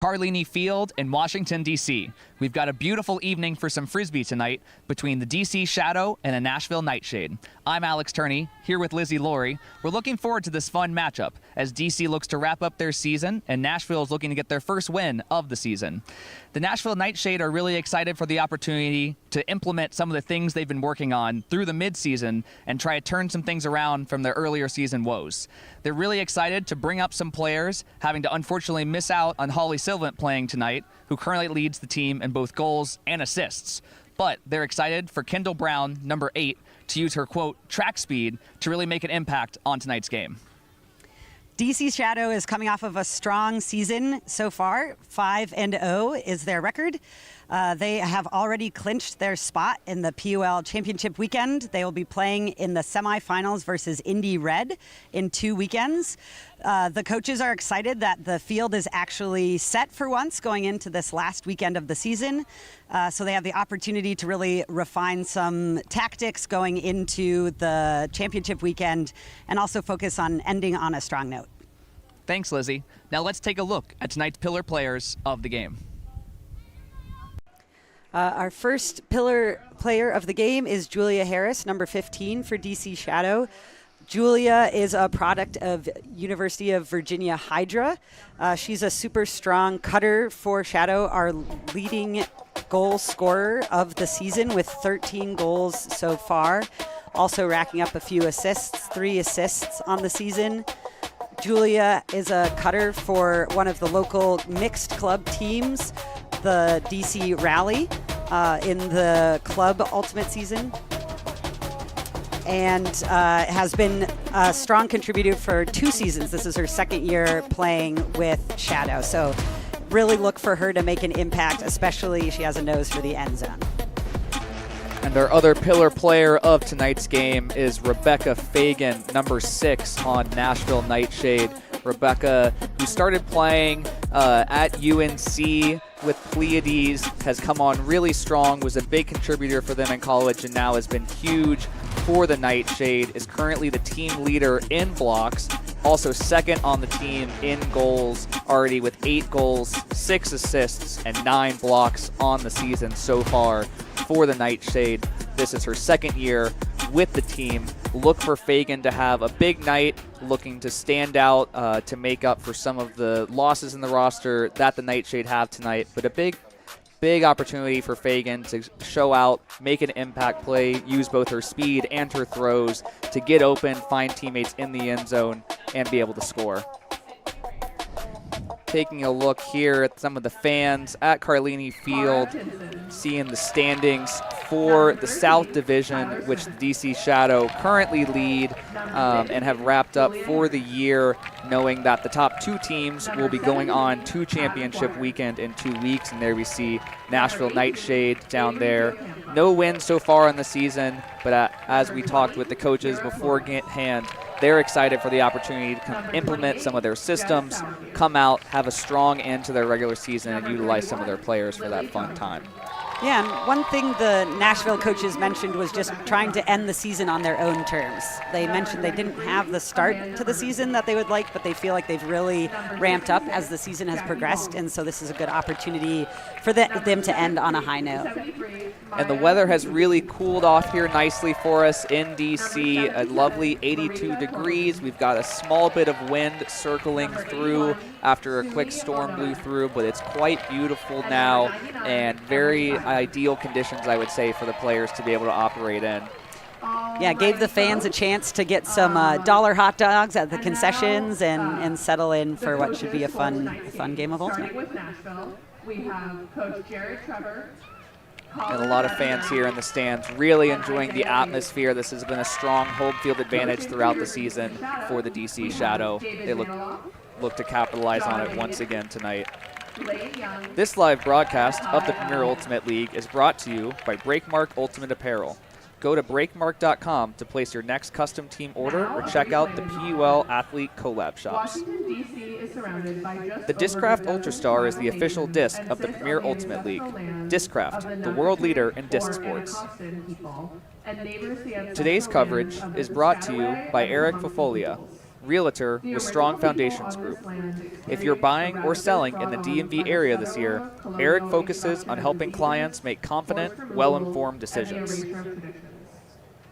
Carlini Field in Washington, D.C. We've got a beautiful evening for some Frisbee tonight between the D.C. Shadow and the Nashville Nightshade. I'm Alex Turney, here with Lizzie Laurie. We're looking forward to this fun matchup as D.C. looks to wrap up their season and Nashville is looking to get their first win of the season. The Nashville Nightshade are really excited for the opportunity to implement some of the things they've been working on through the midseason and try to turn some things around from their earlier season woes. They're really excited to bring up some players, having to unfortunately miss out on Holly Sylvant playing tonight, who currently leads the team in both goals and assists. But they're excited for Kendall Brown, number 8, to use her, quote, track speed to really make an impact on tonight's game. DC Shadow is coming off of a strong season so far. 5-0 is their record. They have already clinched their spot in the PUL championship weekend. They will be playing in the semifinals versus Indy Red in 2 weekends. The coaches are excited that the field is actually set for once going into this last weekend of the season. So they have the opportunity to really refine some tactics going into the championship weekend and also focus on ending on a strong note. Thanks, Lizzie. Now let's take a look at tonight's pillar players of the game. Our first pillar player of the game is Julia Harris, number 15 for DC Shadow. Julia is a product of University of Virginia Hydra. She's a super strong cutter for Shadow, our leading goal scorer of the season with 13 goals so far. Also racking up a few assists, 3 assists on the season. Julia is a cutter for one of the local mixed club teams, the DC Rally, in the club ultimate season, and has been a strong contributor for 2 seasons. This is her second year playing with Shadow, so really look for her to make an impact, especially she has a nose for the end zone. And our other pillar player of tonight's game is Rebecca Fagan, number 6 on Nashville Nightshade. Rebecca, who started playing at UNC with Pleiades, has come on really strong, was a big contributor for them in college, and now has been huge for the Nightshade, is currently the team leader in blocks, also second on the team in goals, already with 8 goals, 6 assists, and 9 blocks on the season so far for the Nightshade. This is her second year with the team. Look for Fagan to have a big night, looking to stand out to make up for some of the losses in the roster that the Nightshade have tonight. But a big opportunity for Fagan to show out, make an impact play, use both her speed and her throws to get open, find teammates in the end zone, and be able to score. Taking a look here at some of the fans at Carlini Field, seeing the standings for the South Division, which the DC Shadow currently lead and have wrapped up for the year, knowing that the top 2 teams will be going on to championship weekend in 2 weeks. And there we see Nashville Nightshade down there. No wins so far in the season, but as we talked with the coaches beforehand, they're excited for the opportunity to implement some of their systems, come out, have a strong end to their regular season, and utilize some of their players for that fun time. Yeah, and one thing the Nashville coaches mentioned was just trying to end the season on their own terms. They mentioned they didn't have the start to the season that they would like, but they feel like they've really ramped up as the season has progressed, and so this is a good opportunity for them to end on a high note. And the weather has really cooled off here nicely for us in DC. A lovely 82 degrees. We've got a small bit of wind circling through after a quick storm blew through, but it's quite beautiful now and very ideal conditions, I would say, for the players to be able to operate in. Yeah, gave the fans a chance to get some dollar hot dogs at the concessions and settle in for what should be a fun game of Ultimate. With Nashville, we have Coach Jared Trevor. And a lot of fans here in the stands really enjoying the atmosphere. This has been a strong home field advantage throughout the season for the DC Shadow. They look to capitalize on it once again tonight. This live broadcast of the Premier Ultimate League is brought to you by Breakmark Ultimate Apparel. Go to breakmark.com to place your next custom team order or check out the PUL Athlete Collab shops. The Discraft Ultrastar is the official disc of the Premier Ultimate League. Discraft, the world leader in disc sports. Today's coverage is brought to you by Eric Fofolia. realtor with strong foundations group. If you're buying or selling in the DMV area this year, Eric focuses on helping clients make confident, well-informed decisions.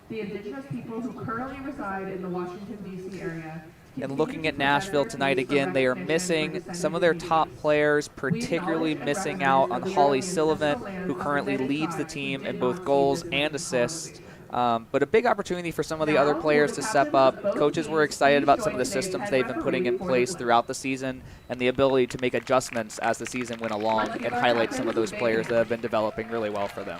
The indigenous people who currently reside in the Washington, D.C. area. And looking at Nashville tonight again, they are missing some of their top players, particularly missing out on Holly Sullivan, who currently leads the team in both goals and assists. But a big opportunity for some of the other players to step up. Coaches were excited about some of the systems they've been putting in place throughout the season and the ability to make adjustments as the season went along and highlight some of those players that have been developing really well for them.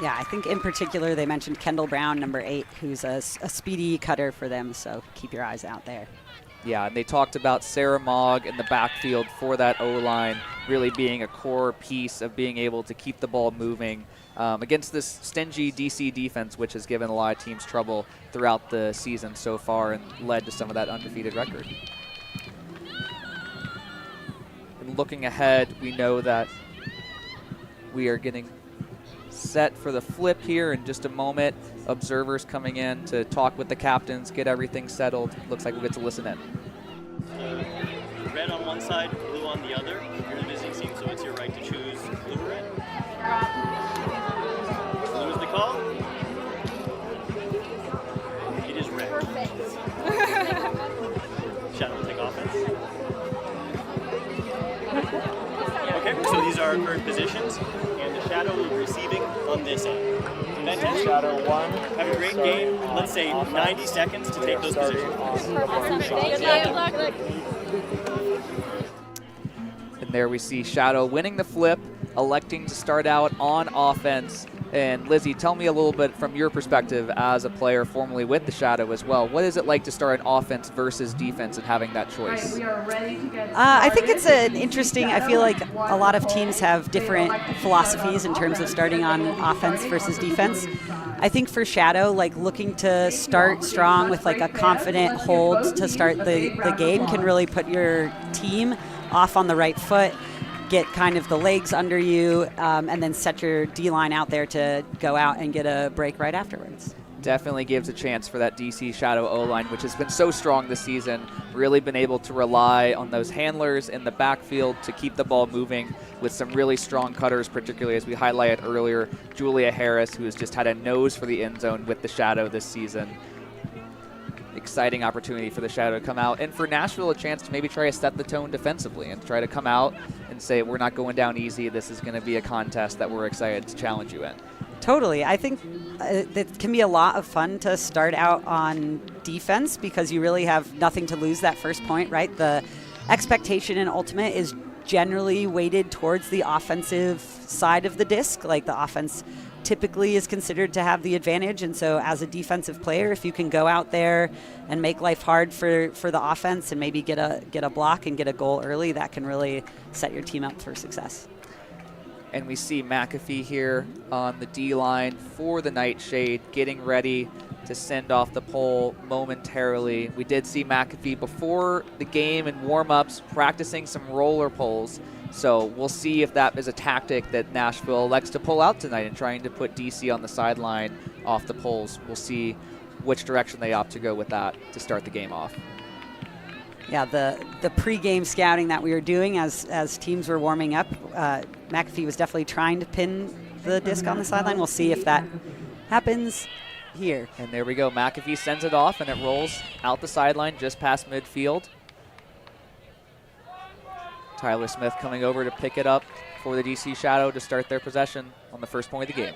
Yeah, I think in particular they mentioned Kendall Brown, number 8, who's a speedy cutter for them, so keep your eyes out there. Yeah, and they talked about Sarah Mogg in the backfield for that O-line really being a core piece of being able to keep the ball moving against this stingy DC defense, which has given a lot of teams trouble throughout the season so far and led to some of that undefeated record. And looking ahead, we know that we are getting set for the flip here in just a moment. Observers coming in to talk with the captains, get everything settled. Looks like we'll get to listen in. Red on one side, blue on the other. You're the visiting team, so it's your right to choose blue or red. Blue is the call. It is red. Perfect. Shadow will take offense. Okay, so these are our current positions, and the Shadow will be receiving on this end. Fantastic. Shadow 1. Have a great game. Let's say 90 seconds to take those positions. And there we see Shadow winning the flip, electing to start out on offense. And Lizzie, tell me a little bit from your perspective as a player formerly with the Shadow as well. What is it like to start an offense versus defense and having that choice? I think it's an interesting, I feel like a lot of teams have different philosophies in terms of starting on offense versus defense. I think for Shadow, like looking to start strong with like a confident hold to start the game can really put your team off on the right foot, get kind of the legs under you, and then set your D-line out there to go out and get a break right afterwards. Definitely gives a chance for that DC Shadow O-line, which has been so strong this season, really been able to rely on those handlers in the backfield to keep the ball moving with some really strong cutters, particularly as we highlighted earlier, Julia Harris, who has just had a nose for the end zone with the Shadow this season. Exciting opportunity for the Shadow to come out, and for Nashville a chance to maybe try to set the tone defensively and try to come out and say, we're not going down easy, this is going to be a contest that we're excited to challenge you in. Totally. I think it can be a lot of fun to start out on defense because you really have nothing to lose that first point, right? The expectation in Ultimate is generally weighted towards the offensive side of the disc, like the offense typically is considered to have the advantage, and so as a defensive player, if you can go out there and make life hard for the offense and maybe get a block and get a goal early, that can really set your team up for success. And we see McAfee here on the D-line for the Nightshade, getting ready to send off the pole momentarily. We did see McAfee before the game in warm-ups practicing some roller poles. So we'll see if that is a tactic that Nashville elects to pull out tonight and trying to put DC on the sideline off the poles. We'll see which direction they opt to go with that to start the game off. Yeah, the pre-game scouting that we were doing as teams were warming up, McAfee was definitely trying to pin the disc on the sideline. We'll see if that happens here. And there we go. McAfee sends it off, and it rolls out the sideline just past midfield. Tyler Smith coming over to pick it up for the DC Shadow to start their possession on the first point of the game.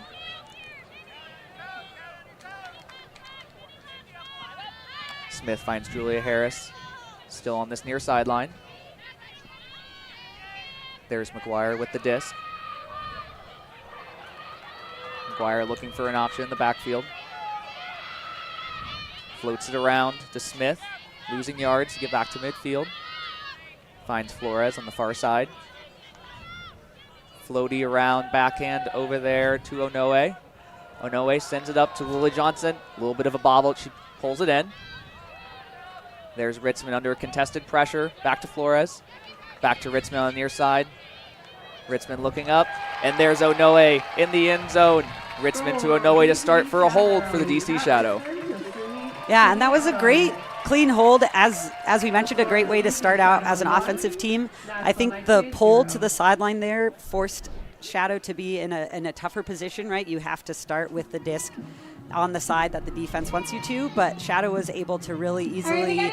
Smith finds Julia Harris still on this near sideline. There's McGuire with the disc. McGuire looking for an option in the backfield. Floats it around to Smith, losing yards to get back to midfield. Finds Flores on the far side. Floaty around backhand over there to Onoe. Onoe sends it up to Lily Johnson. A little bit of a bobble. She pulls it in. There's Ritzman under contested pressure. Back to Flores. Back to Ritzman on the near side. Ritzman looking up. And there's Onoe in the end zone. Ritzman to Onoe to start for a hold for the DC Shadow. Yeah, and that was a great clean hold, as we mentioned, a great way to start out as an offensive team. I think the pull to the sideline there forced Shadow to be in a tougher position, right? You have to start with the disc on the side that the defense wants you to, but Shadow was able to really easily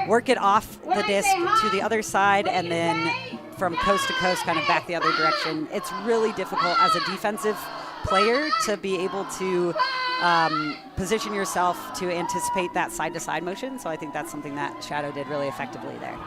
work it off the disc to the other side and then from coast to coast kind of back the other direction. It's really difficult as a defensive player to be able to position yourself to anticipate that side-to-side motion, so I think that's something that Shadow did really effectively there.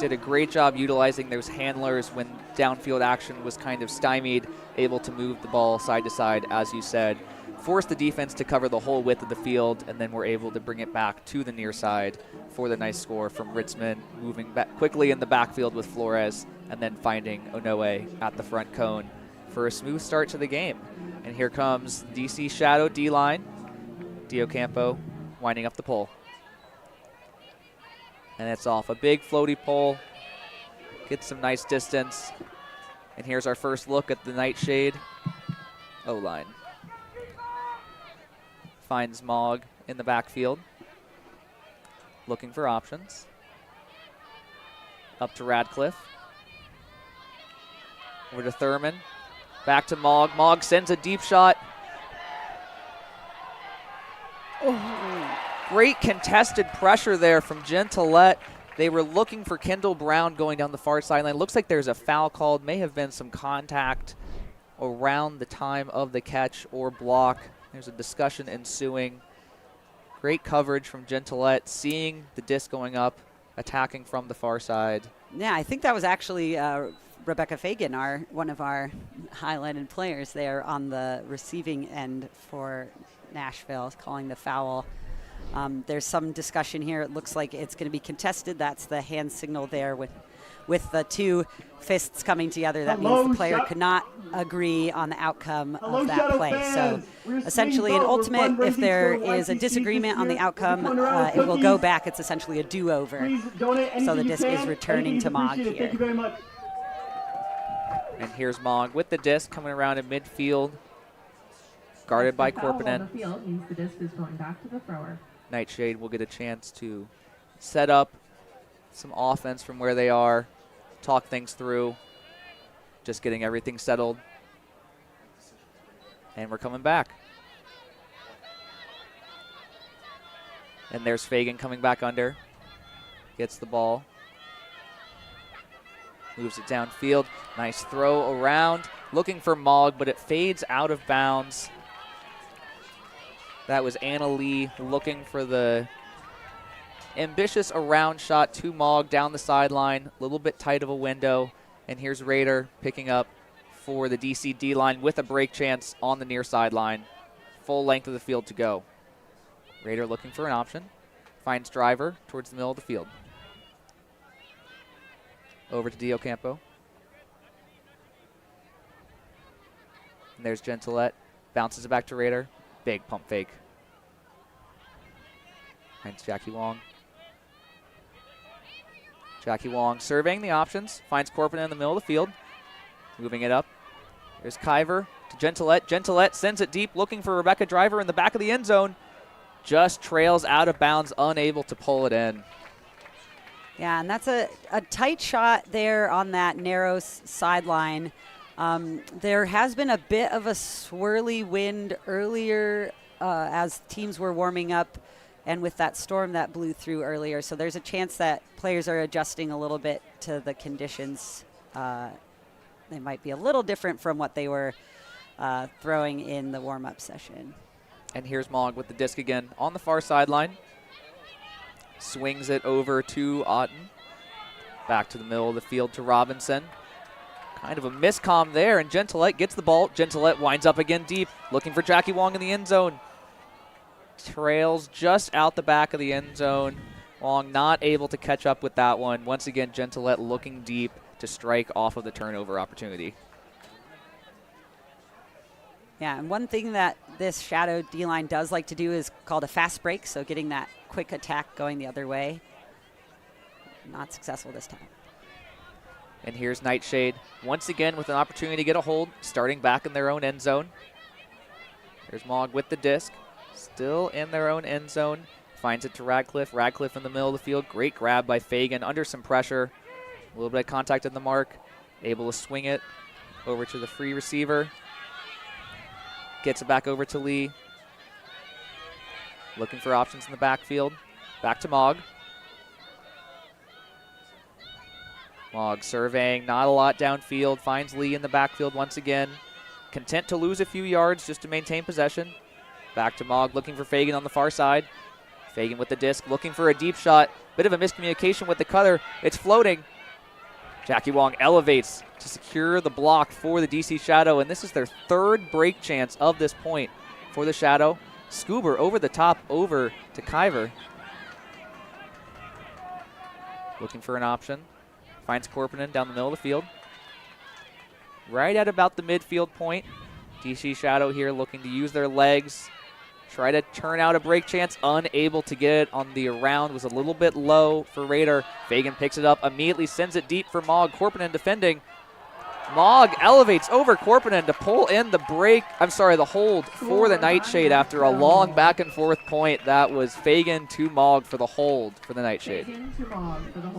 Did a great job utilizing those handlers when downfield action was kind of stymied, able to move the ball side to side, as you said, force the defense to cover the whole width of the field, and then we're able to bring it back to the near side for the nice score from Ritzman, moving back quickly in the backfield with Flores, and then finding Onoe at the front cone for a smooth start to the game. And here comes DC Shadow D-line. Diocampo winding up the pull. And it's off a big floaty pull. Gets some nice distance. And here's our first look at the Nightshade O-line. Finds Mogg in the backfield. Looking for options. Up to Radcliffe. Over to Thurman. Back to Mogg. Mogg sends a deep shot. Oh, great contested pressure there from Gentillette. They were looking for Kendall Brown going down the far sideline. Looks like there's a foul called. May have been some contact around the time of the catch or block. There's a discussion ensuing. Great coverage from Gentillette, seeing the disc going up, attacking from the far side. Yeah, I think that was actually Rebecca Fagan, one of our highlighted players there on the receiving end for Nashville, calling the foul. There's some discussion here. It looks like it's going to be contested. That's the hand signal there with the two fists coming together. That means the player could not agree on the outcome of that play. So essentially an ultimate, if there is a disagreement on the outcome, it will go back. It's essentially a do-over. So the disc is returning to Mogg here. And here's Mogg with the disc coming around in midfield, guarded by Korpinen. Nightshade will get a chance to set up some offense from where they are, talk things through, just getting everything settled. And we're coming back. And there's Fagan coming back under, gets the ball. Moves it downfield. Nice throw around. Looking for Mogg, but it fades out of bounds. That was Anna Lee looking for the ambitious around shot to Mogg down the sideline. A little bit tight of a window. And here's Rader picking up for the DC D-line with a break chance on the near sideline. Full length of the field to go. Rader looking for an option. Finds Driver towards the middle of the field. Over to Diocampo. And there's Gentillette. Bounces it back to Rader. Big pump fake. Finds Jackie Wong. Jackie Wong surveying the options. Finds Korpinen in the middle of the field. Moving it up. There's Kyver to Gentillette. Gentillette sends it deep, looking for Rebecca Driver in the back of the end zone. Just trails out of bounds, unable to pull it in. Yeah, and that's a tight shot there on that narrow sideline. There has been a bit of a swirly wind earlier as teams were warming up and with that storm that blew through earlier. So there's a chance that players are adjusting a little bit to the conditions. They might be a little different from what they were throwing in the warm-up session. And here's Mogg with the disc again on the far sideline. Swings it over to Otten. Back to the middle of the field to Robinson. Kind of a miscomm there, and Gentillette gets the ball. Gentillette winds up again deep, looking for Jackie Wong in the end zone. Trails just out the back of the end zone. Wong not able to catch up with that one. Once again, Gentillette looking deep to strike off of the turnover opportunity. Yeah, and one thing that this Shadow D-line does like to do is called a fast break, so getting that quick attack going the other way. Not successful this time. And here's Nightshade once again with an opportunity to get a hold, starting back in their own end zone. Here's Mogg with the disc, still in their own end zone. Finds it to Radcliffe. Radcliffe in the middle of the field. Great grab by Fagan under some pressure. A little bit of contact in the mark. Able to swing it over to the free receiver. Gets it back over to Lee. Looking for options in the backfield. Back to Mogg. Mogg surveying, not a lot downfield. Finds Lee in the backfield once again. Content to lose a few yards just to maintain possession. Back to Mogg, looking for Fagan on the far side. Fagan with the disc, looking for a deep shot. Bit of a miscommunication with the cutter. It's floating. Jackie Wong elevates to secure the block for the DC Shadow, and this is their third break chance of this point for the Shadow. Scuber over the top, over to Kyver. Looking for an option. Finds Korpinen down the middle of the field. Right at about the midfield point. DC Shadow here looking to use their legs. Try to turn out a break chance. Unable to get it on the around. Was a little bit low for Raider. Fagan picks it up. Immediately sends it deep for Mogg. Korpinen defending. Mogg elevates over Korpinen to pull in the break. I'm sorry, the hold for the Nightshade after a long back and forth point. That was Fagan to Mogg for the hold for the Nightshade.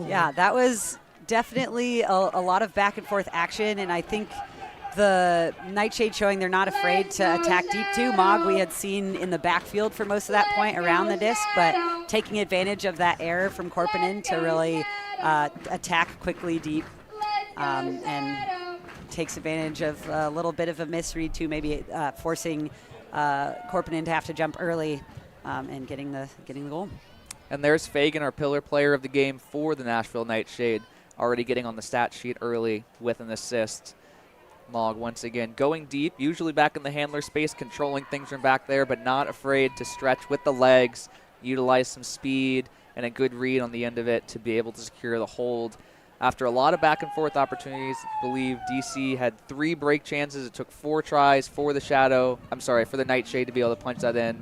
Yeah, that was definitely a lot of back and forth action, and I think the Nightshade showing they're not afraid to attack deep too. Mogg we had seen in the backfield for most of that point around the disc, but taking advantage of that error from Korpinen to really attack quickly deep and takes advantage of a little bit of a misread too, maybe forcing Korpinen to have to jump early and getting the goal. And there's Fagan, our pillar player of the game for the Nashville Nightshade, already getting on the stat sheet early with an assist. Mogg once again going deep, usually back in the handler space, controlling things from back there, but not afraid to stretch with the legs, utilize some speed and a good read on the end of it to be able to secure the hold. After a lot of back and forth opportunities, I believe DC had 3 break chances. It took 4 tries for the for the Nightshade to be able to punch that in.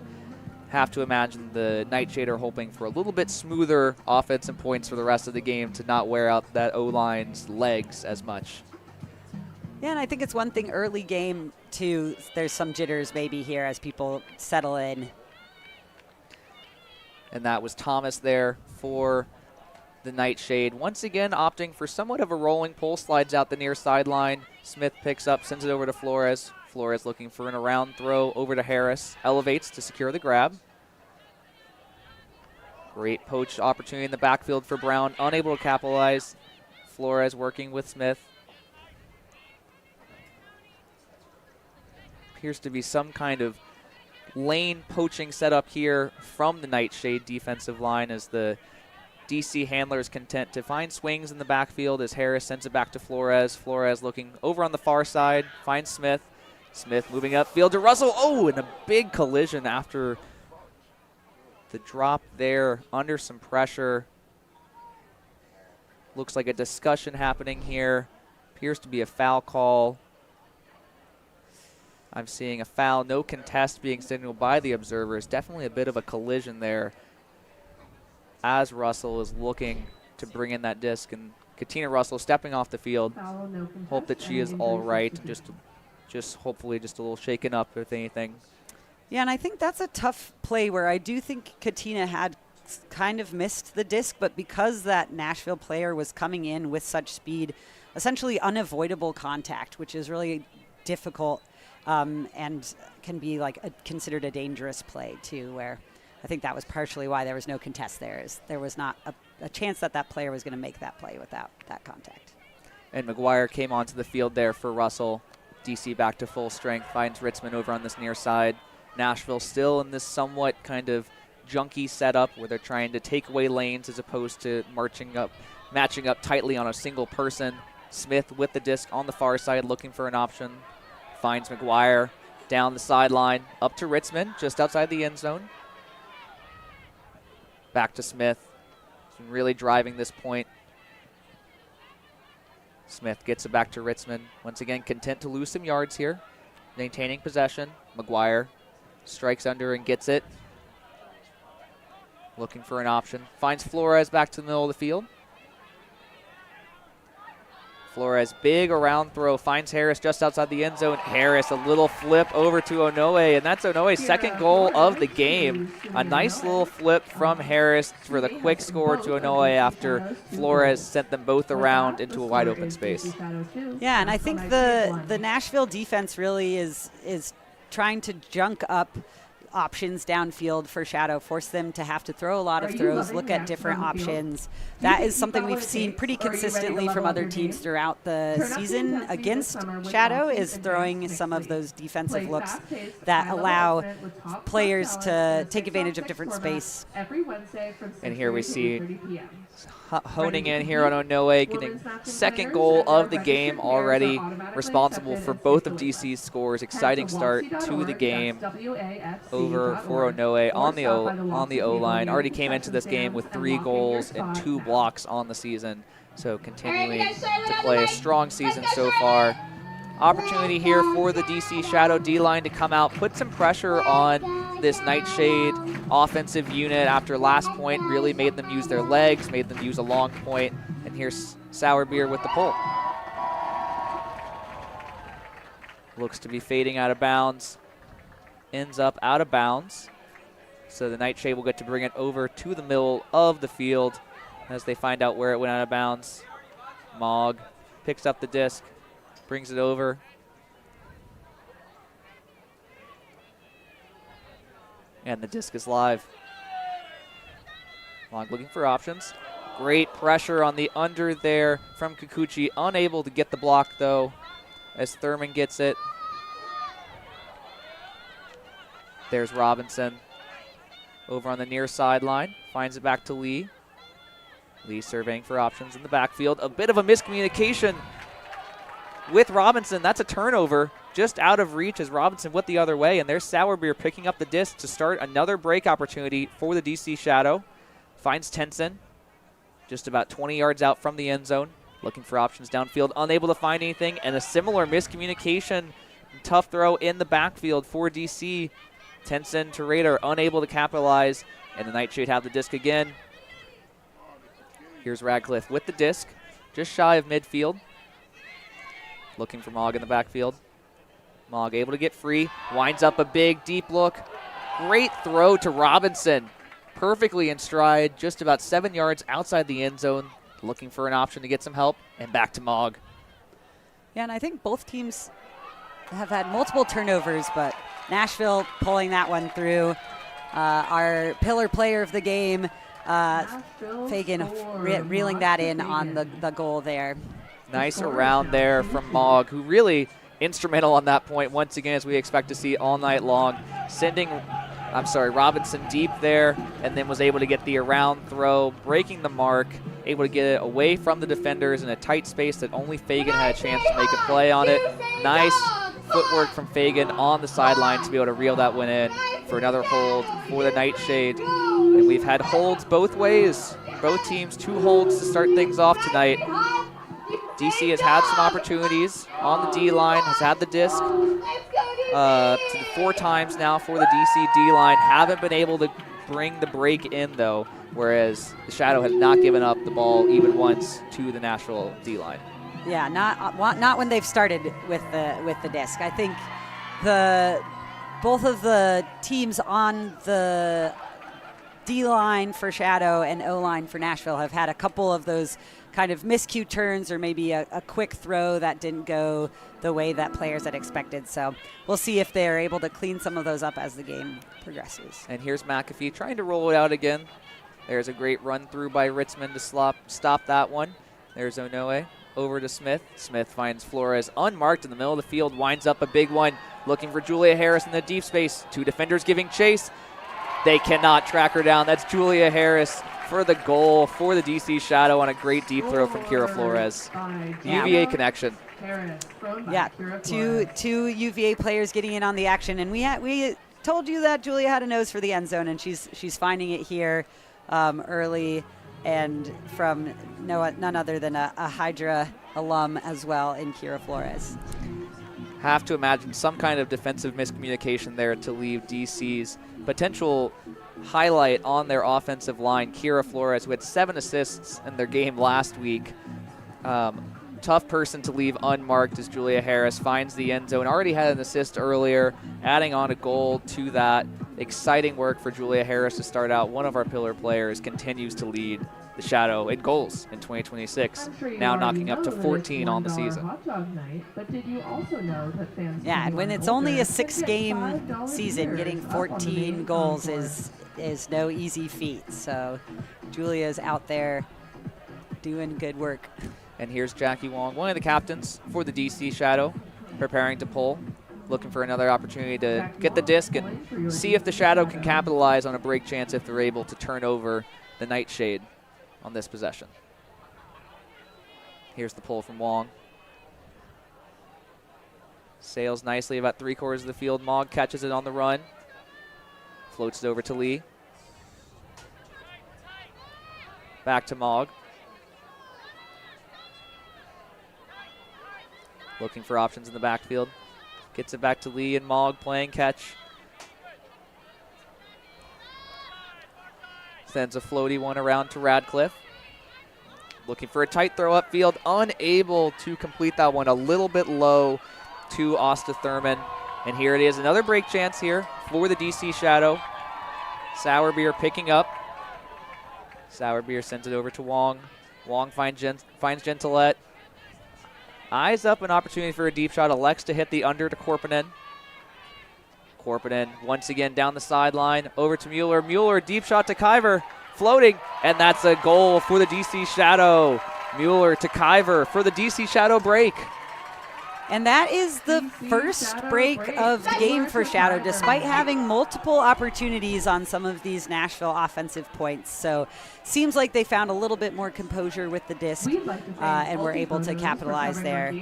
Have to imagine the Nightshade are hoping for a little bit smoother offense and points for the rest of the game to not wear out that O-line's legs as much. Yeah, and I think it's one thing early game, too. There's some jitters maybe here as people settle in. And that was Thomas there for the Nightshade. Once again, opting for somewhat of a rolling pull, slides out the near sideline. Smith picks up, sends it over to Flores. Flores looking for an around throw over to Harris. Elevates to secure the grab. Great poach opportunity in the backfield for Brown. Unable to capitalize. Flores working with Smith. Appears to be some kind of lane poaching setup here from the Nightshade defensive line as the DC handler is content to find swings in the backfield as Harris sends it back to Flores. Flores looking over on the far side, finds Smith. Smith moving upfield to Russell. Oh, and a big collision after the drop there under some pressure. Looks like a discussion happening here. Appears to be a foul call. I'm seeing a foul, no contest being signaled by the observers. Definitely a bit of a collision there as Russell is looking to bring in that disc. And Katina Russell stepping off the field. Hope that she is all right. Just hopefully just a little shaken up, if anything. Yeah, and I think that's a tough play where I do think Katina had kind of missed the disc, but because that Nashville player was coming in with such speed, essentially unavoidable contact, which is really difficult and can be like considered a dangerous play too, where I think that was partially why there was no contest there. Is there was not a chance that that player was going to make that play without that contact. And McGuire came onto the field there for Russell. DC back to full strength, finds Ritzman over on this near side. Nashville still in this somewhat kind of junky setup where they're trying to take away lanes as opposed to matching up tightly on a single person. Smith with the disc on the far side looking for an option. Finds McGuire down the sideline, up to Ritzman, just outside the end zone. Back to Smith. He's been really driving this point. Smith gets it back to Ritzman. Once again, content to lose some yards here. Maintaining possession. McGuire strikes under and gets it. Looking for an option. Finds Flores back to the middle of the field. Flores, big around throw, finds Harris just outside the end zone. Harris, a little flip over to Onoe, and that's Onoe's second goal of the game. A nice little flip from Harris for the quick score to Onoe after Flores sent them both around into a wide open space. Yeah, and I think the Nashville defense really is trying to junk up options downfield for Shadow, force them to have to throw a lot of throws, look at different options. That is something we've seen pretty consistently from other teams throughout the season against Shadow, is throwing some of those defensive looks that allow players to take advantage of different space. And here we see honing in here on Onoe, getting second goal of the game already, responsible for both of DC's scores. Exciting start to the game over for Onoe on the O-line. Already came into this game with 3 goals and 2 blocks on the season, so continuing to play a strong season so far. Opportunity here for the DC Shadow D-line to come out, put some pressure on this Nightshade offensive unit after last point really made them use their legs, made them use a long point, and here's Sour Beer with the pull. Looks to be fading out of bounds, ends up out of bounds. So the Nightshade will get to bring it over to the middle of the field as they find out where it went out of bounds. Mog picks up the disc, brings it over. And the disc is live. Mog looking for options. Great pressure on the under there from Kikuchi. Unable to get the block though as Thurman gets it. There's Robinson over on the near sideline. Finds it back to Lee. Lee surveying for options in the backfield. A bit of a miscommunication with Robinson. That's a turnover just out of reach as Robinson went the other way. And there's Sour Beer picking up the disc to start another break opportunity for the DC Shadow. Finds Tenson just about 20 yards out from the end zone. Looking for options downfield. Unable to find anything. And a similar miscommunication. Tough throw in the backfield for DC. Tenson to Raider unable to capitalize. And the Nightshade have the disc again. Here's Radcliffe with the disc. Just shy of midfield. Looking for Mog in the backfield. Mog able to get free. Winds up a big, deep look. Great throw to Robinson. Perfectly in stride. Just about 7 yards outside the end zone. Looking for an option to get some help. And back to Mog. Yeah, and I think both teams have had multiple turnovers, but Nashville pulling that one through. Our pillar player of the game, Fagan, reeling that in on the goal there. Nice around there from Mog, who really instrumental on that point once again, as we expect to see all night long. Sending, Robinson deep there, and then was able to get the around throw, breaking the mark, able to get it away from the defenders in a tight space that only Fagan had a chance to make a play on it. Nice footwork from Fagan on the sideline to be able to reel that one in for another hold for the Nightshade. And we've had holds both ways. Both teams 2 holds to start things off tonight. DC has had some opportunities on the D-line, has had the disc to 4 times now for the DC D-line. Haven't been able to bring the break in though, whereas the Shadow has not given up the ball even once to the Nashville D-line. Yeah, not when they've started with the disc. I think both of the teams on the D-line for Shadow and O-line for Nashville have had a couple of those kind of miscue turns or maybe a quick throw that didn't go the way that players had expected. So we'll see if they're able to clean some of those up as the game progresses. And here's McAfee trying to roll it out again. There's a great run through by Ritzman to stop that one. There's Onoe over to Smith. Smith finds Flores unmarked in the middle of the field, winds up a big one, looking for Julia Harris in the deep space. 2 defenders giving chase. They cannot track her down. That's Julia Harris for the goal for the DC Shadow on a great deep throw from Kira Flores. UVA connection. Yeah, two UVA players getting in on the action, and we told you that Julia had a nose for the end zone, and she's finding it here early, and from none other than a Hydra alum as well in Kira Flores. Have to imagine some kind of defensive miscommunication there to leave DC's potential highlight on their offensive line, Kira Flores, who had 7 assists in their game last week. tough person to leave unmarked as Julia Harris finds the end zone. Already had an assist earlier, adding on a goal to that. Exciting work for Julia Harris to start out. One of our pillar players continues to lead the Shadow in goals in 2026, now knocking up to 14 on the season. Yeah, and when it's only a 6-game season, getting 14 goals is no easy feat. So Julia's out there doing good work. And here's Jackie Wong, one of the captains for the DC Shadow, preparing to pull, looking for another opportunity to get the disc and see if the Shadow can capitalize on a break chance if they're able to turn over the Nightshade on this possession. Here's the pull from Wong. Sails nicely about 3/4 of the field. Mogg catches it on the run. Floats it over to Lee. Back to Mogg. Looking for options in the backfield. Gets it back to Lee and Mogg playing catch. Sends a floaty one around to Radcliffe. Looking for a tight throw upfield. Unable to complete that one. A little bit low to Asta Thurman. And here it is. Another break chance here for the DC Shadow. Sourbeer picking up. Sourbeer sends it over to Wong. Wong finds Gentilette. Eyes up an opportunity for a deep shot. Elects to hit the under to Korpinen. Korpinen once again down the sideline. Over to Mueller. Mueller, deep shot to Kyver. Floating. And that's a goal for the DC Shadow. Mueller to Kyver for the DC Shadow break. And that is the first break of the game for Shadow, despite having multiple opportunities on some of these Nashville offensive points. So seems like they found a little bit more composure with the disc and were able to capitalize there.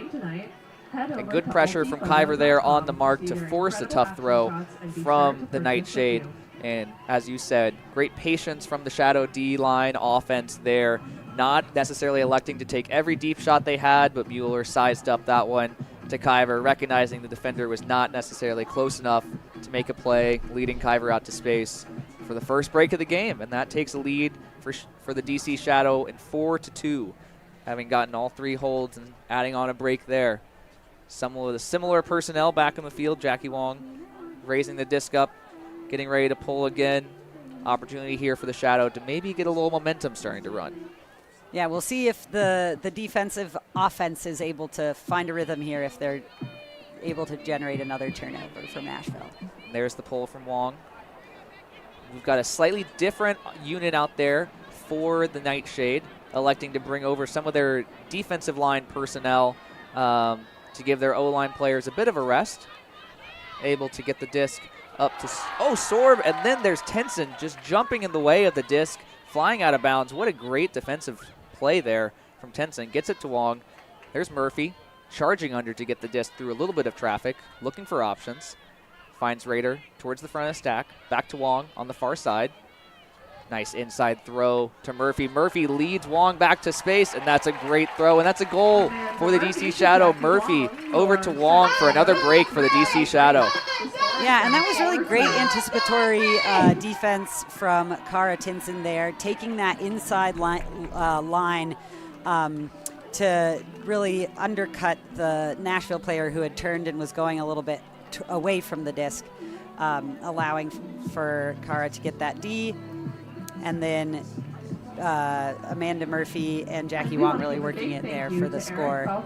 And good pressure from Kyver there on the mark to force a tough throw from the Nightshade. And as you said, great patience from the Shadow D-line offense there. Not necessarily electing to take every deep shot they had, but Mueller sized up that one to Kyver, recognizing the defender was not necessarily close enough to make a play, leading Kyver out to space for the first break of the game. And that takes a lead for the DC Shadow in 4-2, having gotten all 3 holds and adding on a break there. Someone with a similar personnel back in the field, Jackie Wong raising the disc up, getting ready to pull again. Opportunity here for the Shadow to maybe get a little momentum starting to run. Yeah, we'll see if the defensive offense is able to find a rhythm here, if they're able to generate another turnover from Nashville. And there's the pull from Wong. We've got a slightly different unit out there for the Nightshade, electing to bring over some of their defensive line personnel to give their O-line players a bit of a rest. Able to get the disc up to, Sorb, and then there's Tenson just jumping in the way of the disc, flying out of bounds. What a great defensive play there from Tenson. Gets it to Wong. There's Murphy charging under to get the disc through a little bit of traffic, looking for options. Finds Raider towards the front of the stack. Back to Wong on the far side. Nice inside throw to Murphy. Murphy leads Wong back to space, and that's a great throw, and that's a goal for the DC Shadow. Murphy over to Wong for another break for the DC Shadow. Yeah, and that was really great anticipatory defense from Cara Tinson there, taking that inside line to really undercut the Nashville player who had turned and was going a little bit away from the disc, allowing for Cara to get that D. And then Amanda Murphy and Jackie Wong really working it there for the score.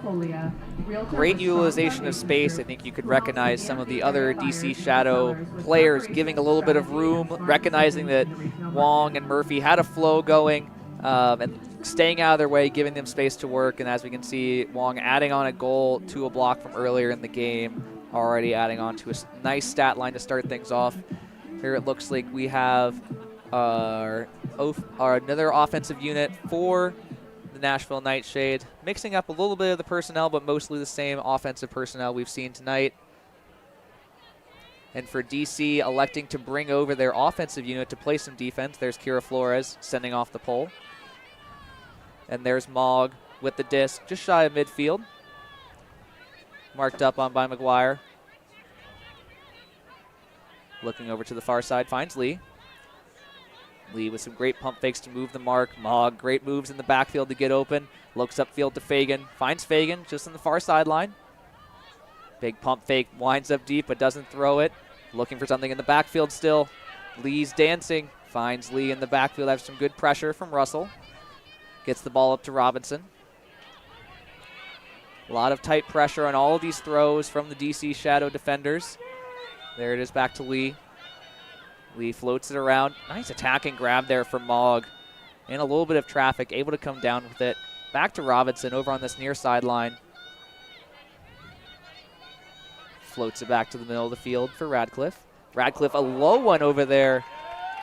Great utilization of space. I think you could recognize some of the other DC Shadow players giving a little bit of room, recognizing that Wong and Murphy had a flow going and staying out of their way, giving them space to work. And as we can see, Wong adding on a goal to a block from earlier in the game, already adding on to a nice stat line to start things off. Here it looks like we have our another offensive unit for the Nashville Nightshade, mixing up a little bit of the personnel, but mostly the same offensive personnel we've seen tonight. And for DC, electing to bring over their offensive unit to play some defense. There's Kira Flores sending off the pole. And there's Mogg with the disc, just shy of midfield. Marked up on by McGuire. Looking over to the far side, finds Lee. Lee with some great pump fakes to move the mark. Mogg, great moves in the backfield to get open. Looks upfield to Fagan. Finds Fagan just on the far sideline. Big pump fake, winds up deep but doesn't throw it. Looking for something in the backfield still. Lee's dancing. Finds Lee in the backfield. Have some good pressure from Russell. Gets the ball up to Robinson. A lot of tight pressure on all of these throws from the DC Shadow defenders. There it is back to Lee. Lee floats it around. Nice attacking grab there from Mogg. And a little bit of traffic, able to come down with it. Back to Robinson over on this near sideline. Floats it back to the middle of the field for Radcliffe. Radcliffe, a low one over there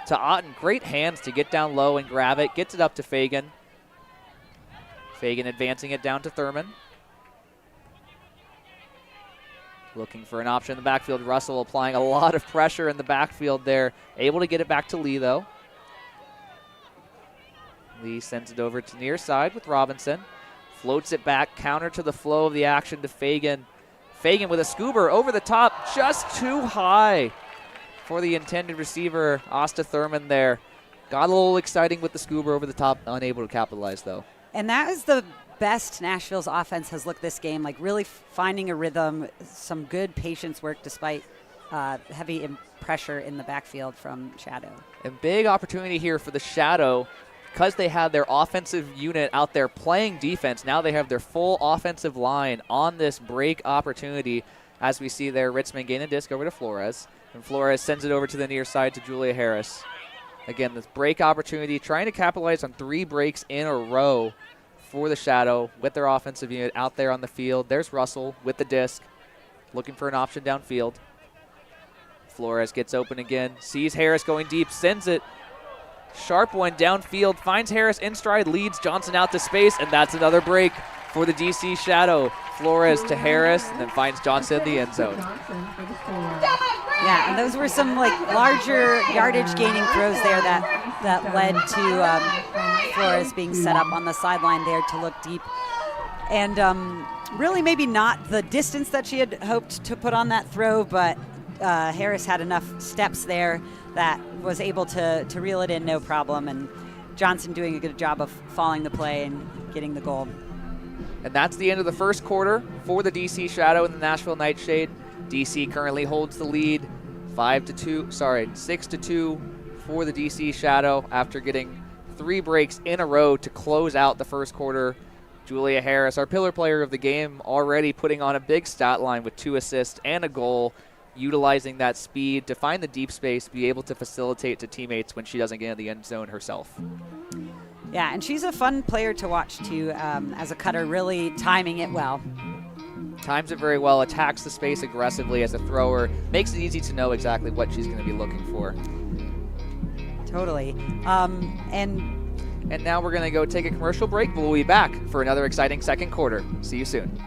to Otten. Great hands to get down low and grab it. Gets it up to Fagan. Fagan advancing it down to Thurman. Looking for an option in the backfield. Russell applying a lot of pressure in the backfield there. Able to get it back to Lee, though. Lee sends it over to near side with Robinson. Floats it back, counter to the flow of the action to Fagan. Fagan with a scoober over the top, just too high for the intended receiver, Asta Thurman there. Got a little exciting with the scoober over the top, unable to capitalize, though. And that is the best Nashville's offense has looked this game, like really finding a rhythm, some good patience work despite heavy pressure in the backfield from Shadow. And big opportunity here for the Shadow because they had their offensive unit out there playing defense. Now they have their full offensive line on this break opportunity. As we see there, Ritzman gain a disc over to Flores. And Flores sends it over to the near side to Julia Harris. Again, this break opportunity, trying to capitalize on 3 breaks in a row for the Shadow with their offensive unit out there on the field. There's Russell with the disc, looking for an option downfield. Flores gets open again, sees Harris going deep, sends it. Sharp one downfield, finds Harris in stride, leads Johnson out to space, and that's another break for the DC Shadow. Flores to Harris, and then finds Johnson in the end zone. Yeah, and those were some like larger yardage gaining throws there that led to Flores being set up on the sideline there to look deep. And really maybe not the distance that she had hoped to put on that throw, but Harris had enough steps there that was able to reel it in no problem, and Johnson doing a good job of following the play and getting the goal. And that's the end of the first quarter for the DC Shadow and the Nashville Nightshade. DC currently holds the lead 6-2 for the DC Shadow after getting 3 breaks in a row to close out the first quarter. Julia Harris, our pillar player of the game, already putting on a big stat line with 2 assists and a goal, utilizing that speed to find the deep space, be able to facilitate to teammates when she doesn't get in the end zone herself. Yeah, and she's a fun player to watch too, as a cutter, really timing it well. Times it very well, attacks the space aggressively as a thrower, makes it easy to know exactly what she's going to be looking for. Totally. And now we're going to go take a commercial break, but we'll be back for another exciting second quarter. See you soon.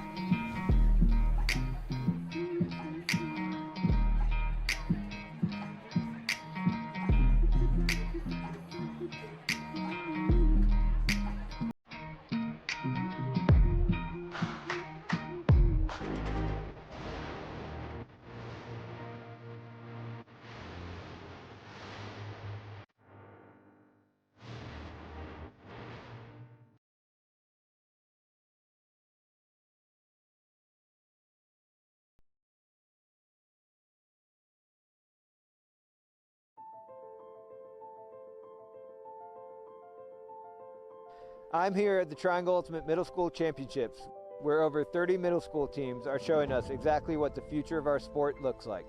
I'm here at the Triangle Ultimate Middle School Championships, where over 30 middle school teams are showing us exactly what the future of our sport looks like.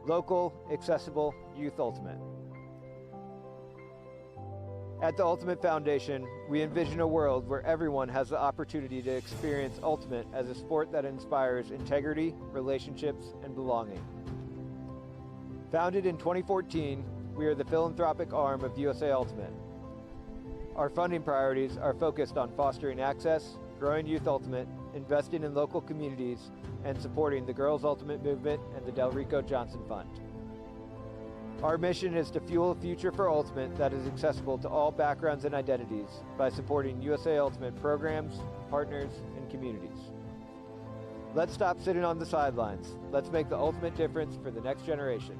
Local, accessible, youth ultimate. At the Ultimate Foundation, we envision a world where everyone has the opportunity to experience Ultimate as a sport that inspires integrity, relationships, and belonging. Founded in 2014, we are the philanthropic arm of USA Ultimate. Our funding priorities are focused on fostering access, growing Youth Ultimate, investing in local communities, and supporting the Girls Ultimate movement and the Del Rico Johnson Fund. Our mission is to fuel a future for Ultimate that is accessible to all backgrounds and identities by supporting USA Ultimate programs, partners, and communities. Let's stop sitting on the sidelines. Let's make the ultimate difference for the next generation.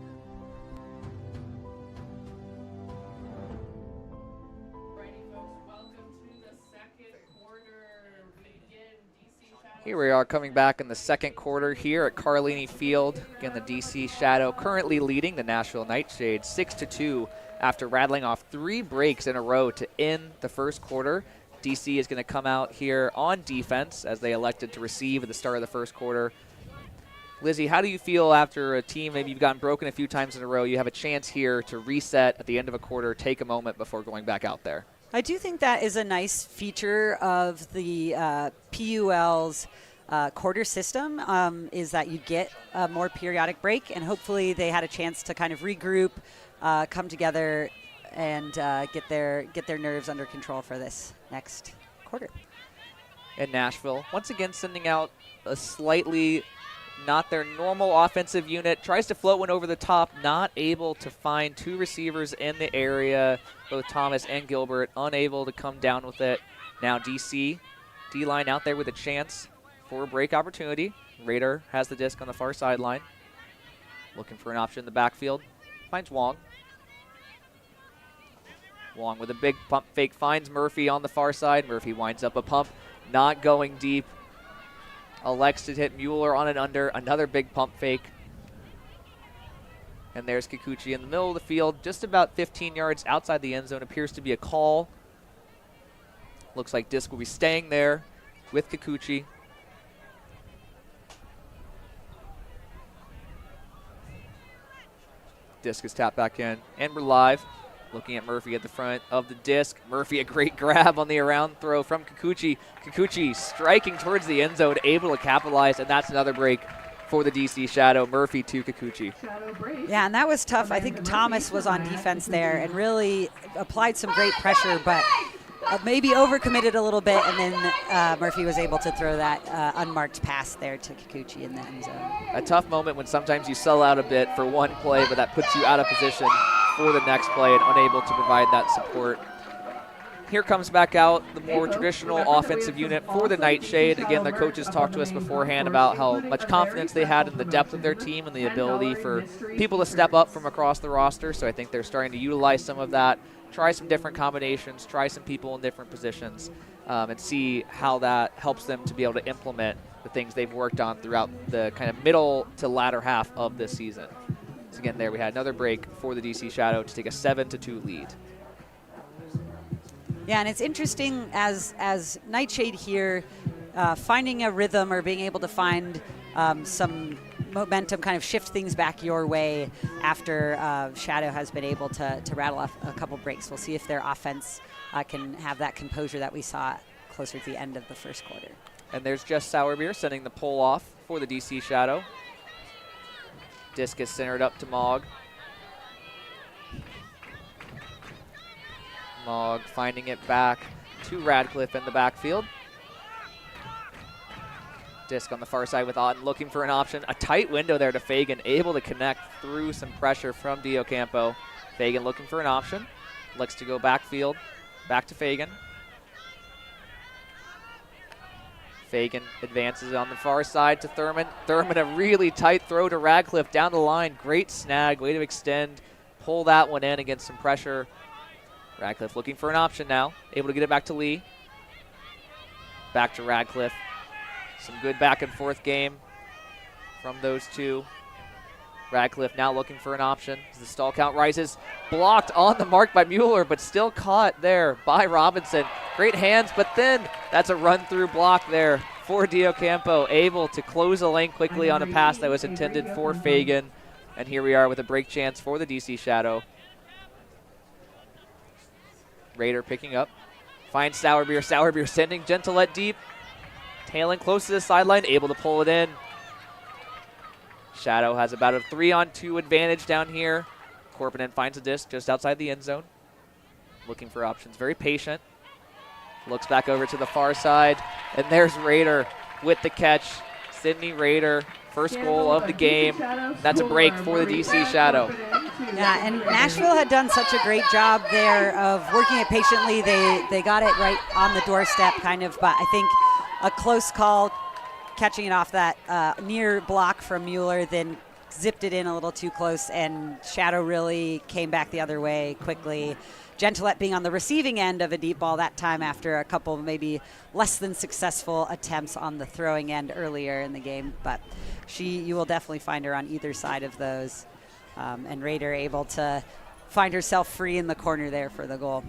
Here we are coming back in the second quarter here at Carlini Field. Again, the DC Shadow currently leading the Nashville Nightshade 6-2 after rattling off 3 breaks in a row to end the first quarter. DC is going to come out here on defense as they elected to receive at the start of the first quarter. Lizzie, how do you feel after a team, maybe you've gotten broken a few times in a row, you have a chance here to reset at the end of a quarter, take a moment before going back out there? I do think that is a nice feature of the PUL's quarter system, is that you get a more periodic break, and hopefully they had a chance to kind of regroup, come together, and get their nerves under control for this next quarter. And Nashville, once again, sending out a slightly not their normal offensive unit, tries to float one over the top, not able to find 2 receivers in the area, both Thomas and Gilbert, unable to come down with it. Now DC, D-line out there with a chance for a break opportunity. Raider has the disc on the far sideline, looking for an option in the backfield, finds Wong. Wong with a big pump fake, finds Murphy on the far side. Murphy winds up a pump, not going deep. Elects to hit Mueller on an under, another big pump fake. And there's Kikuchi in the middle of the field, just about 15 yards outside the end zone. Appears to be a call. Looks like disc will be staying there with Kikuchi. Disc is tapped back in, and we're live. Looking at Murphy at the front of the disc. Murphy, a great grab on the around throw from Kikuchi. Kikuchi striking towards the end zone, able to capitalize, and that's another break for the DC Shadow. Murphy to Kikuchi. Yeah, and that was tough. I think Thomas was on defense there and really applied some great pressure, but maybe overcommitted a little bit, and then Murphy was able to throw that unmarked pass there to Kikuchi in the end zone. A tough moment when sometimes you sell out a bit for one play, but that puts you out of position for the next play and unable to provide that support. Here comes back out the more traditional offensive unit for the Nightshade. Again, their coaches talked to us beforehand about how much confidence they had in the depth of their team and the ability for people to step up from across the roster. So I think they're starting to utilize some of that, try some different combinations, try some people in different positions, and see how that helps them to be able to implement the things they've worked on throughout the kind of middle to latter half of this season. So again, there we had another break for the DC Shadow to take a 7-2 lead. Yeah, and it's interesting as Nightshade here, finding a rhythm or being able to find some momentum, kind of shift things back your way after Shadow has been able to rattle off a couple breaks. We'll see if their offense can have that composure that we saw closer to the end of the first quarter. And there's Jess Sourbeer sending the pull off for the DC Shadow. Disc is centered up to Mogg. Mogg finding it back to Radcliffe in the backfield. Disc on the far side with Otten looking for an option. A tight window there to Fagan, able to connect through some pressure from Diocampo. Fagan looking for an option. Looks to go backfield. Back to Fagan. Fagan advances on the far side to Thurman. Thurman, a really tight throw to Radcliffe down the line. Great snag, way to extend. Pull that one in against some pressure. Radcliffe looking for an option now. Able to get it back to Lee. Back to Radcliffe. Some good back and forth game from those two. Radcliffe now looking for an option as the stall count rises. Blocked on the mark by Mueller, but still caught there by Robinson. Great hands, but then that's a run-through block there for Diocampo. Able to close the lane quickly on a pass that was intended for Fagan. And here we are with a break chance for the DC Shadow. Raider picking up. Finds Sourbeer. Sourbeer sending Gentillette deep. Tailing close to the sideline, able to pull it in. Shadow has about a 3-on-2 advantage down here. Korpinen finds a disc just outside the end zone. Looking for options, very patient. Looks back over to the far side, and there's Raider with the catch. Sydney Raider, first goal of the game. That's a break for the DC Shadow. Yeah, and Nashville had done such a great job there of working it patiently. They got it right on the doorstep, kind of, but I think a close call, catching it off that near block from Mueller, then zipped it in a little too close, and Shadow really came back the other way quickly. Gentilette being on the receiving end of a deep ball that time after a couple maybe less than successful attempts on the throwing end earlier in the game. But you will definitely find her on either side of those. And Raider able to find herself free in the corner there for the goal.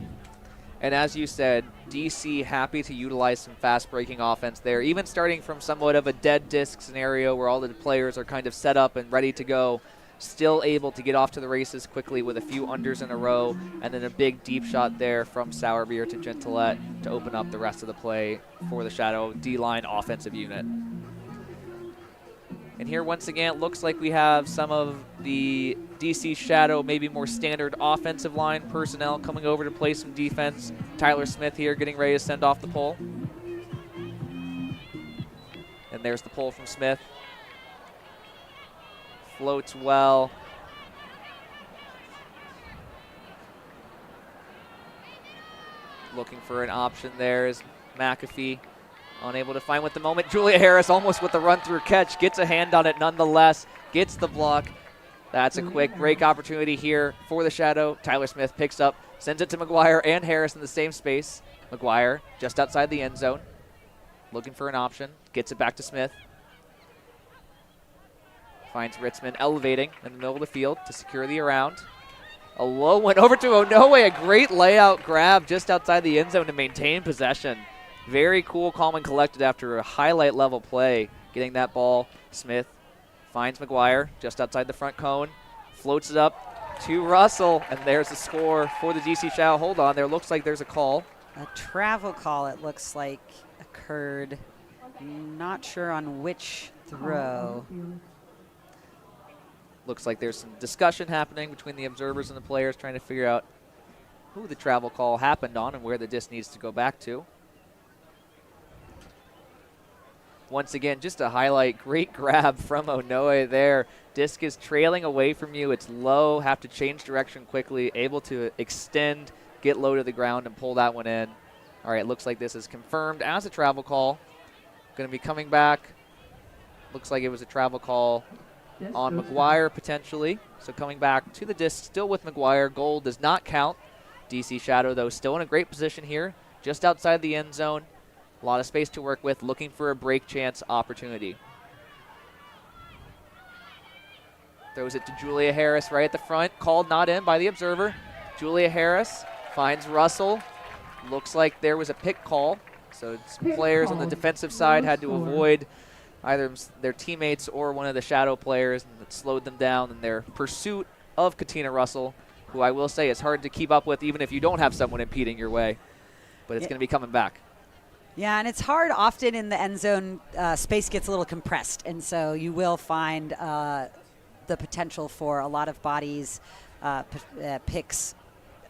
And as you said, DC happy to utilize some fast breaking offense there, even starting from somewhat of a dead disc scenario where all the players are kind of set up and ready to go, still able to get off to the races quickly with a few unders in a row, and then a big deep shot there from Sourbeer to Gentilette to open up the rest of the play for the Shadow D-line offensive unit. And here once again, it looks like we have some of the DC Shadow, maybe more standard offensive line personnel coming over to play some defense. Tyler Smith here getting ready to send off the pull. And there's the pull from Smith. Floats well. Looking for an option there is McAfee. Unable to find with the moment. Julia Harris almost with the run-through catch. Gets a hand on it nonetheless. Gets the block. That's a quick break opportunity here for the Shadow. Tyler Smith picks up, sends it to McGuire and Harris in the same space. McGuire just outside the end zone. Looking for an option. Gets it back to Smith. Finds Ritzman elevating in the middle of the field to secure the around. A low one over to Onoe. A great layout grab just outside the end zone to maintain possession. Very cool, calm, and collected after a highlight level play. Getting that ball. Smith finds McGuire just outside the front cone. Floats it up to Russell. And there's the score for the DC Shadow. Hold on, there looks like there's a call. A travel call, it looks like, occurred. Not sure on which throw. Looks like there's some discussion happening between the observers and the players trying to figure out who the travel call happened on and where the disc needs to go back to. Once again, just to highlight, great grab from Onoe there. Disc is trailing away from you. It's low, have to change direction quickly, able to extend, get low to the ground, and pull that one in. All right, looks like this is confirmed as a travel call. Going to be coming back. Looks like it was a travel call on McGuire potentially. So coming back to the disc, still with McGuire. Goal does not count. DC Shadow, though, still in a great position here, just outside the end zone. A lot of space to work with, looking for a break chance opportunity. Throws it to Julia Harris right at the front. Called not in by the observer. Julia Harris finds Russell. Looks like there was a pick call. So some players on the defensive side had to avoid either their teammates or one of the Shadow players, and it slowed them down in their pursuit of Katina Russell, who I will say is hard to keep up with even if you don't have someone impeding your way. But it's going to be coming back. Yeah, and it's hard often in the end zone. Space gets a little compressed, and so you will find the potential for a lot of bodies. Picks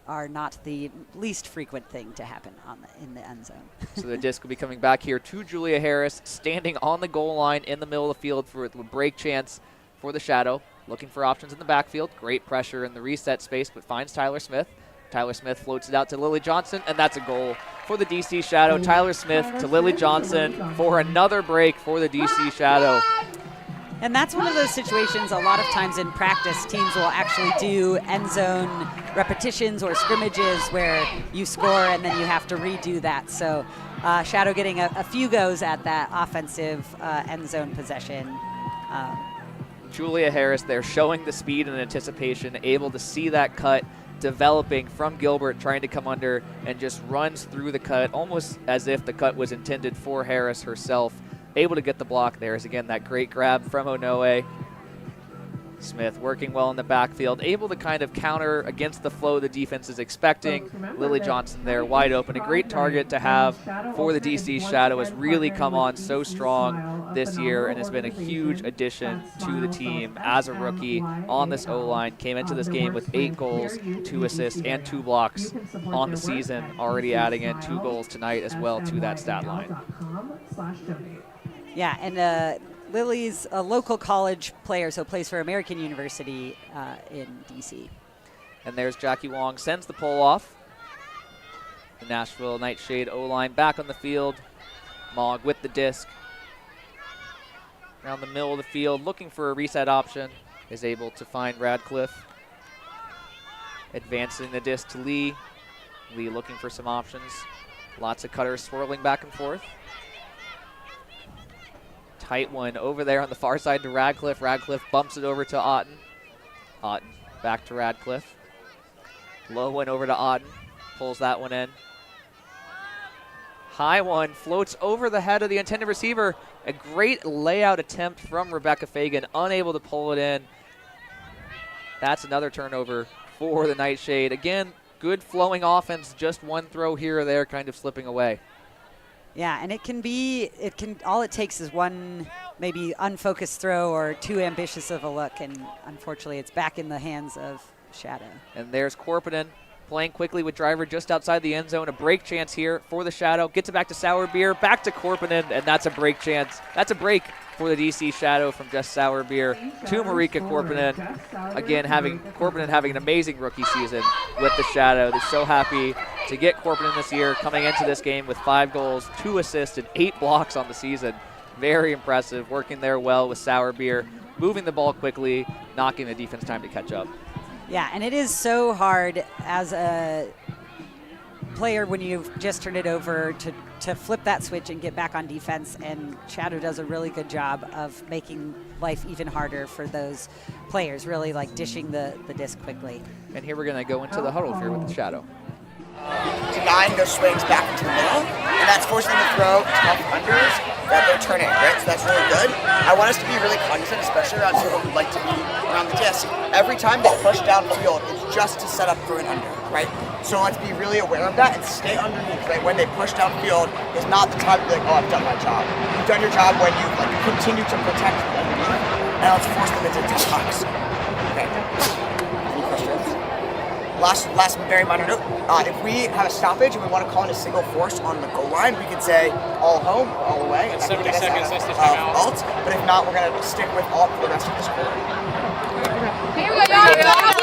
are not the least frequent thing to happen in the end zone. So the disc will be coming back here to Julia Harris, standing on the goal line in the middle of the field for a break chance for the Shadow. Looking for options in the backfield. Great pressure in the reset space, but finds Tyler Smith. Tyler Smith floats it out to Lily Johnson, and that's a goal for the DC Shadow. Tyler Smith to Lily Johnson for another break for the DC Shadow. And that's one of those situations a lot of times in practice, teams will actually do end zone repetitions or scrimmages where you score and then you have to redo that. So Shadow getting a few goes at that offensive end zone possession. Julia Harris there showing the speed and anticipation, able to see that cut developing from Gilbert, trying to come under, and just runs through the cut almost as if the cut was intended for Harris herself. Able to get the block there is again that great grab from Onoe. Smith working well in the backfield, able to kind of counter against the flow the defense is expecting. Lily Johnson there wide open. A great target to have for the DC Shadow has really come on so strong this year and has been a huge addition to the team as a rookie on this O-line. Came into this game with 8 goals, 2 assists, and 2 blocks on the season, already adding in 2 goals tonight as well to that stat line. Yeah, and Lily's a local college player, so plays for American University in D.C. And there's Jackie Wong, sends the pull off. The Nashville Nightshade O-line back on the field. Mogg with the disc. Around the middle of the field, looking for a reset option. is able to find Radcliffe. Advancing the disc to Lee. Lee looking for some options. Lots of cutters swirling back and forth. Tight one over there on the far side to Radcliffe. Radcliffe bumps it over to Otten. Otten back to Radcliffe. Low one over to Otten. Pulls that one in. High one floats over the head of the intended receiver. A great layout attempt from Rebecca Fagan, unable to pull it in. That's another turnover for the Nightshade. Again, good flowing offense, just one throw here or there kind of slipping away. Yeah, and all it takes is one maybe unfocused throw or too ambitious of a look, and unfortunately it's back in the hands of Shadow. And there's Korpinen playing quickly with Driver just outside the end zone. A break chance here for the Shadow. Gets it back to Sourbeer, back to Korpinen, and that's a break chance. That's a break for the DC Shadow from just Sourbeer to Marika Korpinen. Again, Korpinen having an amazing rookie season with the Shadow. They're so happy to get Korpinen this year, coming into this game with 5 goals, 2 assists, and 8 blocks on the season. Very impressive, working there well with Sourbeer, moving the ball quickly, knocking the defense time to catch up. Yeah, and it is so hard as a player when you've just turned it over to flip that switch and get back on defense, and Shadow does a really good job of making life even harder for those players, really like dishing the disc quickly. And here we're going to go into the huddle here with the Shadow. Denying those swings back into the middle, and that's forcing them to throw tough unders that they're turning, right? So that's really good. I want us to be really cognizant, especially around people who like to be around the disc. Every time they push downfield, it's just to set up for an under, right? So let's be really aware of that and stay underneath, right? When they push downfield, is not the time to be like, oh, I've done my job. You've done your job when you continue to protect underneath, and let's force them into tough hucks. Okay. Any questions? Last very minor note, if we have a stoppage and we want to call in a single force on the goal line, we could say all home or all away. And 70 seconds, that's the alt, but if not, we're going to stick with alt for the rest of this quarter. Here we go, y'all.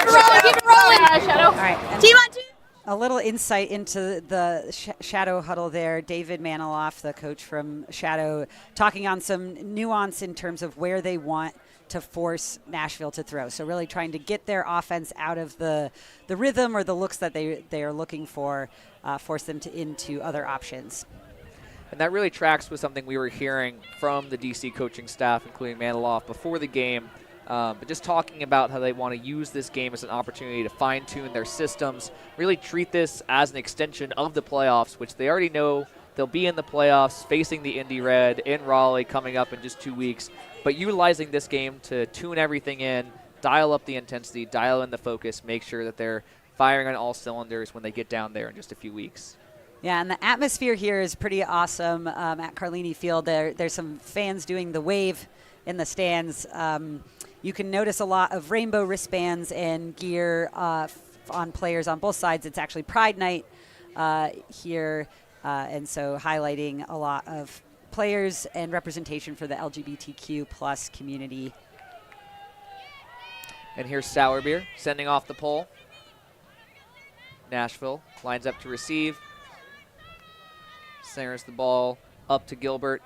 Keep it rolling. Shadow. All right. Team on 2. A little insight into the Shadow huddle there. David Maniloff, the coach from Shadow, talking on some nuance in terms of where they want to force Nashville to throw. So really trying to get their offense out of the rhythm or the looks that they are looking for, force them into other options. And that really tracks with something we were hearing from the DC coaching staff, including Maniloff, before the game. But just talking about how they want to use this game as an opportunity to fine-tune their systems, really treat this as an extension of the playoffs, which they already know they'll be in the playoffs, facing the Indy Red in Raleigh coming up in just 2 weeks. But utilizing this game to tune everything in, dial up the intensity, dial in the focus, make sure that they're firing on all cylinders when they get down there in just a few weeks. Yeah, and the atmosphere here is pretty awesome at Carlini Field. There's some fans doing the wave in the stands. You can notice a lot of rainbow wristbands and gear on players on both sides. It's actually Pride Night here, and so highlighting a lot of players and representation for the LGBTQ plus community. And here's Sourbeer sending off the pole. Nashville lines up to receive. Centers the ball up to Gilbert.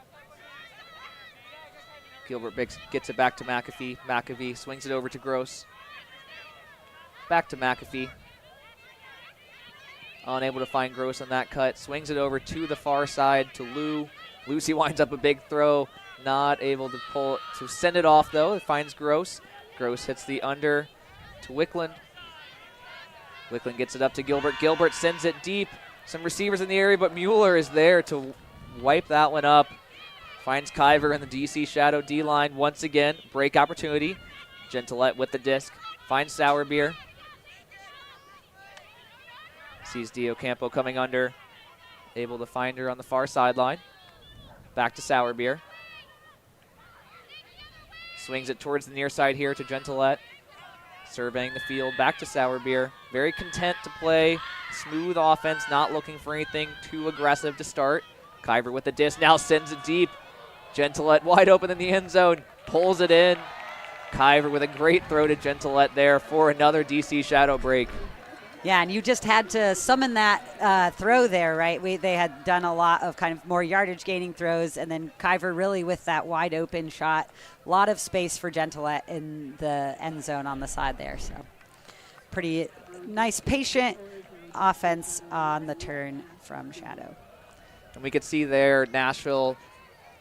Gilbert gets it back to McAfee. McAfee swings it over to Gross. Back to McAfee. Unable to find Gross on that cut. Swings it over to the far side to Lou. Lucy winds up a big throw. Not able to send it off, though. It finds Gross. Gross hits the under to Wickland. Wickland gets it up to Gilbert. Gilbert sends it deep. Some receivers in the area, but Mueller is there to wipe that one up. Finds Kyver in the DC Shadow D-line once again. Break opportunity. Gentilette with the disc. Finds Sourbeer. Sees Dio Campo coming under. Able to find her on the far sideline. Back to Sourbeer. Swings it towards the near side here to Gentilette. Surveying the field. Back to Sourbeer. Very content to play. Smooth offense. Not looking for anything too aggressive to start. Kyver with the disc. Now sends it deep. Gentilette wide open in the end zone. Pulls it in. Kyver with a great throw to Gentilette there for another DC Shadow break. Yeah, and you just had to summon that throw there, right? They had done a lot of kind of more yardage gaining throws, and then Kyver really with that wide open shot. A lot of space for Gentillette in the end zone on the side there. So pretty nice, patient offense on the turn from Shadow. And we could see there Nashville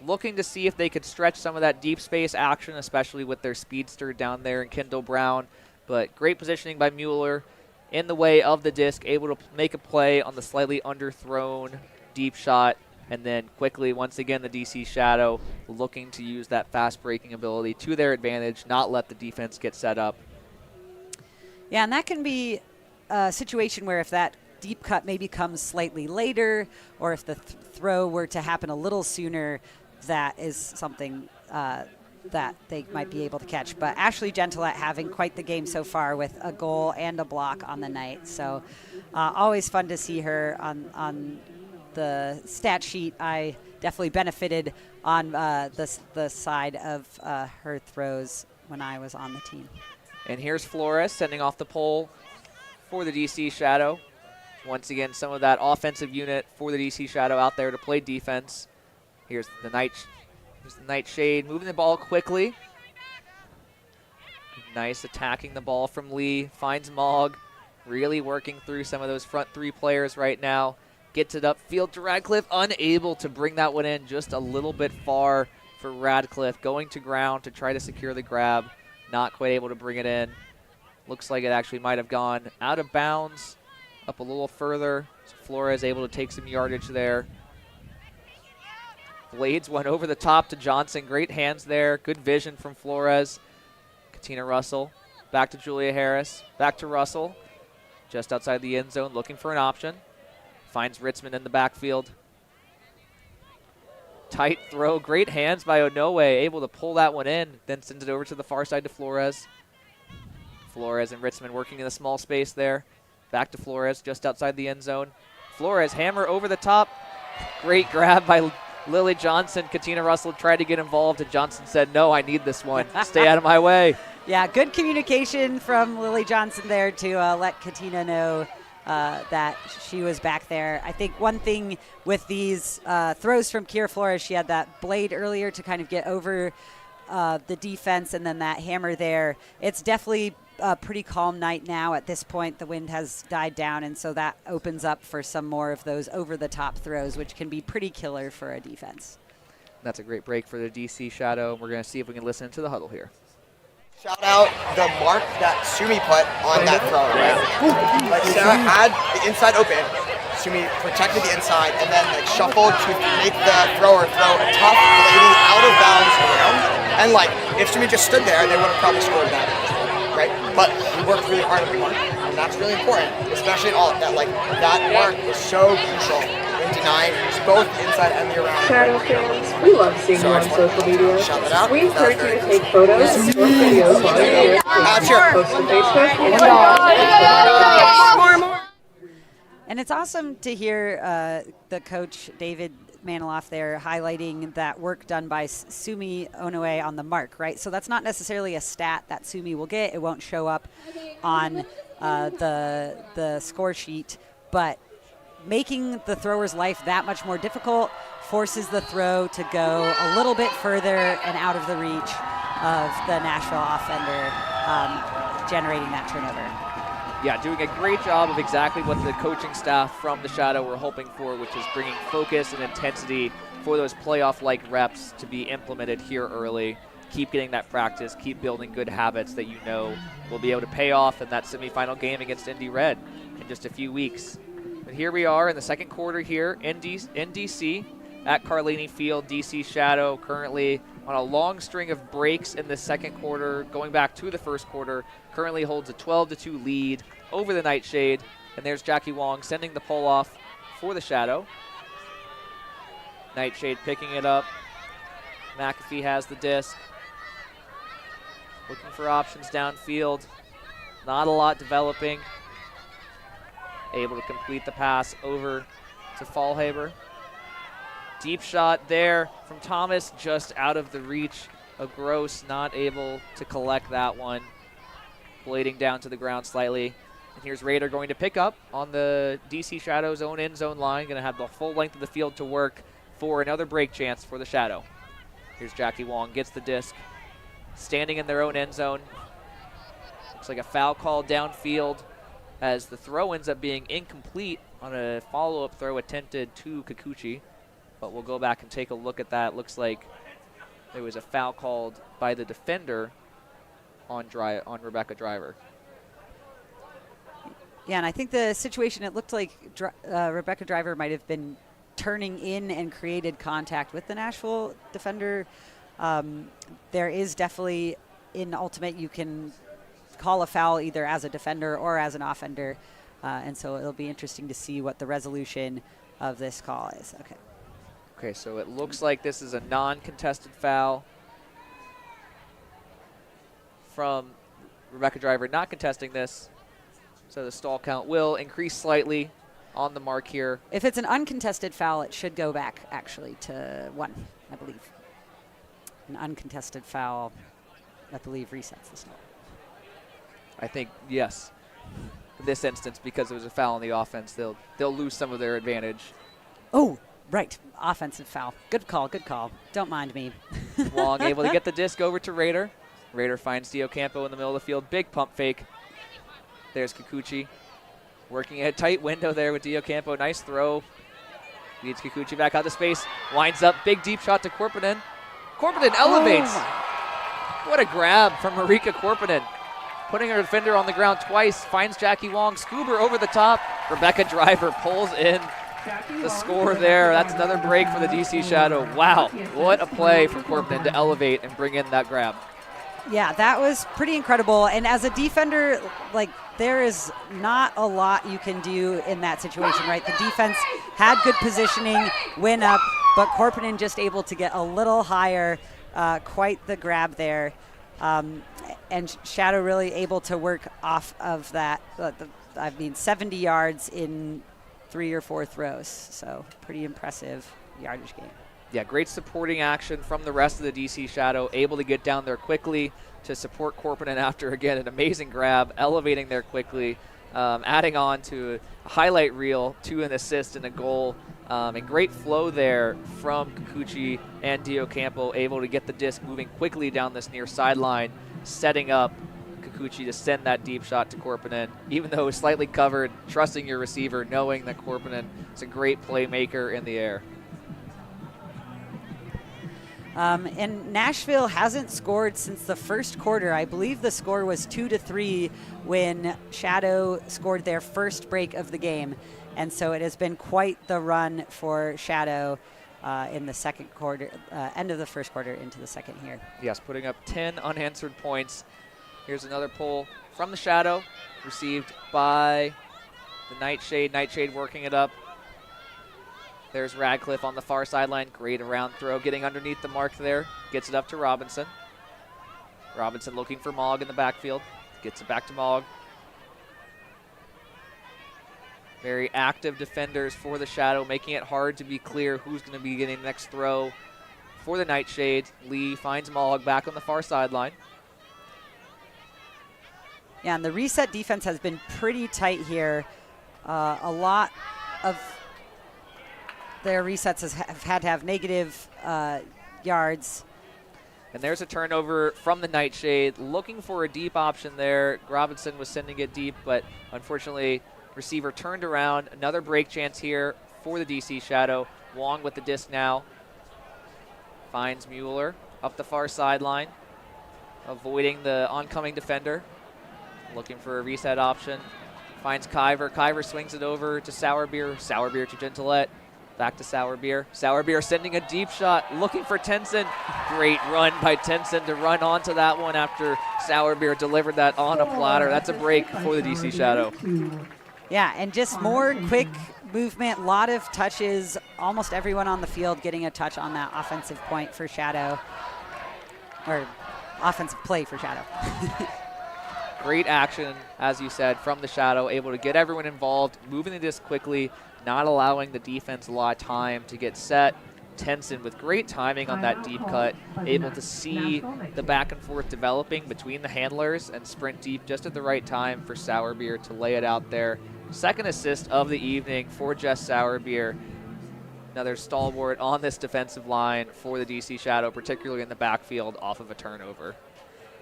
looking to see if they could stretch some of that deep space action, especially with their speedster down there in Kendall Brown. But great positioning by Mueller in the way of the disc, able to make a play on the slightly underthrown deep shot. And then quickly, once again, the DC Shadow looking to use that fast breaking ability to their advantage, not let the defense get set up. Yeah, and that can be a situation where if that deep cut maybe comes slightly later, or if the throw were to happen a little sooner, that is something that they might be able to catch. But Ashley Gentillette having quite the game so far with a goal and a block on the night. So always fun to see her on the stat sheet. I definitely benefited on the side of her throws when I was on the team. And here's Flores sending off the pole for the DC Shadow. Once again, some of that offensive unit for the DC Shadow out there to play defense. Here's the Nightshade moving the ball quickly. Nice attacking the ball from Lee. Finds Mogg. Really working through some of those front three players right now. Gets it upfield to Radcliffe. Unable to bring that one in, just a little bit far for Radcliffe. Going to ground to try to secure the grab. Not quite able to bring it in. Looks like it actually might have gone out of bounds. Up a little further. So Flores able to take some yardage there. Blades went over the top to Johnson. Great hands there. Good vision from Flores. Katina Russell. Back to Julia Harris. Back to Russell. Just outside the end zone looking for an option. Finds Ritzman in the backfield. Tight throw. Great hands by Onoe. Able to pull that one in. Then sends it over to the far side to Flores. Flores and Ritzman working in the small space there. Back to Flores just outside the end zone. Flores hammer over the top. Great grab by Lily Johnson. Katina Russell tried to get involved, and Johnson said, no, I need this one. Stay out of my way. Yeah, good communication from Lily Johnson there to let Katina know that she was back there. I think one thing with these throws from Kiera Flores, she had that blade earlier to kind of get over the defense, and then that hammer there. It's definitely a pretty calm night now at this point. The wind has died down, and so that opens up for some more of those over-the-top throws, which can be pretty killer for a defense. That's a great break for the DC Shadow. We're going to see if we can listen to the huddle here. Shout out the mark that Sumi put on that throw, right? Like Sarah had the inside open, Sumi protected the inside, and then like shuffled to make the thrower throw a tough lady out of bounds around. And like if Sumi just stood there, they would have probably scored that. Right? But we worked really hard on the mark, and that's really important, especially in all of that. Like, that mark is so crucial in denying both inside and the around. Shadow fans, we love seeing you on social media. Shout that out. We encourage you to take photos and short videos while you're here. Post to Facebook and And it's awesome to hear the coach, David Maniloff, there highlighting that work done by Sumi Onoe on the mark, right? So that's not necessarily a stat that Sumi will get. It won't show up on the score sheet, but making the thrower's life that much more difficult forces the throw to go a little bit further and out of the reach of the Nashville offender, generating that turnover. Yeah, doing a great job of exactly what the coaching staff from the Shadow were hoping for, which is bringing focus and intensity for those playoff-like reps to be implemented here early. Keep getting that practice, keep building good habits that you know will be able to pay off in that semifinal game against Indy Red in just a few weeks. But here we are in the second quarter here in DC at Carlini Field. DC Shadow currently on a long string of breaks in the second quarter, going back to the first quarter, currently holds a 12-2 lead over the Nightshade. And there's Jackie Wong sending the pull off for the Shadow. Nightshade picking it up. McAfee has the disc. Looking for options downfield. Not a lot developing. Able to complete the pass over to Fallhaber. Deep shot there from Thomas, just out of the reach of Gross, not able to collect that one. Blading down to the ground slightly. And here's Raider going to pick up on the DC Shadow's own end zone line. Going to have the full length of the field to work for another break chance for the Shadow. Here's Jackie Wong, gets the disc. Standing in their own end zone. Looks like a foul call downfield as the throw ends up being incomplete on a follow-up throw attempted to Kikuchi. But we'll go back and take a look at that. Looks like there was a foul called by the defender on Rebecca Driver. Yeah, and I think the situation, it looked like Rebecca Driver might have been turning in and created contact with the Nashville defender. There is definitely, in Ultimate, you can call a foul either as a defender or as an offender. And so it'll be interesting to see what the resolution of this call is. Okay, so it looks like this is a non-contested foul from Rebecca Driver not contesting this. So the stall count will increase slightly on the mark here. If it's an uncontested foul, it should go back actually to 1, I believe. An uncontested foul, I believe, resets the stall. I think, yes. In this instance, because it was a foul on the offense, they'll lose some of their advantage. Oh, right. Offensive foul. Good call, good call. Don't mind me. Wong able to get the disc over to Raider. Raider finds Diocampo in the middle of the field. Big pump fake. There's Kikuchi. Working a tight window there with Diocampo. Nice throw. Leads Kikuchi back out to space. Winds up. Big deep shot to Korpinen. Korpinen elevates. What a grab from Marika Korpinen. Putting her defender on the ground twice. Finds Jackie Wong. Scuba over the top. Rebecca Driver pulls in the score there. That's another break for the DC Shadow. Wow. What a play from Korpinen to elevate and bring in that grab. Yeah, that was pretty incredible. And as a defender, like, there is not a lot you can do in that situation, right? The defense had good positioning, went up, but Korpinen just able to get a little higher. Quite the grab there. And Shadow really able to work off of that. 70 yards in 3 or 4 throws. So pretty impressive yardage game. Yeah, great supporting action from the rest of the DC Shadow, able to get down there quickly to support Korpinen after, again, an amazing grab, elevating there quickly, adding on to a highlight reel, 2 an assist and a goal, and great flow there from Kikuchi and Diocampo, able to get the disc moving quickly down this near sideline, setting up Kikuchi to send that deep shot to Korpinen, even though it was slightly covered, trusting your receiver, knowing that Korpinen is a great playmaker in the air. And Nashville hasn't scored since the first quarter. I believe the score was 2-3 when Shadow scored their first break of the game. And so it has been quite the run for Shadow in the second quarter, end of the first quarter into the second here. Yes, putting up 10 unanswered points. Here's another pull from the Shadow, received by the Nightshade. Nightshade working it up. There's Radcliffe on the far sideline. Great around throw, getting underneath the mark there. Gets it up to Robinson. Robinson looking for Mogg in the backfield. Gets it back to Mogg. Very active defenders for the Shadow, making it hard to be clear who's going to be getting the next throw for the Nightshade. Lee finds Mogg back on the far sideline. Yeah, and the reset defense has been pretty tight here. A lot of their resets have had to have negative yards. And there's a turnover from the Nightshade, looking for a deep option there. Robinson was sending it deep, but unfortunately, receiver turned around. Another break chance here for the DC Shadow. Wong with the disc now. Finds Mueller up the far sideline, avoiding the oncoming defender. Looking for a reset option. Finds Kyver. Kyver swings it over to Sourbeer. Sourbeer to Gentilette. Back to Sourbeer. Sourbeer sending a deep shot, looking for Tenson. Great run by Tenson to run onto that one after Sourbeer delivered that on a platter. That's a break for the DC Shadow. Yeah, and just more quick movement, a lot of touches, almost everyone on the field getting a touch on that offensive point for Shadow, or offensive play for Shadow. Great action, as you said, from the Shadow, able to get everyone involved, moving the disc quickly, not allowing the defense a lot of time to get set Tenson with great timing on that deep cut, able to see the back and forth developing between the handlers and sprint deep just at the right time for Sourbeer to lay it out there. Second assist of the evening for Jess Sourbeer. Another stalwart on this defensive line for the DC Shadow, particularly in the backfield off of a turnover.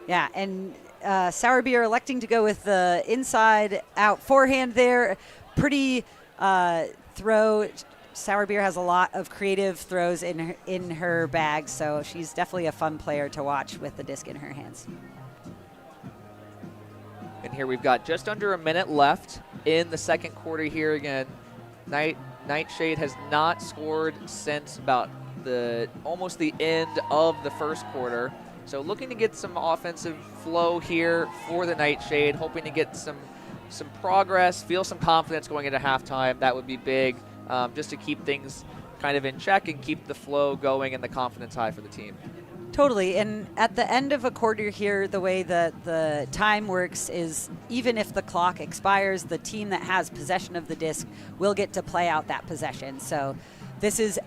Yeah, and Sourbeer electing to go with the inside out forehand there. Pretty throw. Sourbeer has a lot of creative throws in her bag, so she's definitely a fun player to watch with the disc in her hands. And here we've got just under a minute left in the second quarter here again. Nightshade has not scored since about almost the end of the first quarter. So looking to get some offensive flow here for the Nightshade, hoping to get some progress, feel some confidence going into halftime. That would be big, just to keep things kind of in check and keep the flow going and the confidence high for the team. Totally, and at the end of a quarter here, the way that the time works is even if the clock expires, the team that has possession of the disc will get to play out that possession. So this is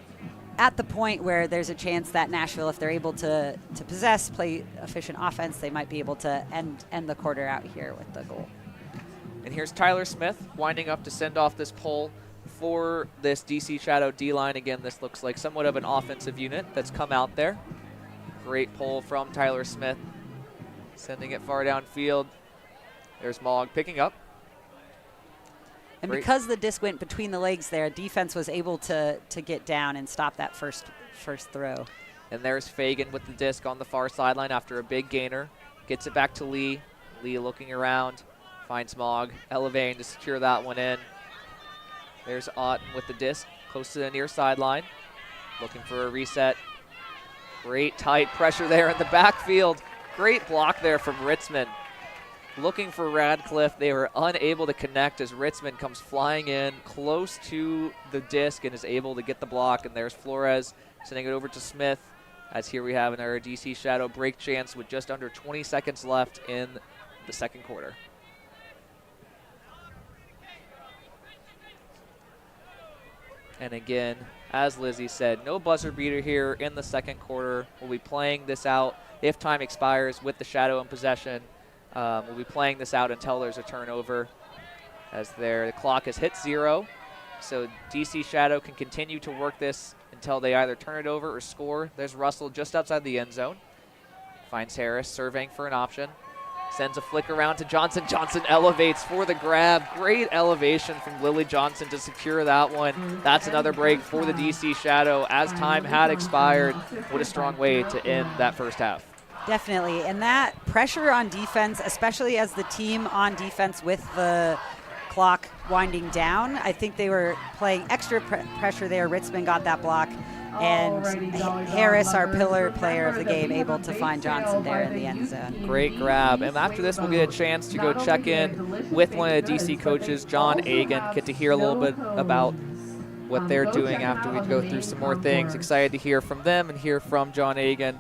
at the point where there's a chance that Nashville, if they're able to possess, play efficient offense, they might be able to end the quarter out here with the goal. And here's Tyler Smith winding up to send off this pull for this DC Shadow D-line. Again, this looks like somewhat of an offensive unit that's come out there. Great pull from Tyler Smith, sending it far downfield. There's Mogg picking up. And Great. Because the disc went between the legs there, defense was able to get down and stop that first throw. And there's Fagan with the disc on the far sideline after a big gainer. Gets it back to Lee. Lee looking around, finds Mogg, elevating to secure that one in. There's Otten with the disc, close to the near sideline, looking for a reset. Great tight pressure there in the backfield. Great block there from Ritzman. Looking for Radcliffe. They were unable to connect as Ritzman comes flying in close to the disc and is able to get the block. And there's Flores sending it over to Smith, as here we have another DC Shadow break chance with just under 20 seconds left in the second quarter. And again, as Lizzie said, no buzzer beater here in the second quarter. We'll be playing this out if time expires with the Shadow in possession. We'll be playing this out until there's a turnover, as the clock has hit 0. So DC Shadow can continue to work this until they either turn it over or score. There's Russell just outside the end zone. Finds Harris surveying for an option. Sends a flick around to Johnson. Johnson elevates for the grab. Great elevation from Lily Johnson to secure that one. That's another break for the DC Shadow as time had expired. What a strong way to end that first half. Definitely, and that pressure on defense, especially as the team on defense with the clock winding down, I think they were playing extra pressure there. Ritzman got that block, and Harris, our pillar player of the game, able to find Johnson there in the end zone. Great grab. And after this, we'll get a chance to go check in with one of the DC coaches, John Agan, get to hear a little bit about what they're doing after we go through some more things. Excited to hear from them and hear from John Agan.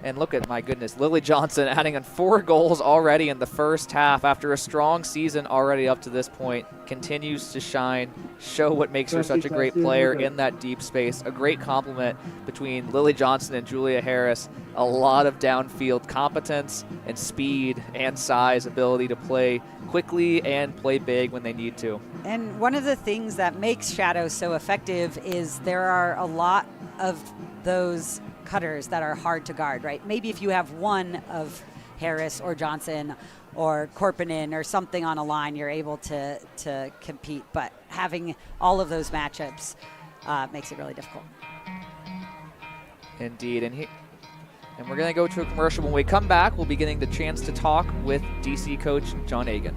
And look at, my goodness, Lily Johnson adding on 4 goals already in the first half after a strong season already up to this point. Continues to shine, show what makes her such a great player in that deep space. A great compliment between Lily Johnson and Julia Harris. A lot of downfield competence and speed and size, ability to play quickly and play big when they need to. And one of the things that makes Shadow so effective is there are a lot of those cutters that are hard to guard, right? Maybe if you have one of Harris or Johnson or Korpinen or something on a line, you're able to compete. But having all of those matchups makes it really difficult. Indeed. And we're going to go to a commercial. When we come back, we'll be getting the chance to talk with DC coach John Agan.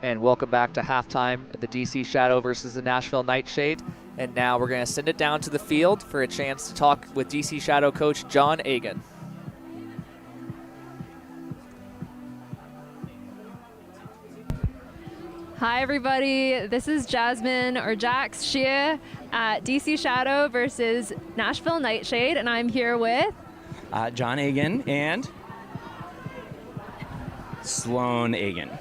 And welcome back to halftime at the DC Shadow versus the Nashville Nightshade. And now we're going to send it down to the field for a chance to talk with DC Shadow coach John Agan. Hi everybody, this is Jasmine or Jax Shea at DC Shadow versus Nashville Nightshade, and I'm here with John Agan and Sloan Agan.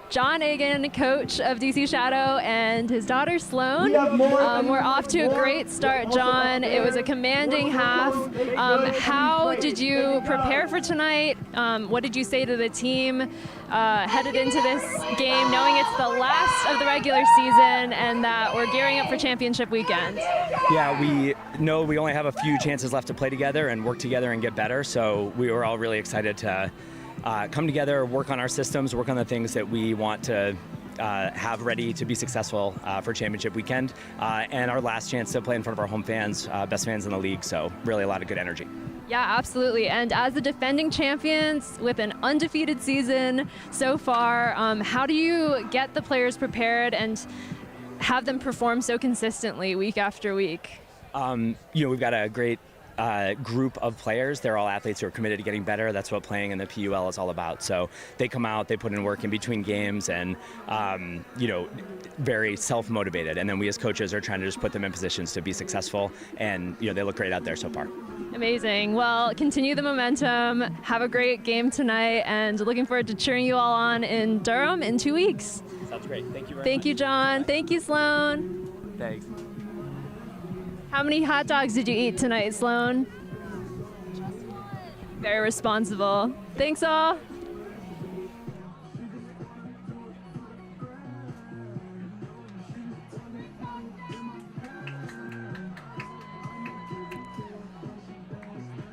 John Agan, coach of DC Shadow, and his daughter Sloan. We're off to a great start, John. It was a commanding half. How did you prepare for tonight? What did you say to the team headed into this game, knowing it's the last of the regular season and that we're gearing up for championship weekend? Yeah, we know we only have a few chances left to play together and work together and get better, so we were all really excited to come together, work on our systems, work on the things that we want to have ready to be successful for championship weekend, and our last chance to play in front of our home fans, best fans in the league, so really a lot of good energy. Yeah, absolutely. And as the defending champions with an undefeated season so far, how do you get the players prepared and have them perform so consistently week after week? We've got a great group of players. They're all athletes who are committed to getting better. That's what playing in the PUL is all about. So they come out, they put in work in between games, and very self-motivated. And then we as coaches are trying to just put them in positions to be successful. And they look great out there so far. Amazing. Well, continue the momentum. Have a great game tonight, and looking forward to cheering you all on in Durham in 2 weeks. Sounds great. Thank you very much. Thank you, John. Thank you, Sloan. Thanks. How many hot dogs did you eat tonight, Sloan? Very responsible. Thanks, all.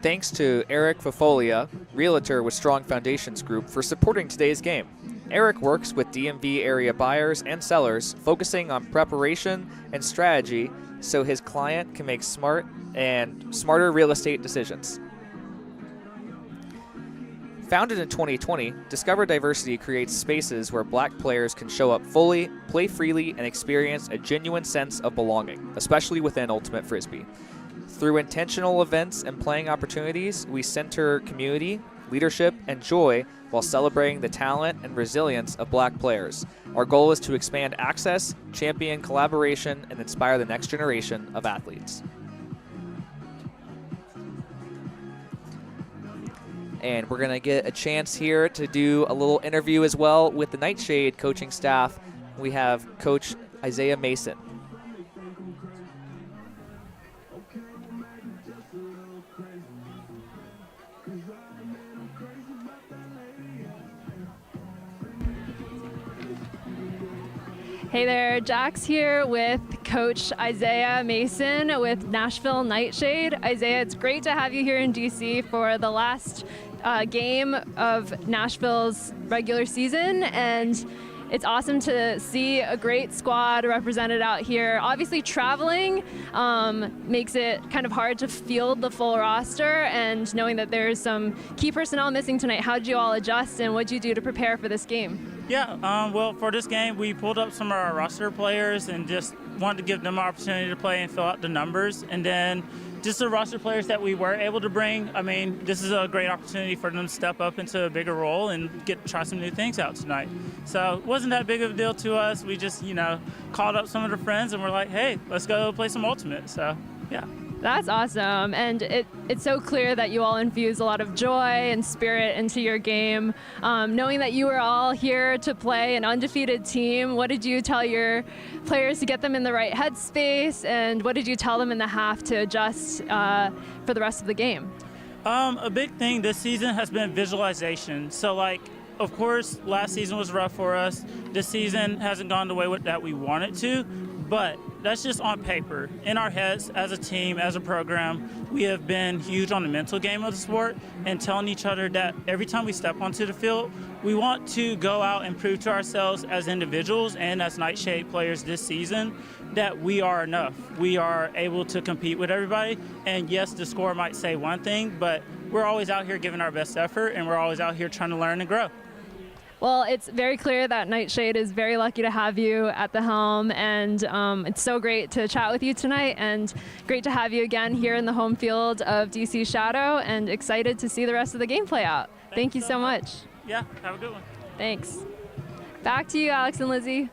Thanks to Eric Fafolia, Realtor with Strong Foundations Group, for supporting today's game. Eric works with DMV area buyers and sellers, focusing on preparation and strategy so his client can make smarter real estate decisions. Founded in 2020, Discover Diversity creates spaces where Black players can show up fully, play freely, and experience a genuine sense of belonging, especially within Ultimate Frisbee. Through intentional events and playing opportunities, we center community, leadership, and joy while celebrating the talent and resilience of Black players. Our goal is to expand access, champion collaboration, and inspire the next generation of athletes. And we're going to get a chance here to do a little interview as well with the Nightshade coaching staff. We have Coach Isaiah Mason. Hey there, Jax here with Coach Isaiah Mason with Nashville Nightshade. Isaiah, it's great to have you here in DC for the last game of Nashville's regular season, and it's awesome to see a great squad represented out here. Obviously, traveling makes it kind of hard to field the full roster, and knowing that there's some key personnel missing tonight, how did you all adjust and what did you do to prepare for this game? Yeah, well, for this game, we pulled up some of our roster players and just wanted to give them an opportunity to play and fill out the numbers. And then just the roster players that we were able to bring, I mean, this is a great opportunity for them to step up into a bigger role and try some new things out tonight. So it wasn't that big of a deal to us. We just, called up some of their friends and we're like, hey, let's go play some Ultimate. So, yeah. That's awesome, and it's so clear that you all infuse a lot of joy and spirit into your game. Knowing that you were all here to play an undefeated team, what did you tell your players to get them in the right headspace, and what did you tell them in the half to adjust for the rest of the game? A big thing this season has been visualization. So, of course, last season was rough for us. This season hasn't gone the way that we want it to, but that's just on paper. In our heads, as a team, as a program, we have been huge on the mental game of the sport and telling each other that every time we step onto the field, we want to go out and prove to ourselves as individuals and as Nightshade players this season that we are enough. We are able to compete with everybody. And yes, the score might say one thing, but we're always out here giving our best effort, and we're always out here trying to learn and grow. Well, it's very clear that Nightshade is very lucky to have you at the helm, and it's so great to chat with you tonight, and great to have you again here in the home field of DC Shadow, and excited to see the rest of the game play out. Thank you so much. Yeah, have a good one. Thanks. Back to you, Alex and Lizzie.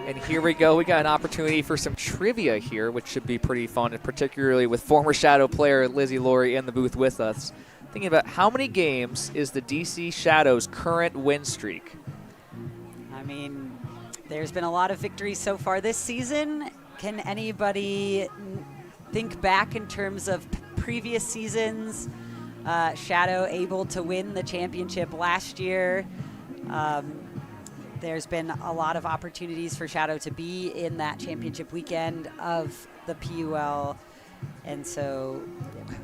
And here we go. We got an opportunity for some trivia here, which should be pretty fun, and particularly with former Shadow player Lizzie Laurie in the booth with us. Thinking about how many games is the DC Shadow's current win streak? I mean, there's been a lot of victories so far this season. Can anybody think back in terms of previous seasons? Shadow able to win the championship last year. There's been a lot of opportunities for Shadow to be in that championship weekend of the PUL. And so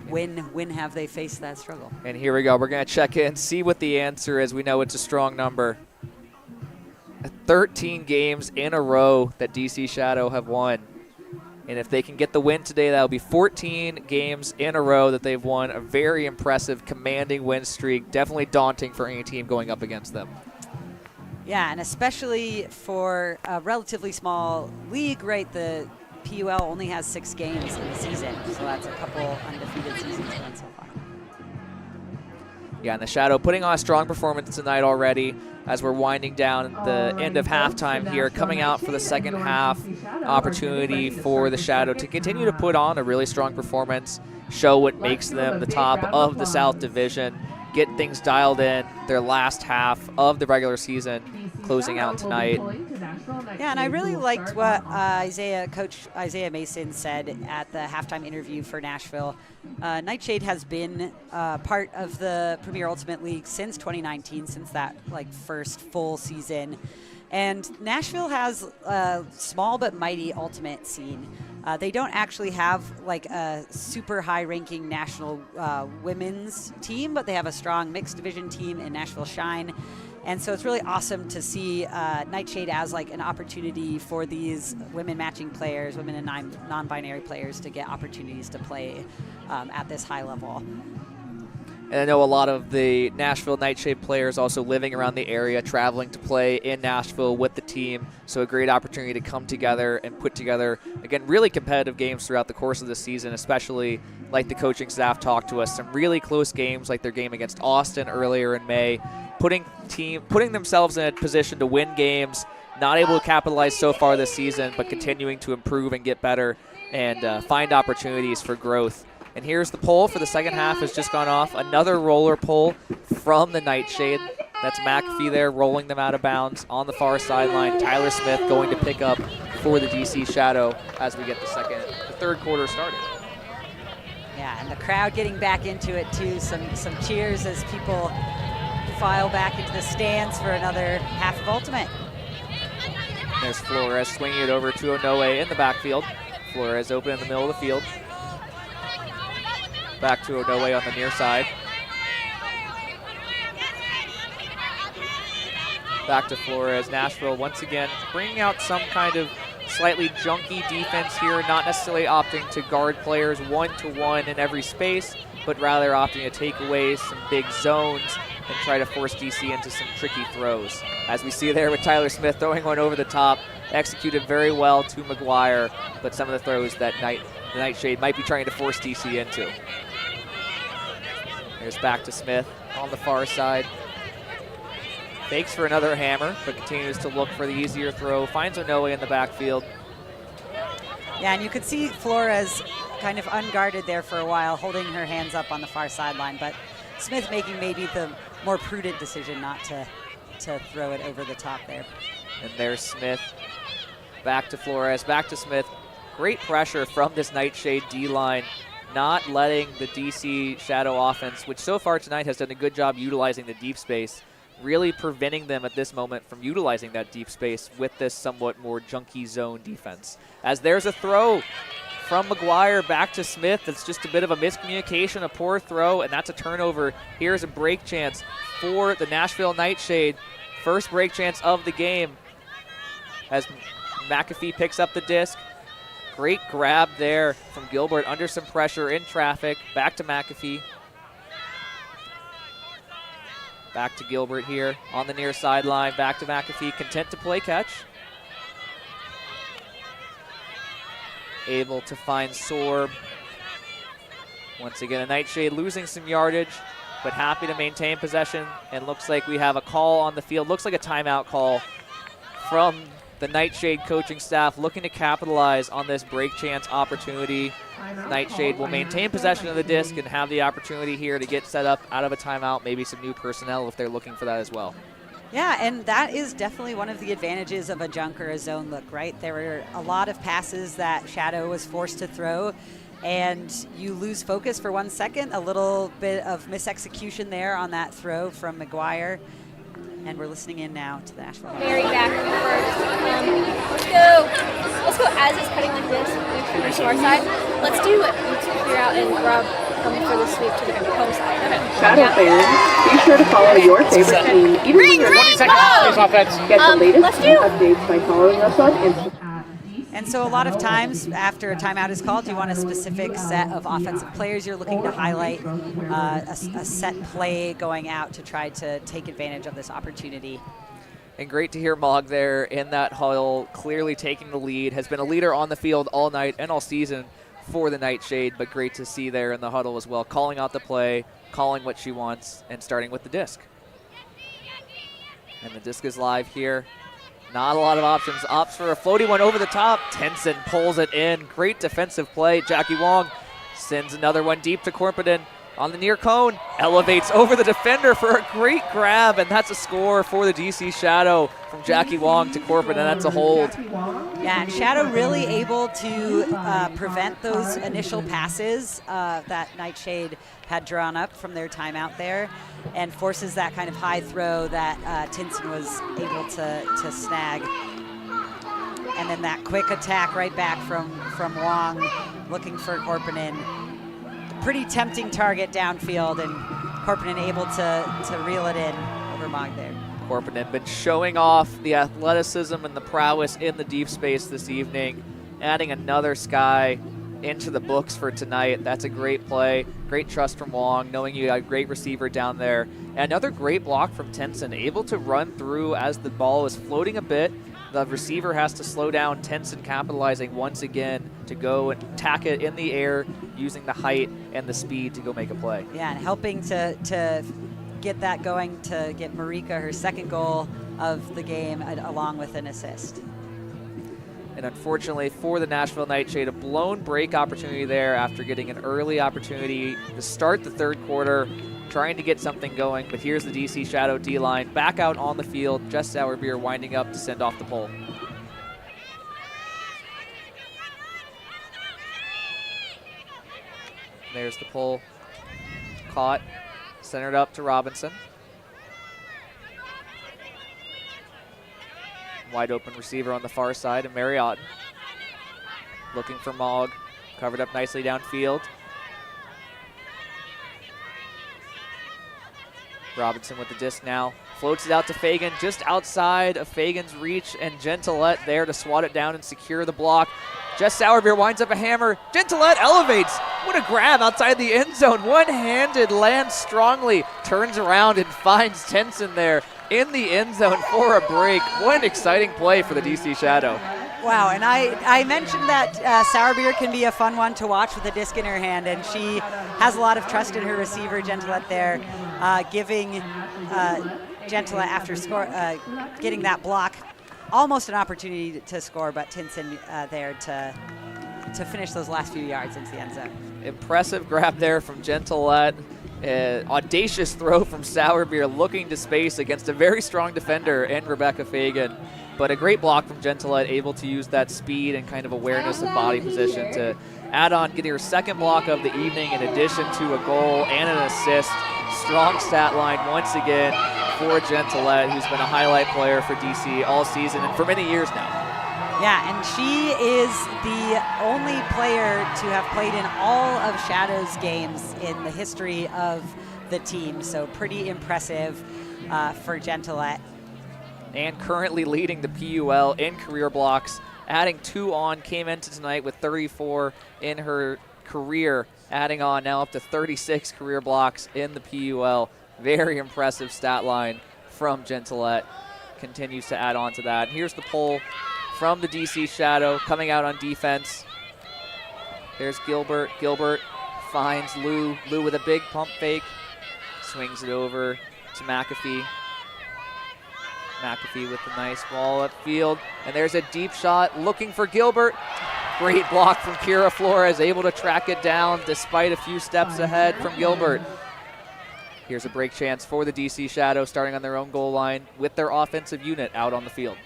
when have they faced that struggle? And here we go. We're going to check in, see what the answer is. We know it's a strong number. 13 games in a row that DC Shadow have won. And if they can get the win today, that'll be 14 games in a row that they've won. A very impressive, commanding win streak. Definitely daunting for any team going up against them. Yeah, and especially for a relatively small league, right? The PUL only has 6 games in the season, so that's a couple undefeated seasons done so far. Yeah, and the Shadow putting on a strong performance tonight already as we're winding down the end of halftime here, coming out for the second half. Opportunity for the Shadow to continue to put on a really strong performance, show what makes them the top of the South Division, get things dialed in their last half of the regular season, closing out tonight. Yeah, and I really liked what Coach Isaiah Mason said at the halftime interview for Nashville. Nightshade has been part of the Premier Ultimate League since 2019, since that first full season. And Nashville has a small but mighty ultimate scene. They don't actually have a super high-ranking national women's team, but they have a strong mixed division team in Nashville Shine. And so it's really awesome to see Nightshade as an opportunity for these women matching players, women and non-binary players, to get opportunities to play at this high level. And I know a lot of the Nashville Nightshade players also living around the area, traveling to play in Nashville with the team. So a great opportunity to come together and put together, again, really competitive games throughout the course of the season, especially like the coaching staff talked to us. Some really close games like their game against Austin earlier in May, putting themselves in a position to win games, not able to capitalize so far this season, but continuing to improve and get better and find opportunities for growth. And here's the pole for the second half has just gone off. Another roller pole from the Nightshade. That's McAfee there rolling them out of bounds on the far sideline. Tyler Smith going to pick up for the DC Shadow as we get the third quarter started. Yeah, and the crowd getting back into it too. Some cheers as people file back into the stands for another half of Ultimate. There's Flores swinging it over to Onoe in the backfield. Flores open in the middle of the field. Back to Onoe on the near side. Back to Flores. Nashville once again bringing out some kind of slightly junky defense here, not necessarily opting to guard players one-to-one in every space, but rather opting to take away some big zones and try to force DC into some tricky throws. As we see there with Tyler Smith throwing one over the top, executed very well to McGuire, but some of the throws that the Nightshade might be trying to force DC into. Here's back to Smith on the far side. Fakes for another hammer, but continues to look for the easier throw. Finds Onoe in the backfield. Yeah, and you could see Flores kind of unguarded there for a while, holding her hands up on the far sideline, but Smith making maybe the more prudent decision not to throw it over the top there. And there's Smith. Back to Flores, back to Smith. Great pressure from this Nightshade D-line, not letting the DC Shadow offense, which so far tonight has done a good job utilizing the deep space, really preventing them at this moment from utilizing that deep space with this somewhat more junky zone defense. As there's a throw from McGuire back to Smith. It's just a bit of a miscommunication, a poor throw, and that's a turnover. Here's a break chance for the Nashville Nightshade. First break chance of the game as McAfee picks up the disc. Great grab there from Gilbert under some pressure in traffic. Back to McAfee. Back to Gilbert here on the near sideline. Back to McAfee, content to play catch. Able to find Sorb. Once again, a Nightshade losing some yardage, but happy to maintain possession. And looks like we have a call on the field. Looks like a timeout call from the Nightshade coaching staff, looking to capitalize on this break chance opportunity. Nightshade will maintain possession of the disc and have the opportunity here to get set up out of a timeout, maybe some new personnel if they're looking for that as well. Yeah, and that is definitely one of the advantages of a junk or a zone look, right? There were a lot of passes that Shadow was forced to throw, and you lose focus for 1 second. A little bit of misexecution there on that throw from McGuire. And we're listening in now to the Nashville. Mary back first. Let's go as it's cutting like this, next to our side. Let's do it. Let's clear out and grab for the sweep to the home side. Okay. Shadow fans, be sure to follow your favorite team. Even when you're 20 seconds offense. Get the latest updates by following us on Instagram. And so a lot of times after a timeout is called, you want a specific set of offensive players you're looking to highlight, a set play going out to try to take advantage of this opportunity. And great to hear Mog there in that huddle, clearly taking the lead, has been a leader on the field all night and all season for the Nightshade, but great to see there in the huddle as well, calling out the play, calling what she wants, and starting with the disc. And the disc is live here. Not a lot of options. Opts for a floaty one over the top. Tenson pulls it in. Great defensive play. Jackie Wong sends another one deep to Corpiden on the near cone. Elevates over the defender for a great grab, and that's a score for the DC Shadow from Jackie Wong to Corpiden. That's a hold. Yeah, and Shadow really able to prevent those initial passes that Nightshade had drawn up from their timeout there, and forces that kind of high throw that Tinson was able to snag. And then that quick attack right back from Wong, looking for Corpinen. Pretty tempting target downfield, and Corpinen able to reel it in over Mog there. Corpinen been showing off the athleticism and the prowess in the deep space this evening, adding another Sky into the books for tonight. That's a great play. Great trust from Wong, knowing you got a great receiver down there. And another great block from Tenson, able to run through as the ball is floating a bit. The receiver has to slow down. Tenson capitalizing once again to go and tack it in the air, using the height and the speed to go make a play. Yeah, and helping to get that going to get Marika her second goal of the game, along with an assist. And unfortunately for the Nashville Nightshade, a blown break opportunity there after getting an early opportunity to start the third quarter, trying to get something going. But here's the DC Shadow D-line back out on the field. Jess Sauerbier winding up to send off the pole. There's the pull. Caught. Centered up to Robinson. Wide open receiver on the far side, and Marriott looking for Mog. Covered up nicely downfield. Robinson with the disc now. Floats it out to Fagan, just outside of Fagan's reach, and Gentilette there to swat it down and secure the block. Jess Sauerbier winds up a hammer. Gentilette elevates. What a grab outside the end zone. One-handed, lands strongly, turns around and finds Tenson there in the end zone for a break. What an exciting play for the DC Shadow. Wow, and I mentioned that Sauerbier can be a fun one to watch with a disc in her hand, and she has a lot of trust in her receiver, Gentilette, there, giving Gentilette, after getting that block, almost an opportunity to score, but Tinson there to finish those last few yards into the end zone. Impressive grab there from Gentilette. Audacious throw from Sauerbier, looking to space against a very strong defender and Rebecca Fagan. But a great block from Gentilette, able to use that speed and kind of awareness of body position to add on, getting her second block of the evening in addition to a goal and an assist. Strong stat line once again for Gentilette, who's been a highlight player for DC all season and for many years now. Yeah, and she is the only player to have played in all of Shadow's games in the history of the team, so pretty impressive for Gentilette. And currently leading the PUL in career blocks adding 2 on, came into tonight with 34 in her career, adding on now up to 36 career blocks in the PUL. Very impressive stat line from Gentilette. Continues to add on to that. Here's the pull from the DC Shadow coming out on defense. There's Gilbert. Gilbert finds Lou. Lou with a big pump fake. Swings it over to McAfee. McAfee with the nice ball upfield. And there's a deep shot looking for Gilbert. Great block from Kira Flores, able to track it down despite a few steps ahead from Gilbert. Here's a break chance for the DC Shadow starting on their own goal line with their offensive unit out on the field.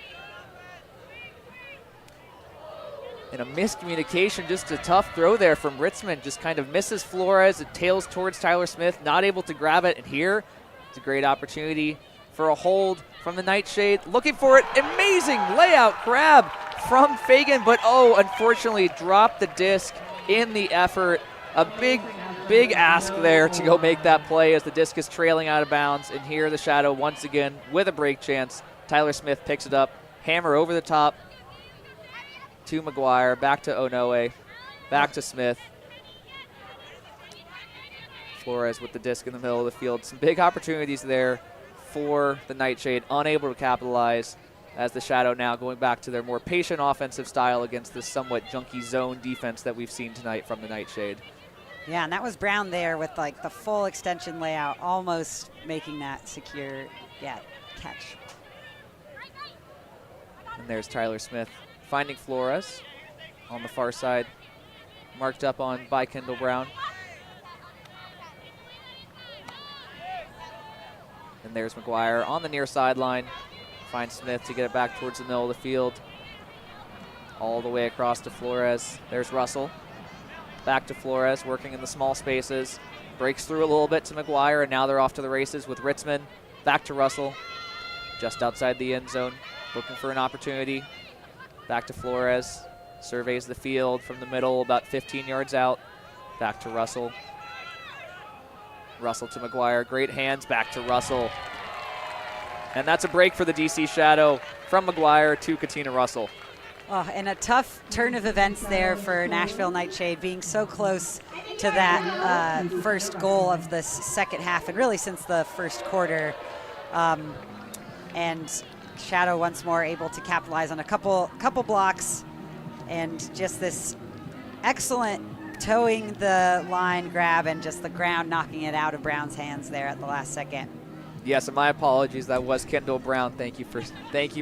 And a miscommunication, just a tough throw there from Ritzman. Just kind of misses Flores. It tails towards Tyler Smith, not able to grab it. And here, it's a great opportunity for a hold from the Nightshade. Looking for it. Amazing layout grab from Fagan, but unfortunately dropped the disc in the effort. A big ask there to go make that play as the disc is trailing out of bounds. And here the Shadow once again with a break chance. Tyler Smith picks it up. Hammer over the top to McGuire, back to Onoe, back to Smith. Flores with the disc in the middle of the field. Some big opportunities there for the Nightshade, unable to capitalize as the Shadow now going back to their more patient offensive style against this somewhat junky zone defense that we've seen tonight from the Nightshade. Yeah, and that was Brown there with like the full extension layout, almost making that secure catch. And there's Tyler Smith finding Flores on the far side, marked up on by Kendall Brown. And there's McGuire on the near sideline, finds Smith to get it back towards the middle of the field. All the way across to Flores. There's Russell. Back to Flores, working in the small spaces. Breaks through a little bit to McGuire, and now they're off to the races with Ritzman. Back to Russell, just outside the end zone, looking for an opportunity. Back to Flores, surveys the field from the middle, about 15 yards out. Back to Russell. Russell to McGuire, great hands, back to Russell. And that's a break for the DC Shadow from McGuire to Katina Russell. Oh, and a tough turn of events there for Nashville Nightshade, being so close to that first goal of the second half, and really since the first quarter. And Shadow once more able to capitalize on a couple blocks, and just this excellent towing the line grab and just the ground knocking it out of Brown's hands there at the last second. Yes, and my apologies. That was Kendall Brown. Thank you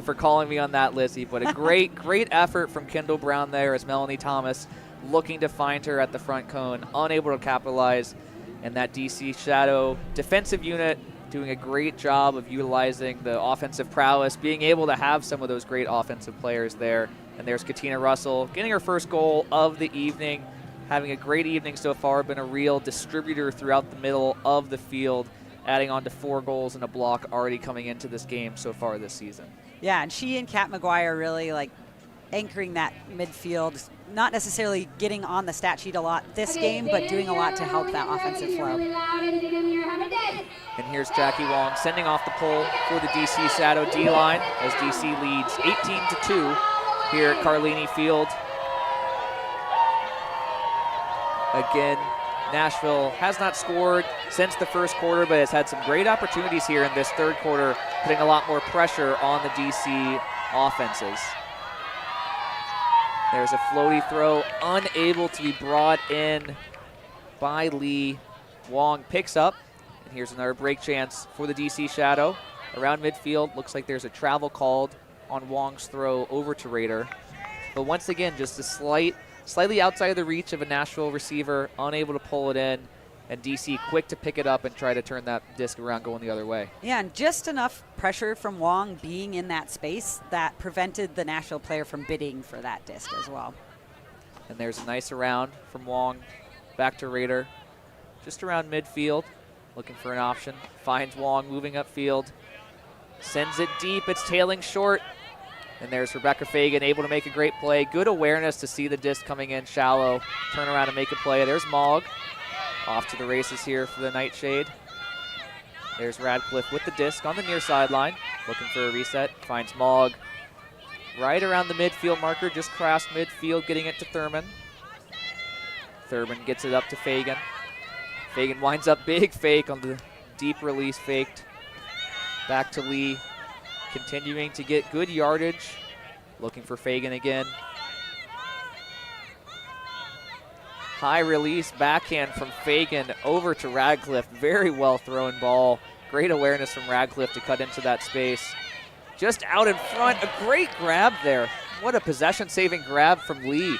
for calling me on that, Lizzie. But a great effort from Kendall Brown there as Melanie Thomas looking to find her at the front cone, unable to capitalize. And that DC Shadow defensive unit doing a great job of utilizing the offensive prowess, being able to have some of those great offensive players there. And there's Katina Russell getting her first goal of the evening, having a great evening so far, been a real distributor throughout the middle of the field, adding on to 4 goals and a block already coming into this game so far this season. Yeah, and she and Kat McGuire really like anchoring that midfield, not necessarily getting on the stat sheet a lot this game, but doing a lot to help that offensive flow. And here's Jackie Wong sending off the pull for the DC Shadow D-line as DC leads 18-2 here at Carlini Field. Again, Nashville has not scored since the first quarter, but has had some great opportunities here in this third quarter, putting a lot more pressure on the DC offenses. There's a floaty throw, unable to be brought in by Lee. Wong picks up, and here's another break chance for the DC Shadow. Around midfield, looks like there's a travel called on Wong's throw over to Rader. But once again, just a slightly outside of the reach of a Nashville receiver, unable to pull it in, and DC quick to pick it up and try to turn that disc around going the other way. Yeah, and just enough pressure from Wong being in that space that prevented the Nashville player from bidding for that disc as well. And there's a nice around from Wong, back to Rader, just around midfield, looking for an option. Finds Wong moving upfield, sends it deep, it's tailing short. And there's Rebecca Fagan able to make a great play. Good awareness to see the disc coming in shallow, turn around and make a play. There's Mogg off to the races here for the Nightshade. There's Radcliffe with the disc on the near sideline, looking for a reset. Finds Mogg. right around the midfield marker, just crossed midfield, getting it to Thurman. Thurman gets it up to Fagan. Fagan winds up big fake on the deep release faked. Back to Lee, continuing to get good yardage. Looking for Fagan again. High release backhand from Fagan over to Radcliffe. Very well thrown ball. Great awareness from Radcliffe to cut into that space. Just out in front, a great grab there. What a possession-saving grab from Lee.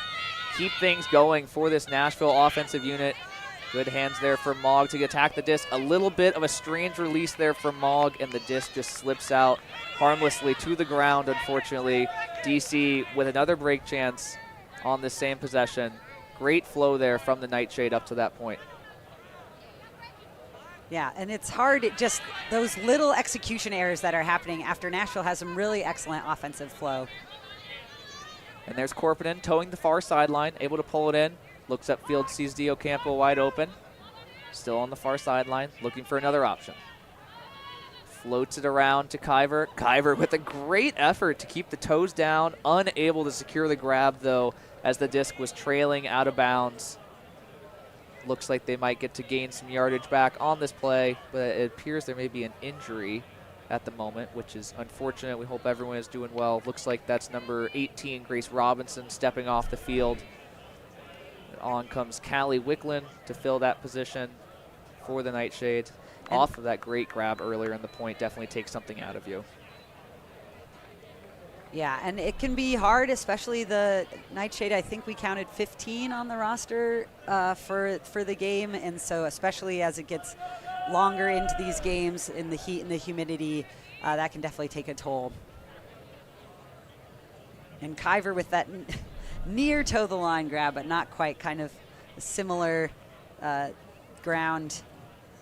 Keep things going for this Nashville offensive unit. Good hands there for Mogg to attack the disc. A little bit of a strange release there from Mogg, and the disc just slips out harmlessly to the ground, unfortunately. DC with another break chance on the same possession. Great flow there from the Nightshade up to that point. Yeah, and it's hard, just those little execution errors that are happening after Nashville has some really excellent offensive flow. And there's Korpinen towing the far sideline, able to pull it in. Looks upfield, sees Dio Campo wide open. Still on the far sideline, looking for another option. Floats it around to Kyver. Kyver with a great effort to keep the toes down, unable to secure the grab, though, as the disc was trailing out of bounds. Looks like they might get to gain some yardage back on this play, but it appears there may be an injury at the moment, which is unfortunate. We hope everyone is doing well. Looks like that's number 18, Grace Robinson, stepping off the field. On comes Callie Wicklund to fill that position for the Nightshade. Off of that great grab earlier in the point, definitely takes something out of you. Yeah, and it can be hard, especially the Nightshade. I think we counted 15 on the roster for the game, and so especially as it gets longer into these games in the heat and the humidity, that can definitely take a toll. And Kyver with that near toe the line grab, but not quite, kind of a similar ground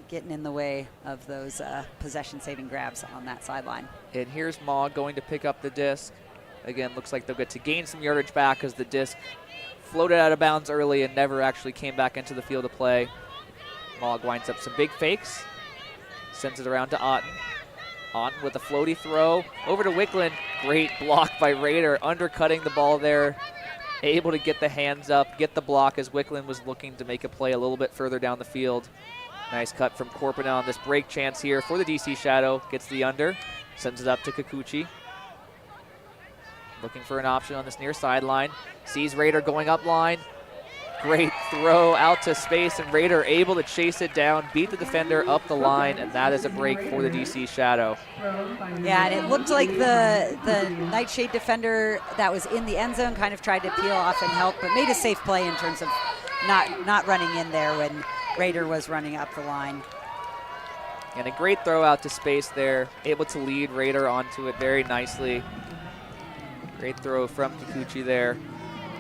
getting in the way of those possession-saving grabs on that sideline. And here's Mogg going to pick up the disc. Again, looks like they'll get to gain some yardage back as the disc floated out of bounds early and never actually came back into the field of play. Mogg winds up some big fakes, sends it around to Otten. Otten with a floaty throw over to Wicklund. Great block by Rader, undercutting the ball there. Able to get the hands up, get the block as Wicklund was looking to make a play a little bit further down the field. Nice cut from Korpinen on this break chance here for the DC Shadow. Gets the under, sends it up to Kikuchi. Looking for an option on this near sideline. Sees Rader going up line. Great throw out to space, and Rader able to chase it down, beat the defender up the line, and that is a break for the DC Shadow. Yeah, and it looked like the Nightshade defender that was in the end zone kind of tried to peel off and help, but made a safe play in terms of not running in there when Rader was running up the line. And a great throw out to space there, able to lead Rader onto it very nicely. Great throw from Kikuchi there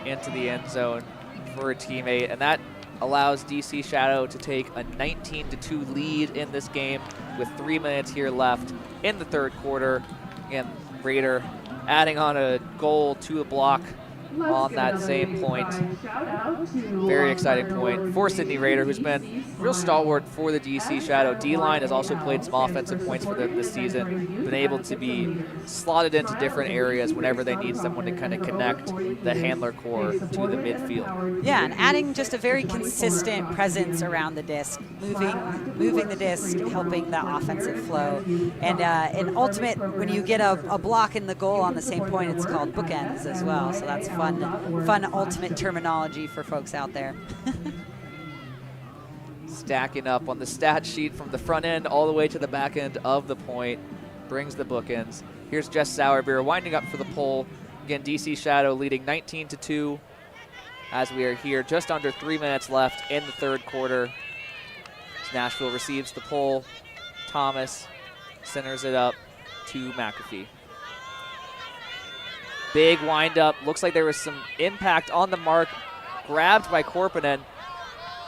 into the end zone for a teammate, and that allows DC Shadow to take a 19-2 lead in this game with 3 minutes here left in the third quarter. Again, Rader adding on a goal to a block on that same point. Very exciting point for Sydney Rader, who's been real stalwart for the DC Shadow. D-line has also played some offensive points for them this season, been able to be slotted into different areas whenever they need someone to kind of connect the handler core to the midfield. Yeah, and adding just a very consistent presence around the disc, moving the disc, helping the offensive flow. And in ultimate, when you get a block in the goal on the same point, it's called bookends as well. So that's fun ultimate terminology for folks out there. Stacking up on the stat sheet from the front end all the way to the back end of the point, brings the bookends. Here's Jess Sauerbeer winding up for the pull. Again, DC Shadow leading 19-2 as we are here just under 3 minutes left in the third quarter. As Nashville receives the pull, Thomas centers it up to McAfee. Big windup. Looks like there was some impact on the mark. Grabbed by Korpinen.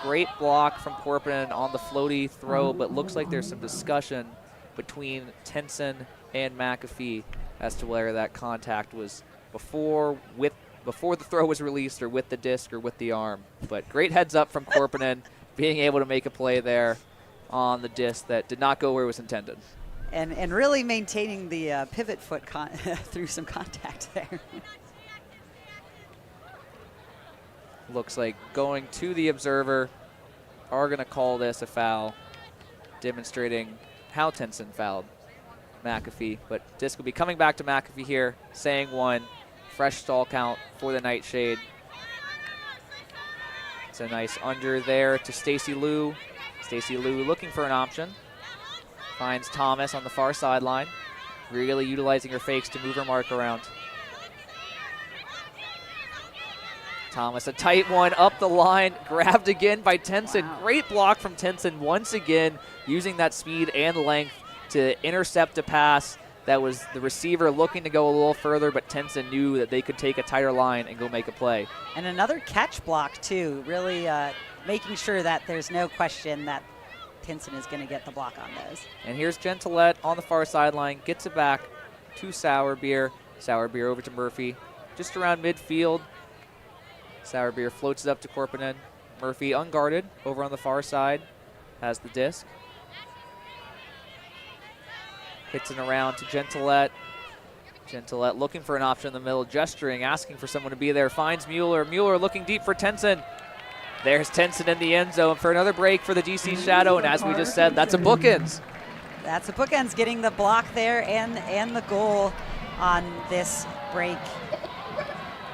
Great block from Korpinen on the floaty throw, but looks like there's some discussion between Tenson and McAfee as to whether that contact was before the throw was released or with the disc or with the arm. But great heads up from Korpinen, being able to make a play there on the disc that did not go where it was intended. and really maintaining the pivot foot through some contact there. Looks like going to the observer are going to call this a foul, demonstrating how Tenson fouled McAfee. But disc will be coming back to McAfee here, saying 1. Fresh stall count for the Nightshade. It's a nice under there to Stacy Liu. Stacy Liu looking for an option. Finds Thomas on the far sideline, really utilizing her fakes to move her mark around. Thomas, a tight one up the line, grabbed again by Tenson. Wow. Great block from Tenson once again, using that speed and length to intercept a pass that was the receiver looking to go a little further, but Tenson knew that they could take a tighter line and go make a play. And another catch block too, really making sure that there's no question that Tenson is going to get the block on those. And here's Gentilette on the far sideline, gets it back to Sourbeer. Sourbeer over to Murphy, just around midfield. Sourbeer floats it up to Korpinen. Murphy unguarded over on the far side, has the disc. Hits it around to Gentilette. Gentilette looking for an option in the middle, gesturing, asking for someone to be there. Finds Mueller. Mueller looking deep for Tenson. There's Tenson in the end zone for another break for the DC Shadow, and as we just said, that's a bookends. That's a bookends, getting the block there and the goal on this break.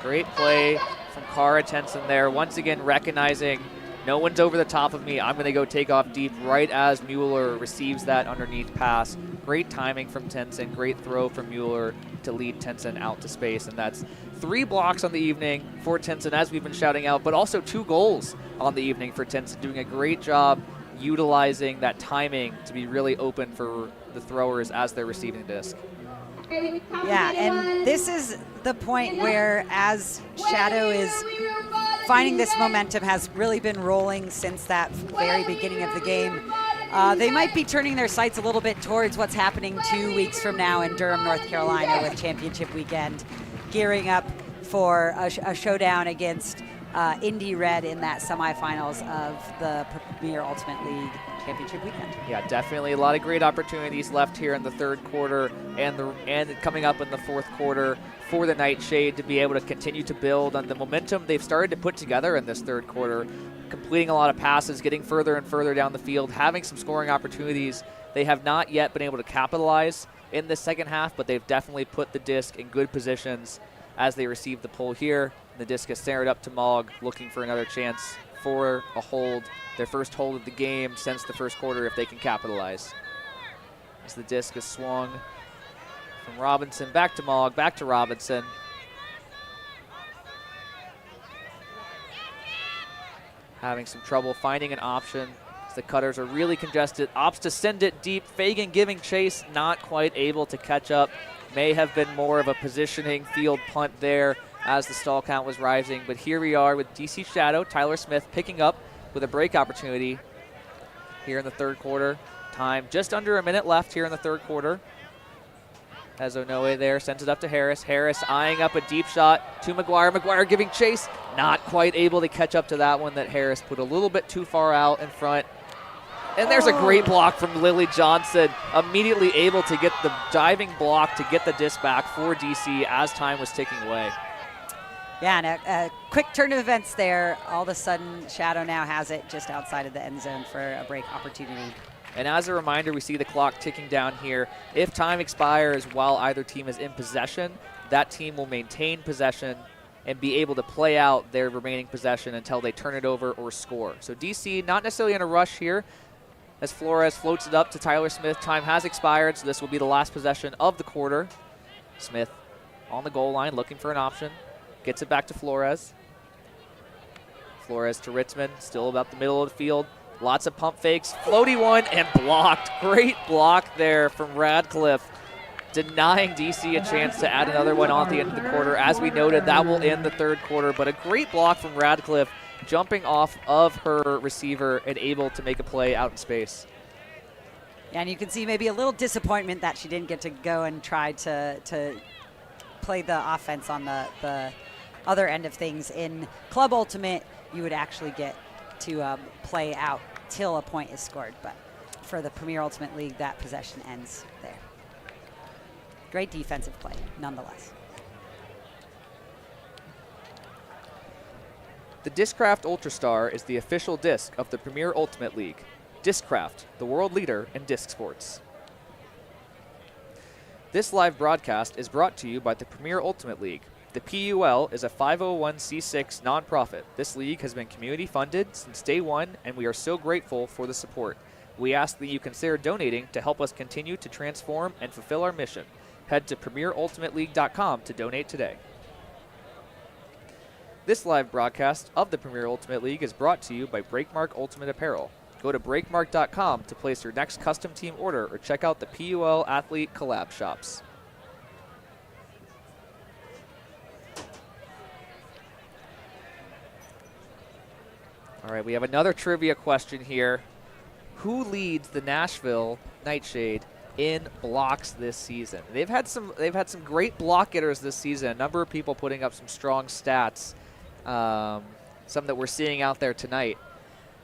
Great play from Cara Tenson there, once again recognizing no one's over the top of me. I'm going to go take off deep right as Mueller receives that underneath pass. Great timing from Tenson, great throw from Mueller to lead Tenson out to space, and that's 3 blocks on the evening for Tenson, as we've been shouting out, but also 2 goals on the evening for Tenson, doing a great job utilizing that timing to be really open for the throwers as they're receiving the disc. Yeah, and this is the point where, as Shadow is finding this momentum, has really been rolling since that very beginning of the game, they might be turning their sights a little bit towards what's happening 2 weeks from now in Durham, North Carolina with championship weekend, gearing up for a showdown against Indy Red in that semifinals of the Premier Ultimate League championship weekend. Yeah, definitely a lot of great opportunities left here in the third quarter and coming up in the fourth quarter for the Nightshade to be able to continue to build on the momentum they've started to put together in this third quarter, completing a lot of passes, getting further and further down the field, having some scoring opportunities. They have not yet been able to capitalize in the second half, but they've definitely put the disc in good positions as they receive the pull here. The disc is centered up to Mogg, looking for another chance for a hold, their first hold of the game since the first quarter if they can capitalize. As the disc is swung from Robinson back to Mogg, back to Robinson. Having some trouble finding an option as the cutters are really congested. Opts to send it deep. Fagan giving chase, not quite able to catch up. May have been more of a positioning field punt there as the stall count was rising. But here we are with DC Shadow, Tyler Smith picking up with a break opportunity here in the third quarter. Time just under a minute left here in the third quarter. As Onoe there sends it up to Harris. Harris eyeing up a deep shot to McGuire. McGuire giving chase, not quite able to catch up to that one that Harris put a little bit too far out in front. And there's a great block from Lily Johnson, immediately able to get the diving block to get the disc back for DC as time was ticking away. Yeah, and a quick turn of events there. All of a sudden, Shadow now has it just outside of the end zone for a break opportunity. And as a reminder, we see the clock ticking down here. If time expires while either team is in possession, that team will maintain possession and be able to play out their remaining possession until they turn it over or score. So DC not necessarily in a rush here as Flores floats it up to Tyler Smith. Time has expired, so this will be the last possession of the quarter. Smith on the goal line looking for an option. Gets it back to Flores. Flores to Ritzman, still about the middle of the field. Lots of pump fakes, floaty one, and blocked. Great block there from Radcliffe, denying DC a chance to add another one on at the end of the quarter. As we noted, that will end the third quarter, but a great block from Radcliffe, jumping off of her receiver and able to make a play out in space. Yeah, and you can see maybe a little disappointment that she didn't get to go and try to play the offense on the other end of things. In Club Ultimate, you would actually get to play out till a point is scored. But for the Premier Ultimate League, that possession ends there. Great defensive play, nonetheless. The Discraft Ultrastar is the official disc of the Premier Ultimate League. Discraft, the world leader in disc sports. This live broadcast is brought to you by the Premier Ultimate League. The PUL is a 501c6 nonprofit. This league has been community funded since day one, and we are so grateful for the support. We ask that you consider donating to help us continue to transform and fulfill our mission. Head to PremierUltimateLeague.com to donate today. This live broadcast of the Premier Ultimate League is brought to you by Breakmark Ultimate Apparel. Go to breakmark.com to place your next custom team order or check out the PUL Athlete Collab shops. All right, we have another trivia question here. Who leads the Nashville Nightshade in blocks this season? They've had some great block getters this season. A number of people putting up some strong stats. Some that we're seeing out there tonight.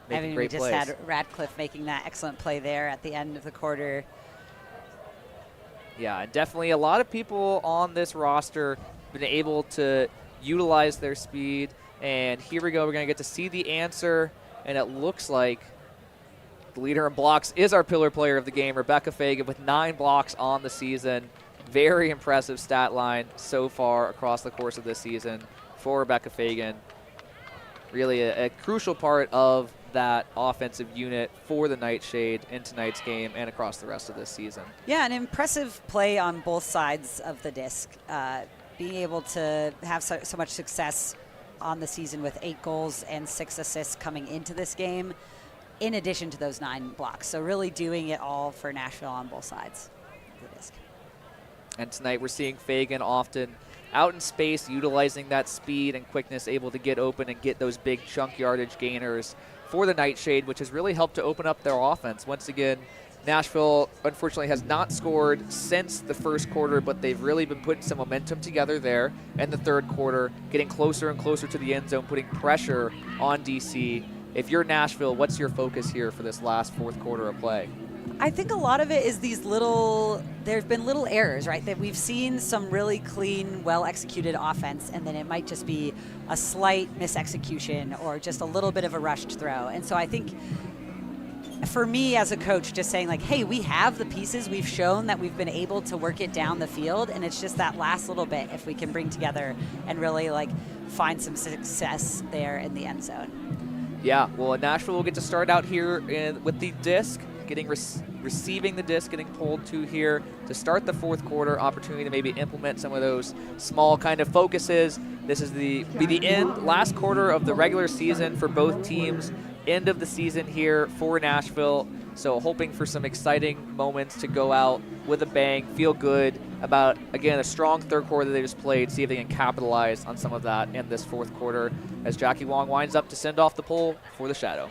Making great we just plays. had Radcliffe making that excellent play there at the end of the quarter. Yeah, and definitely a lot of people on this roster been able to utilize their speed. And here we go. We're going to get to see the answer. And it looks like the leader in blocks is our pillar player of the game, Rebecca Fagan, with 9 blocks on the season. Very impressive stat line so far across the course of this season for Rebecca Fagan. Really a crucial part of that offensive unit for the Nightshade in tonight's game and across the rest of this season. Yeah, an impressive play on both sides of the disc. Being able to have so much success on the season with 8 goals and 6 assists coming into this game, in addition to those 9 blocks. So really doing it all for Nashville on both sides of the disc. And tonight we're seeing Fagan often out in space, utilizing that speed and quickness, able to get open and get those big chunk yardage gainers for the Nightshade, which has really helped to open up their offense. Once again, Nashville, unfortunately, has not scored since the first quarter, but they've really been putting some momentum together there in the third quarter, getting closer and closer to the end zone, putting pressure on DC. If you're Nashville, what's your focus here for this last fourth quarter of play? I think a lot of it is these there's been little errors, right? That we've seen some really clean, well-executed offense, and then it might just be a slight misexecution or just a little bit of a rushed throw. And so I think for me as a coach, just saying like, hey, we have the pieces, we've shown that we've been able to work it down the field, and it's just that last little bit if we can bring together and really like find some success there in the end zone. Yeah, well, Nashville will get to start out here with the disc, receiving the disc, getting pulled to here to start the fourth quarter. Opportunity to maybe implement some of those small kind of focuses. This is be the last quarter of the regular season for both teams. End of the season here for Nashville. So hoping for some exciting moments to go out with a bang, feel good about, again, a strong third quarter that they just played, see if they can capitalize on some of that in this fourth quarter as Jackie Wong winds up to send off the pull for the Shadow.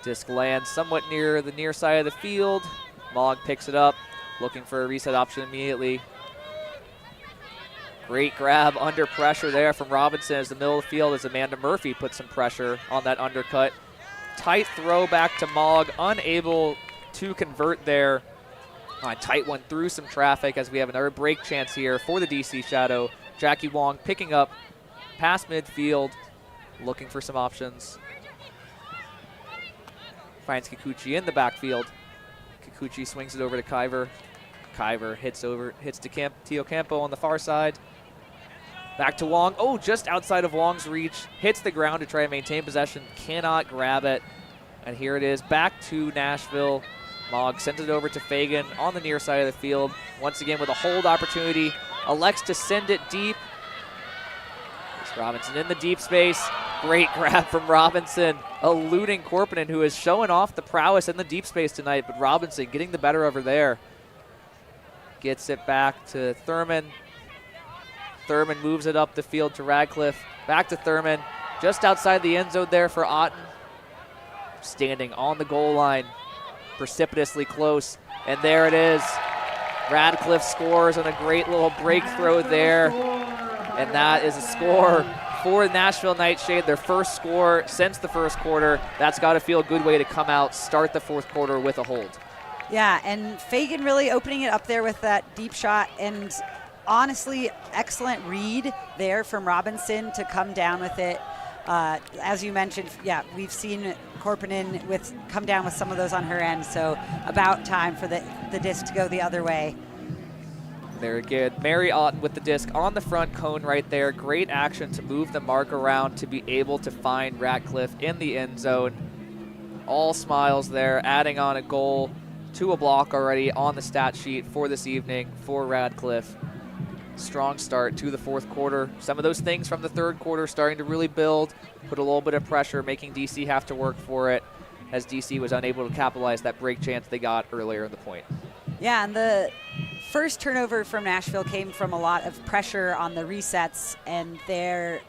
Disc lands somewhat near the near side of the field. Mogg picks it up, looking for a reset option immediately. Great grab under pressure there from Robinson as the middle of the field as Amanda Murphy puts some pressure on that undercut. Tight throw back to Mogg, unable to convert there. A tight one through some traffic as we have another break chance here for the DC Shadow. Jackie Wong picking up past midfield, looking for some options. Finds Kikuchi in the backfield. Kikuchi swings it over to Kyver. Kyver hits to Tio Campo on the far side. Back to Wong. Oh, just outside of Wong's reach. Hits the ground to try and maintain possession. Cannot grab it. And here it is. Back to Nashville. Mogg sends it over to Fagan on the near side of the field. Once again with a hold opportunity. Elects to send it deep. It's Robinson in the deep space. Great grab from Robinson, eluding Korpinen, who is showing off the prowess in the deep space tonight, but Robinson getting the better of her there. Gets it back to Thurman. Thurman moves it up the field to Radcliffe. Back to Thurman, just outside the end zone there for Otten. Standing on the goal line, precipitously close, and there it is. Radcliffe scores on a great little break throw there, and that is a score for Nashville Nightshade, their first score since the first quarter. That's got to feel a good way to come out, start the fourth quarter with a hold. Yeah, and Fagan really opening it up there with that deep shot, and honestly, excellent read there from Robinson to come down with it. As you mentioned, yeah, we've seen Korpinen come down with some of those on her end, so about time for the disc to go the other way. Very good. Mary Otten with the disc on the front cone right there. Great action to move the mark around to be able to find Ratcliffe in the end zone. All smiles there, adding on a goal to a block already on the stat sheet for this evening for Radcliffe. Strong start to the fourth quarter. Some of those things from the third quarter starting to really build, put a little bit of pressure, making DC have to work for it as DC was unable to capitalize that break chance they got earlier in the point. Yeah, and the first turnover from Nashville came from a lot of pressure on the resets, and they're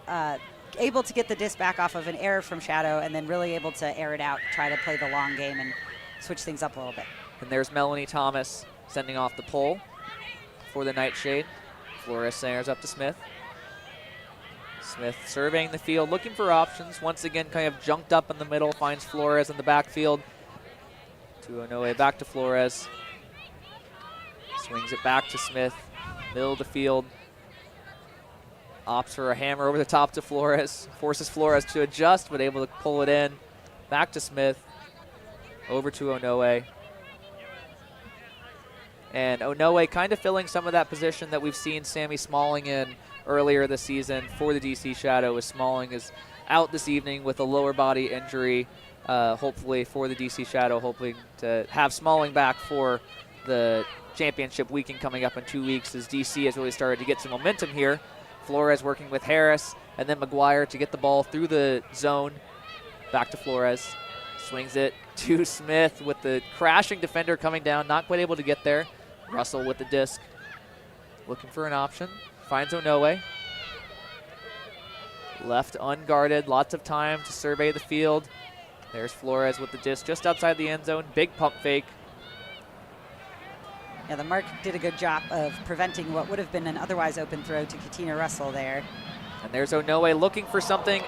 able to get the disc back off of an error from Shadow and then really able to air it out, try to play the long game and switch things up a little bit. And there's Melanie Thomas sending off the pull for the Nightshade. Flores centers up to Smith. Smith surveying the field, looking for options. Once again, kind of junked up in the middle, finds Flores in the backfield. To Onoe, back to Flores. Swings it back to Smith, middle of the field. Opts for a hammer over the top to Flores. Forces Flores to adjust, but able to pull it in. Back to Smith. Over to Onoe. And Onoe kind of filling some of that position that we've seen Sammy Smalling in earlier this season for the DC Shadow, as Smalling is out this evening with a lower body injury, hopefully for the DC Shadow, hoping to have Smalling back for the championship weekend coming up in 2 weeks, as DC has really started to get some momentum here. Flores working with Harris, and then McGuire to get the ball through the zone. Back to Flores. Swings it to Smith with the crashing defender coming down, not quite able to get there. Russell with the disc, looking for an option. Finds Onoe. Left unguarded, lots of time to survey the field. There's Flores with the disc just outside the end zone. Big pump fake. Yeah, the mark did a good job of preventing what would have been an otherwise open throw to Katina Russell there. And there's Onoe looking for something.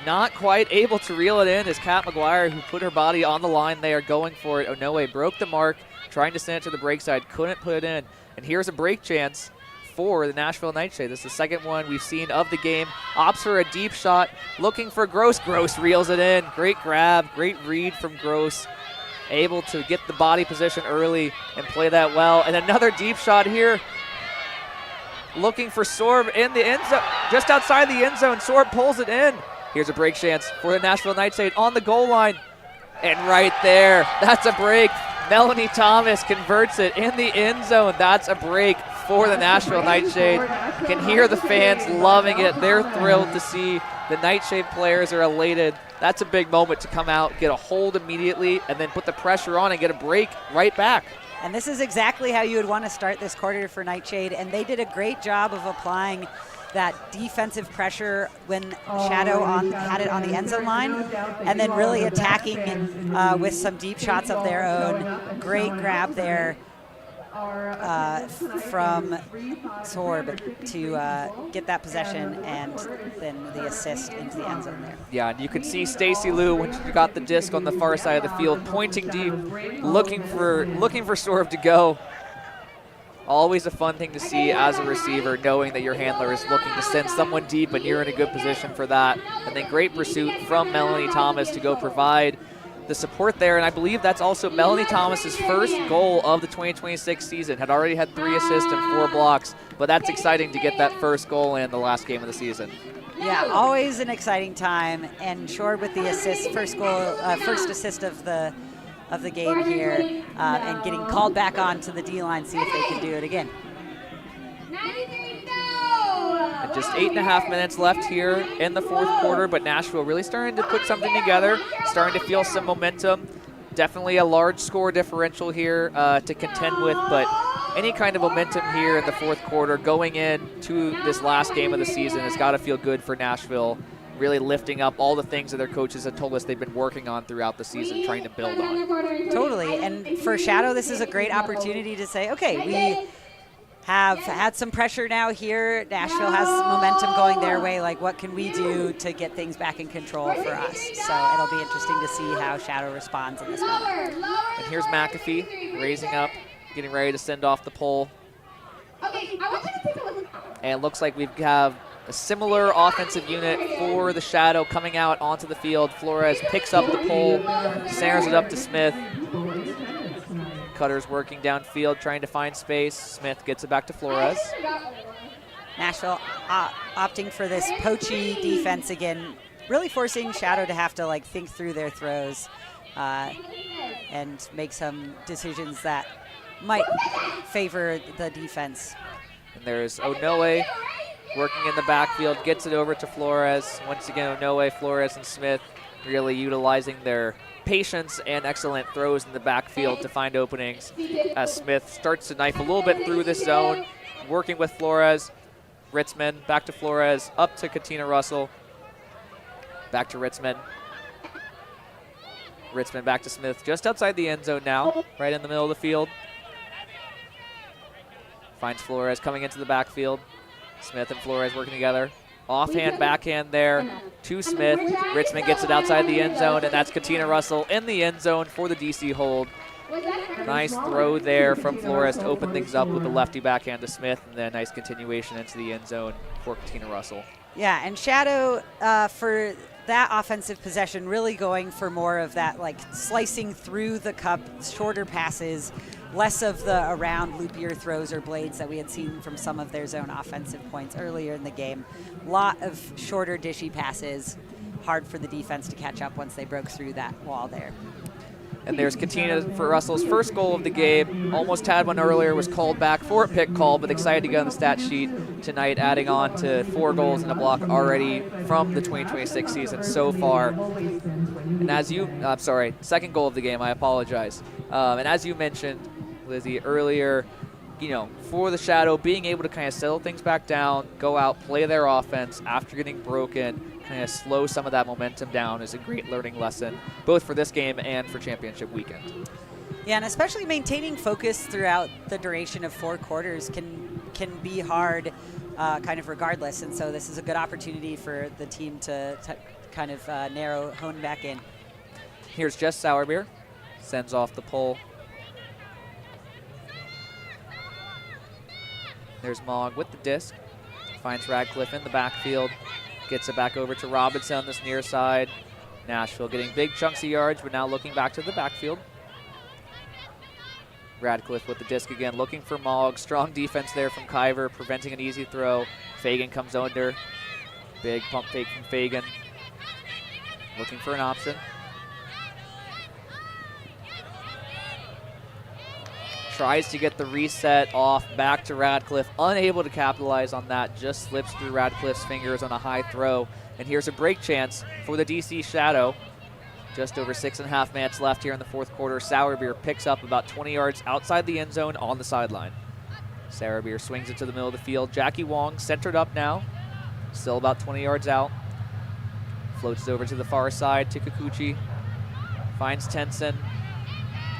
Not quite able to reel it in, is Kat McGuire, who put her body on the line there, going for it. Onoe broke the mark, trying to send it to the break side, couldn't put it in. And here's a break chance for the Nashville Nightshade. This is the second one we've seen of the game. Opts for a deep shot, looking for Gross. Gross reels it in. Great grab, great read from Gross. Able to get the body position early and play that well. And another deep shot here. Looking for Sorb in the end zone, just outside the end zone. Sorb pulls it in. Here's a break chance for the Nashville Nightshade on the goal line. And right there, that's a break. Melanie Thomas converts it in the end zone. That's a break for the Nashville Nightshade. You can hear the fans loving it. They're thrilled to see the Nightshade players are elated. That's a big moment to come out, get a hold immediately, and then put the pressure on and get a break right back. And this is exactly how you would want to start this quarter for Nightshade, and they did a great job of applying that defensive pressure when Shadow had it on the end zone line, and then really attacking with some deep shots of their own. Great grab there from Sorb to get that possession and then the assist into the end zone there. Yeah, and you can see Stacy Liu, when she got the disc on the far side of the field, pointing deep, looking for Sorb to go. Always a fun thing to see as a receiver, knowing that your handler is looking to send someone deep and you're in a good position for that. And then great pursuit from Melanie Thomas to go provide the support there. And I believe that's also Melanie Thomas's first goal of the 2026 season. Had already had 3 assists and 4 blocks, but that's exciting to get that first goal in the last game of the season. Yeah, always an exciting time. And Shore with the assist, first assist of the game here, and getting called back on to the D-line, see if they can do it again. And just 8.5 minutes left here in the fourth quarter, but Nashville really starting to put something together, starting to feel some momentum. Definitely a large score differential here to contend with, but any kind of momentum here in the fourth quarter going into this last game of the season has got to feel good for Nashville, really lifting up all the things that their coaches have told us they've been working on throughout the season, trying to build on. Totally, and for Shadow, this is a great opportunity to say, okay, we have had some pressure now here. Nashville has momentum going their way. Like, what can we do to get things back in control for us? So it'll be interesting to see how Shadow responds in this moment. And here's McAfee raising up, getting ready to send off the pole. And it looks like we have a similar offensive unit for the Shadow coming out onto the field. Flores picks up the pole, centers it up to Smith. Cutter's working downfield, trying to find space. Smith gets it back to Flores. Nashville opting for this poachy defense again, really forcing Shadow to have to like think through their throws and make some decisions that might favor the defense. And there's Onoe working in the backfield, gets it over to Flores. Once again, Onoe, Flores, and Smith really utilizing their patience and excellent throws in the backfield to find openings as Smith starts to knife a little bit through this zone, working with Flores. Ritzman back to Flores, up to Katina Russell, back to Ritzman. Ritzman back to Smith, just outside the end zone now, right in the middle of the field. Finds Flores coming into the backfield. Smith and Flores working together. Offhand, backhand there to Smith. Ritzman gets it outside the end zone, and that's Katina Russell in the end zone for the DC hold. Nice throw there from Flores to open things up with the lefty backhand to Smith, and then nice continuation into the end zone for Katina Russell. Yeah, and Shadow for that offensive possession really going for more of that like slicing through the cup, shorter passes, less of the around loopier throws or blades that we had seen from some of their zone offensive points earlier in the game. Lot of shorter dishy passes, hard for the defense to catch up once they broke through that wall there. And there's Katina for Russell's first goal of the game. Almost had one earlier, was called back for a pick call, but excited to get on the stat sheet tonight, adding on to 4 goals and a block already from the 2026 season so far. And as you, I'm sorry, second goal of the game, I apologize. And as you mentioned, Lizzie, earlier, you know, for the Shadow, being able to kind of settle things back down, go out, play their offense after getting broken, kind of slow some of that momentum down is a great learning lesson, both for this game and for championship weekend. Yeah, and especially maintaining focus throughout the duration of 4 quarters can be hard, kind of regardless. And so this is a good opportunity for the team to kind of hone back in. Here's Jess Sourbeer, sends off the pole. There's Mogg with the disc, finds Radcliffe in the backfield, gets it back over to Robinson on this near side. Nashville getting big chunks of yards, but now looking back to the backfield. Radcliffe with the disc again, looking for Mogg. Strong defense there from Kyver, preventing an easy throw. Fagan comes under. Big pump fake from Fagan. Looking for an option. Tries to get the reset off, back to Radcliffe, unable to capitalize on that, just slips through Radcliffe's fingers on a high throw. And here's a break chance for the DC Shadow. Just over 6.5 minutes left here in the 4th quarter. Sourbeer picks up about 20 yards outside the end zone on the sideline. Sourbeer swings it to the middle of the field. Jackie Wong centered up now, still about 20 yards out. Floats it over to the far side to Kikuchi. Finds Tenson.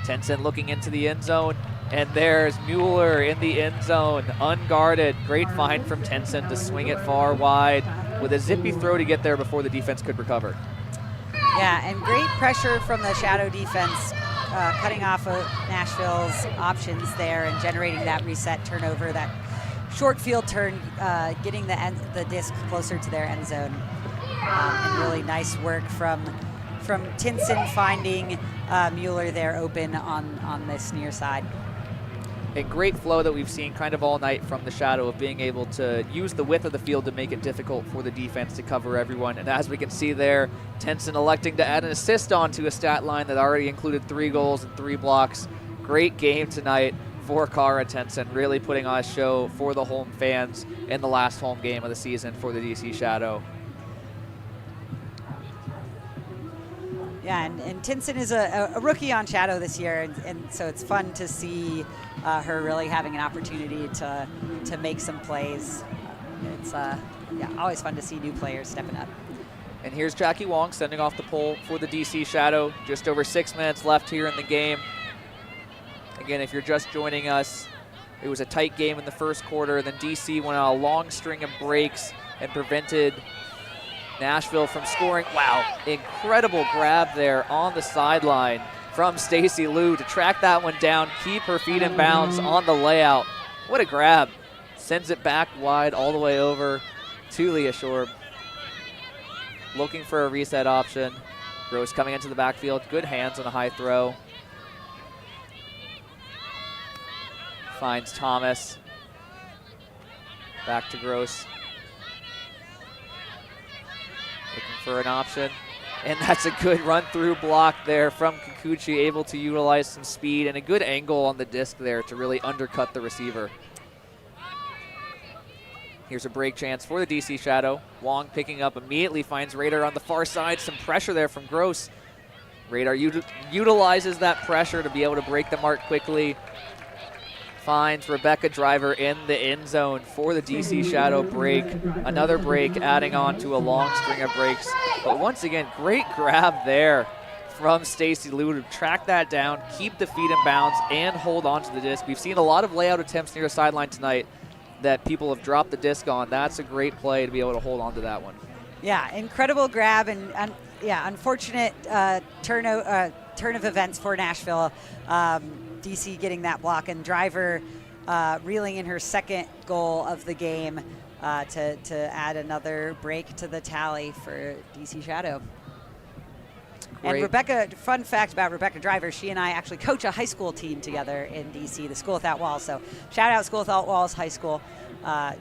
Tenson looking into the end zone. And there's Mueller in the end zone, unguarded. Great find from Tenson to swing it far wide with a zippy throw to get there before the defense could recover. Yeah, and great pressure from the Shadow defense, cutting off of Nashville's options there and generating that reset turnover, that short field turn, getting the disc closer to their end zone. And really nice work from Tinson finding Mueller there open on this near side. A great flow that we've seen kind of all night from the Shadow of being able to use the width of the field to make it difficult for the defense to cover everyone. And as we can see there, Tenson electing to add an assist onto a stat line that already included 3 goals and 3 blocks. Great game tonight for Kara Tenson, really putting on a show for the home fans in the last home game of the season for the DC Shadow. Yeah, and Tinson is a rookie on Shadow this year, and so it's fun to see her really having an opportunity to make some plays. It's always fun to see new players stepping up. And here's Jackie Wong sending off the pole for the DC Shadow. Just over 6 minutes left here in the game. Again, if you're just joining us, It was a tight game in the first quarter. Then DC went on a long string of breaks and prevented Nashville from scoring. Wow, incredible grab there on the sideline from Stacy Liu to track that one down, keep her feet in bounds on the layout. What a grab. Sends it back wide all the way over to Leah Shorb. Looking for a reset option. Gross coming into the backfield. Good hands on a high throw. Finds Thomas. Back to Gross. Looking for an option. And that's a good run-through block there from Kikuchi, able to utilize some speed and a good angle on the disc there to really undercut the receiver. Here's a break chance for the DC Shadow. Wong picking up immediately, finds Radar on the far side. Some pressure there from Gross. Radar utilizes that pressure to be able to break the mark quickly. Finds Rebecca Driver in the end zone for the DC Shadow break. Another break adding on to a long string of breaks. But once again, great grab there from Stacy Liu to track that down, keep the feet in bounds, and hold on to the disc. We've seen a lot of layout attempts near the sideline tonight that people have dropped the disc on. That's a great play to be able to hold on to that one. Yeah, incredible grab, and yeah, unfortunate turn of events for Nashville. DC getting that block, and Driver reeling in her second goal of the game to add another break to the tally for DC Shadow. Great. And Rebecca, fun fact about Rebecca Driver, she and I actually coach a high school team together in DC, the School Without Walls. So shout out School Without Walls High School.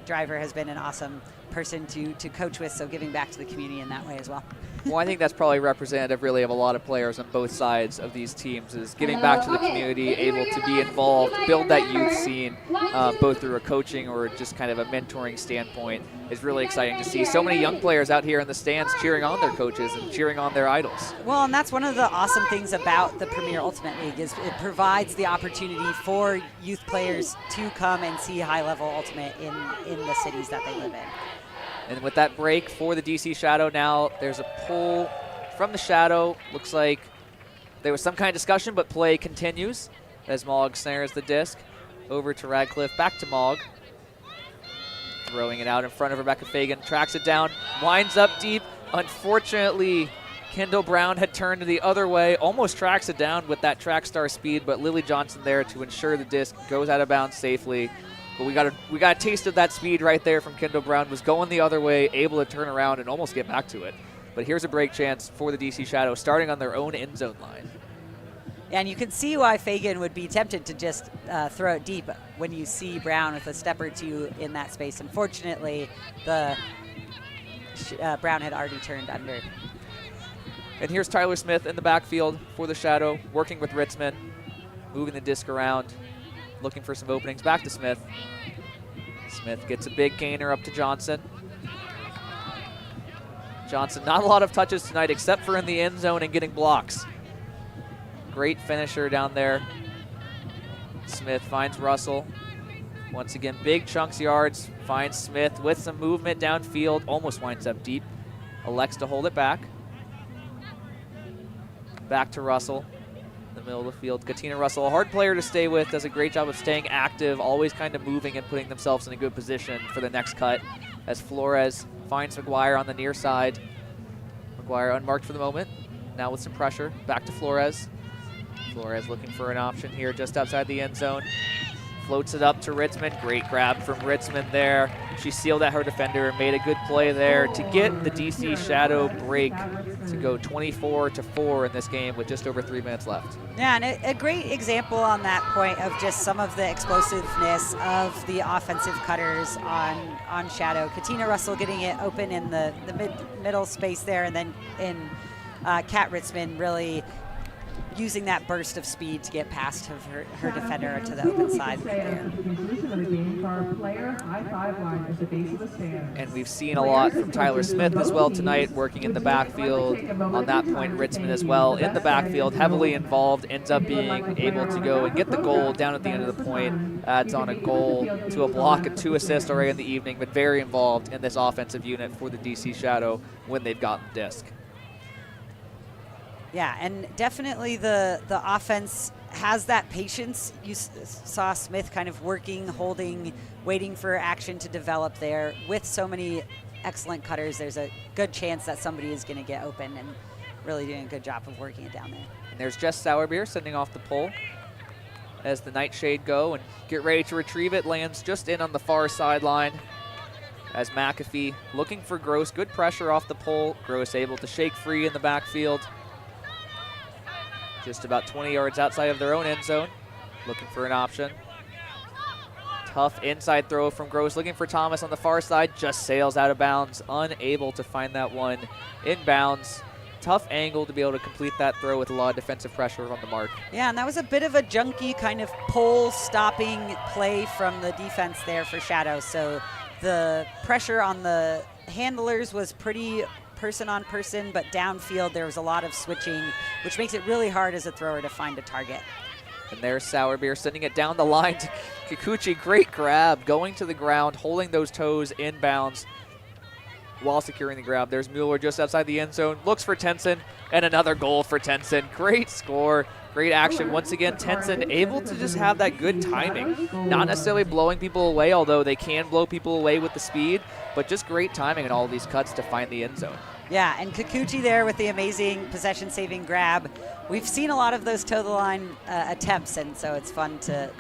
Driver has been an awesome person to coach with, so giving back to the community in that way as well. Well, I think that's probably representative really of a lot of players on both sides of these teams, is giving back to the community, able to be involved, build that youth scene, both through a coaching or just kind of a mentoring standpoint. Is really exciting to see so many young players out here in the stands cheering on their coaches and cheering on their idols. Well, and that's one of the awesome things about the Premier Ultimate League is it provides the opportunity for youth players to come and see high-level Ultimate in the cities that they live in. And with that break for the DC Shadow now, there's a pull from the Shadow. Looks like there was some kind of discussion, but play continues as Mogg snares the disc. Over to Radcliffe, back to Mogg. Throwing it out in front of Rebecca Fagan, tracks it down, winds up deep. Unfortunately, Kendall Brown had turned the other way, almost tracks it down with that track star speed, but Lily Johnson there to ensure the disc goes out of bounds safely. But we got a taste of that speed right there from Kendall Brown. Was going the other way, able to turn around and almost get back to it. But here's a break chance for the DC Shadow, starting on their own end zone line. And you can see why Fagan would be tempted to just throw it deep when you see Brown with a step or two in that space. Unfortunately, the Brown had already turned under. And here's Tyler Smith in the backfield for the Shadow, working with Ritzman, moving the disc around, looking for some openings. Back to Smith. Smith gets a big gainer up to Johnson. Johnson, not a lot of touches tonight except for in the end zone and getting blocks. Great finisher down there. Smith finds Russell. Once again, big chunks yards. Finds Smith with some movement downfield. Almost winds up deep. Elects to hold it back. Back to Russell. In the middle of the field. Katina Russell, a hard player to stay with. Does a great job of staying active. Always kind of moving and putting themselves in a good position for the next cut. As Flores finds McGuire on the near side. McGuire unmarked for the moment. Now with some pressure. Back to Flores. Flores looking for an option here just outside the end zone. Floats it up to Ritzman. Great grab from Ritzman there. She sealed at her defender and made a good play there to get the DC Shadow break to go 24-4 in this game with just over 3 minutes left. Yeah, and a great example on that point of just some of the explosiveness of the offensive cutters on Shadow. Katina Russell getting it open in the middle space there, and then in Kat Ritzman really using that burst of speed to get past her defender to the open side right there. And we've seen a lot from Tyler Smith as well tonight, working in the backfield. On that point, Ritzman as well in the backfield, heavily involved, ends up being able to go and get the goal down at the end of the point, adds on a goal to a block and 2 assists already in the evening, but very involved in this offensive unit for the DC Shadow when they've gotten the disc. Yeah, and definitely the offense has that patience. You saw Smith kind of working, holding, waiting for action to develop there. With so many excellent cutters, there's a good chance that somebody is going to get open, and really doing a good job of working it down there. And there's Jess Sourbeer sending off the pole as the Nightshade go and get ready to retrieve it. Lands just in on the far sideline as McAfee looking for Gross. Good pressure off the pole. Gross able to shake free in the backfield. Just about 20 yards outside of their own end zone. Looking for an option. Tough inside throw from Gross. Looking for Thomas on the far side. Just sails out of bounds. Unable to find that one in bounds. Tough angle to be able to complete that throw with a lot of defensive pressure on the mark. Yeah, and that was a bit of a junky kind of pole stopping play from the defense there for Shadow. So the pressure on the handlers was pretty person on person, but downfield there was a lot of switching, which makes it really hard as a thrower to find a target. And there's Sourbeer sending it down the line to Kikuchi. Great grab, going to the ground, holding those toes in bounds while securing the grab. There's Mueller just outside the end zone, looks for Tenson, and another goal for Tenson. Great score, great action. Once again, Tenson able to just have that good timing. Not necessarily blowing people away, although they can blow people away with the speed, but just great timing in all of these cuts to find the end zone. Yeah, and Kikuchi there with the amazing possession-saving grab. We've seen a lot of those toe-the-line attempts, and so it's fun to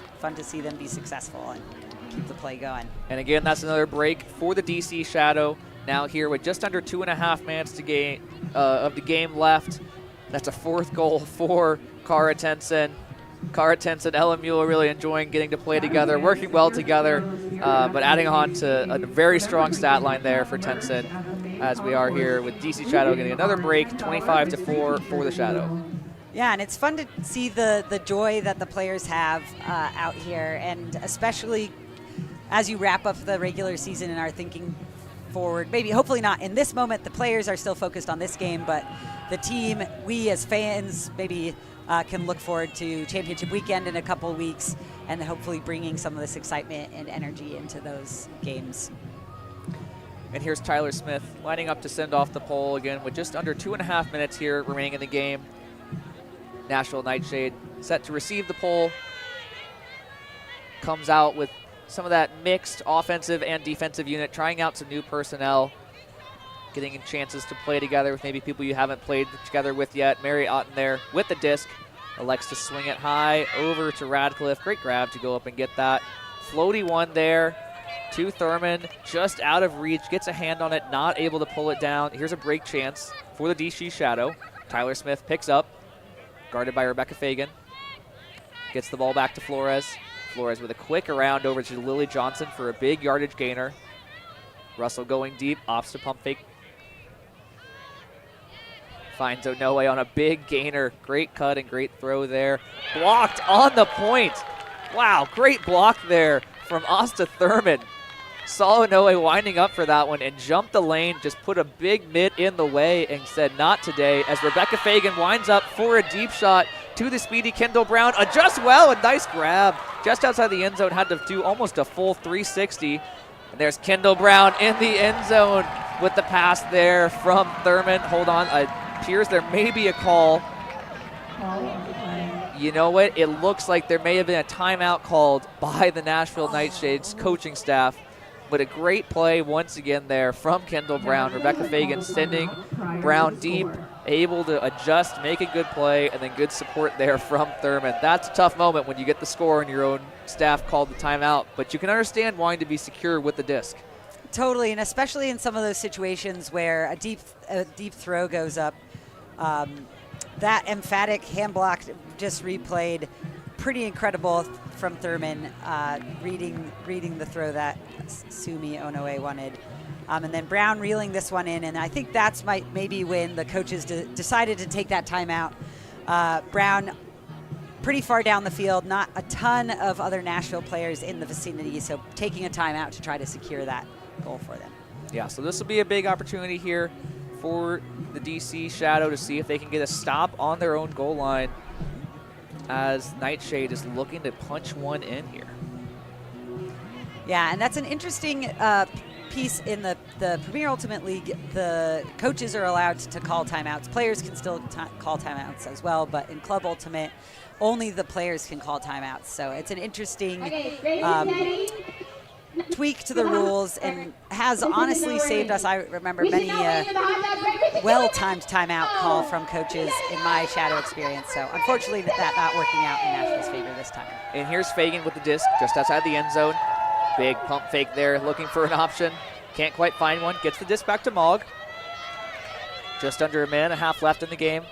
see them be successful and keep the play going. And again, that's another break for the DC Shadow. Now here with just under 2.5 minutes of the game left. That's a fourth goal for Kara Tenson. Kara Tenson, Ella Mueller really enjoying getting to play together, working well together, but adding on to a very strong stat line there for Tenson, as we are here with DC Shadow getting another break, 25-4 for the Shadow. Yeah, and it's fun to see the joy that the players have out here, and especially as you wrap up the regular season and are thinking forward. Maybe, hopefully not in this moment. The players are still focused on this game, but the team, we as fans, maybe can look forward to championship weekend in a couple of weeks, and hopefully bringing some of this excitement and energy into those games. And here's Tyler Smith lining up to send off the pole again with just under 2.5 minutes here remaining in the game. Nashville Nightshade set to receive the pole. Comes out with some of that mixed offensive and defensive unit, trying out some new personnel, getting chances to play together with maybe people you haven't played together with yet. Mary Otten there with the disc, elects to swing it high over to Radcliffe. Great grab to go up and get that. Floaty one there to Thurman, just out of reach, gets a hand on it, not able to pull it down. Here's a break chance for the DC Shadow. Tyler Smith picks up, guarded by Rebecca Fagan. Gets the ball back to Flores. Flores with a quick around over to Lily Johnson for a big yardage gainer. Russell going deep, opts to pump fake. Finds Onoe on a big gainer. Great cut and great throw there. Blocked on the point. Wow, great block there from Asta Thurman. Saw Onoe winding up for that one and jumped the lane, just put a big mitt in the way and said not today, as Rebecca Fagan winds up for a deep shot to the speedy Kendall Brown. Adjusts well, a nice grab. Just outside the end zone, had to do almost a full 360. And there's Kendall Brown in the end zone with the pass there from Thurman. Hold on, it appears there may be a call. You know what? It looks like there may have been a timeout called by the Nashville Nightshades coaching staff. But a great play once again there from Kendall Brown. Rebecca Fagan sending Brown deep, able to adjust, make a good play, and then good support there from Thurman. That's a tough moment when you get the score and your own staff called the timeout, but you can understand wanting to be secure with the disc. Totally, and especially in some of those situations where a deep throw goes up. That emphatic hand block just replayed, pretty incredible from Thurman, reading the throw that Sumi Onoe wanted. And then Brown reeling this one in, and I think that's maybe when the coaches decided to take that timeout. Brown pretty far down the field, not a ton of other Nashville players in the vicinity, so taking a timeout to try to secure that goal for them. Yeah, so this will be a big opportunity here for the DC Shadow to see if they can get a stop on their own goal line, as Nightshade is looking to punch one in here. Yeah, and that's an interesting piece in the Premier Ultimate League, the coaches are allowed to call timeouts. Players can still call timeouts as well, but in Club Ultimate, only the players can call timeouts. So it's an interesting tweak to the rules, and has honestly saved us. I remember many well-timed timeout call from coaches in my Shadow experience. So unfortunately, that not working out in Nashville's favor this time. And here's Fagan with the disc just outside the end zone. Big pump fake there, looking for an option. Can't quite find one. Gets the disc back to Mogg. Just under a minute and a half left in the game.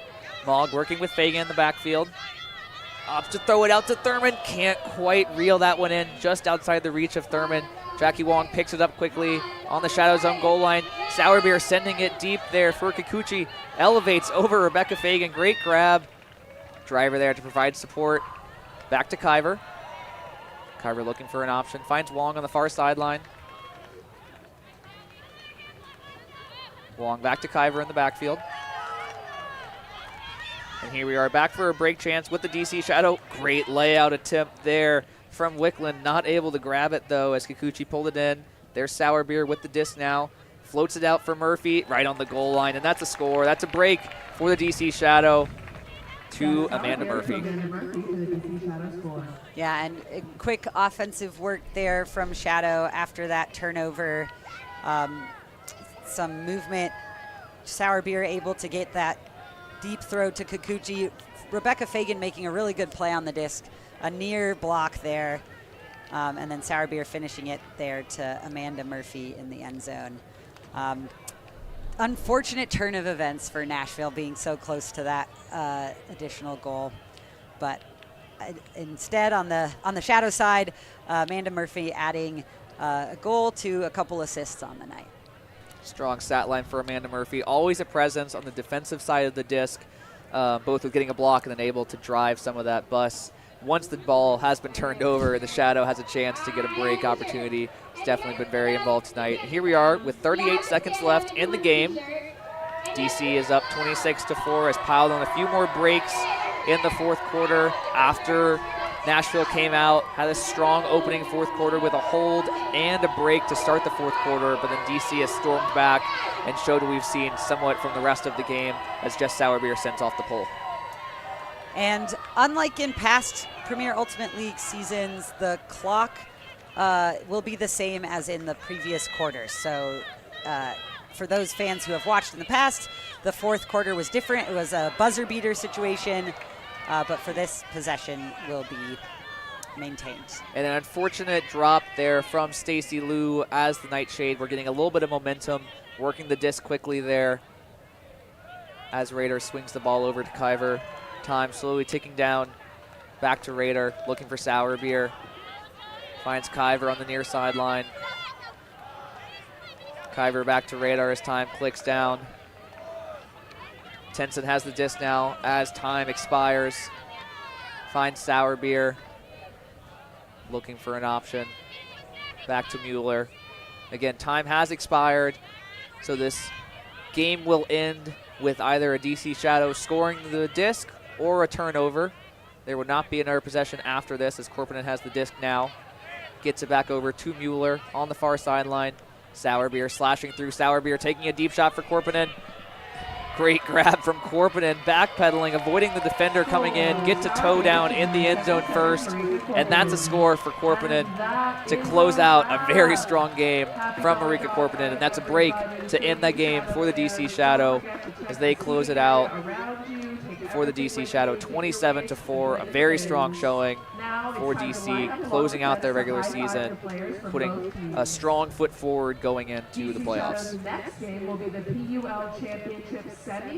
Mogg working with Fagan in the backfield. Opts to throw it out to Thurman. Can't quite reel that one in. Just outside the reach of Thurman. Jackie Wong picks it up quickly on the Shadow Zone goal line. Sourbeer sending it deep there for Kikuchi. Elevates over Rebecca Fagan. Great grab. Driver there to provide support. Back to Kyver. Kyver looking for an option. Finds Wong on the far sideline. Wong back to Kyver in the backfield. And here we are back for a break chance with the DC Shadow. Great layout attempt there from Wickland. Not able to grab it, though, as Kikuchi pulled it in. There's Sourbeer with the disc now. Floats it out for Murphy right on the goal line. And that's a score. That's a break for the DC Shadow to Amanda Murphy. Yeah, and quick offensive work there from Shadow after that turnover. Some movement. Sourbeer able to get that deep throw to Kikuchi. Rebecca Fagan making a really good play on the disc. A near block there. And then Sourbeer finishing it there to Amanda Murphy in the end zone. Unfortunate turn of events for Nashville being so close to that additional goal. But instead on the Shadow side, Amanda Murphy adding a goal to a couple assists on the night. Strong stat line for Amanda Murphy. Always a presence on the defensive side of the disc, both with getting a block and then able to drive some of that bus. Once the ball has been turned over, the Shadow has a chance to get a break opportunity. It's definitely been very involved tonight. And here we are with 38 seconds left in the game. DC is up 26-4, has piled on a few more breaks in the fourth quarter after Nashville came out, had a strong opening fourth quarter with a hold and a break to start the fourth quarter, but then DC has stormed back and showed what we've seen somewhat from the rest of the game as Jess Sourbeer sends off the pole. And unlike in past Premier Ultimate League seasons, the clock will be the same as in the previous quarter. So for those fans who have watched in the past, the fourth quarter was different. It was a buzzer beater situation. But for this possession will be maintained. And an unfortunate drop there from Stacy Liu as the Nightshade. We're getting a little bit of momentum, working the disc quickly there as Raider swings the ball over to Kyver. Time slowly ticking down. Back to Raider, looking for Sourbeer. Finds Kyver on the near sideline. Kyver back to Raider as time clicks down. Tenson has the disc now as time expires. Finds Sourbeer. Looking for an option. Back to Mueller. Again, time has expired, so this game will end with either a DC Shadow scoring the disc or a turnover. There will not be another possession after this as Korpinen has the disc now. Gets it back over to Mueller on the far sideline. Sourbeer slashing through. Sourbeer taking a deep shot for Korpinen. Great grab from Korpinen, backpedaling, avoiding the defender coming in, get to toe down in the end zone first, and that's a score for Korpinen to close out a very strong game from Marika Korpinen, and that's a break to end that game for the DC Shadow as they close it out for the DC Shadow, 27-4, a very strong showing for DC, closing out their regular season, putting a strong foot forward going into the playoffs.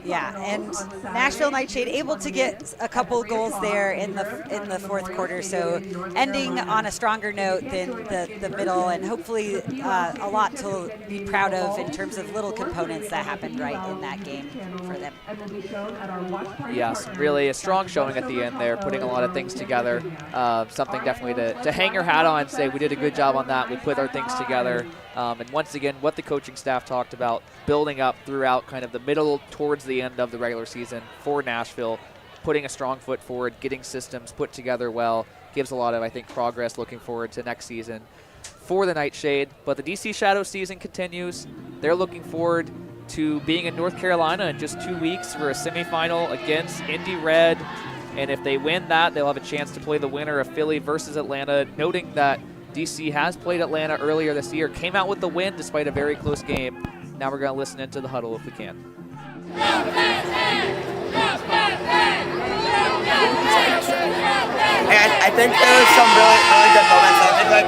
Yeah, and Nashville Nightshade able to get a couple goals there in the fourth quarter, so ending on a stronger note than the middle, and hopefully a lot to be proud of in terms of little components that happened right in that game for them. Yes, really a strong showing at the end there, putting a lot of things together. Something definitely to hang your hat on and say we did a good job on that. We put our things together. And once again, what the coaching staff talked about, building up throughout kind of the middle towards the end of the regular season for Nashville, putting a strong foot forward, getting systems put together well, gives a lot of, I think, progress looking forward to next season. for the Nightshade. But the DC Shadow season continues. They're looking forward to being in North Carolina in just 2 weeks for a semifinal against Indy Red. And if they win that, they'll have a chance to play the winner of Philly versus Atlanta, noting that DC has played Atlanta earlier this year, came out with the win despite a very close game. Now we're going to listen into the huddle if we can. And I think there was some really good moments. I think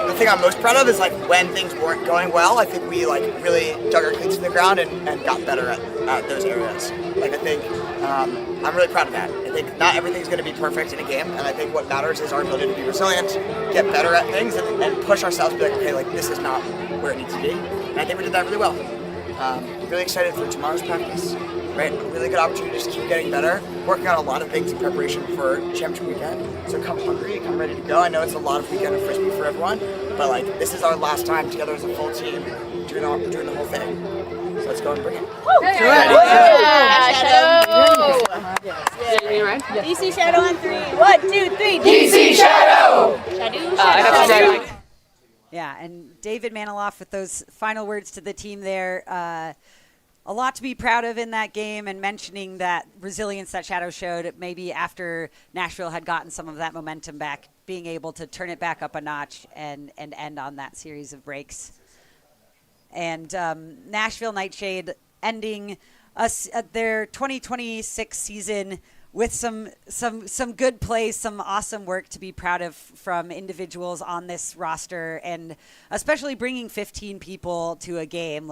the thing I'm most proud of is when things weren't going well. I think we really dug our cleats to the ground and got better at those areas. I think I'm really proud of that. I think not everything's going to be perfect in a game, and I think what matters is our ability to be resilient, get better at things, and push ourselves to be okay, this is not where it needs to be. And I think we did that really well. Really excited for tomorrow's practice. Right, a really good opportunity to just keep getting better, working on a lot of things in preparation for championship weekend. So come hungry, come ready to go. I know it's a lot of weekend of Frisbee for everyone, but this is our last time together as a full team doing the whole thing. So let's go and bring it. DC Shadow on 3. 1, 2, 3. DC Shadow! Shadow. Yeah, and David Maniloff with those final words to the team there. A lot to be proud of in that game, and mentioning that resilience that Shadow showed maybe after Nashville had gotten some of that momentum back, being able to turn it back up a notch and end on that series of breaks. And Nashville Nightshade ending their 2026 season with some good play, some awesome work to be proud of from individuals on this roster, and especially bringing 15 people to a game.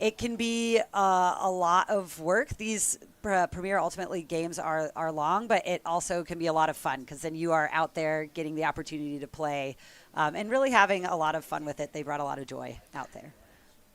It can be a lot of work. These Premier Ultimate League games are long, but it also can be a lot of fun because then you are out there getting the opportunity to play and really having a lot of fun with it. They brought a lot of joy out there.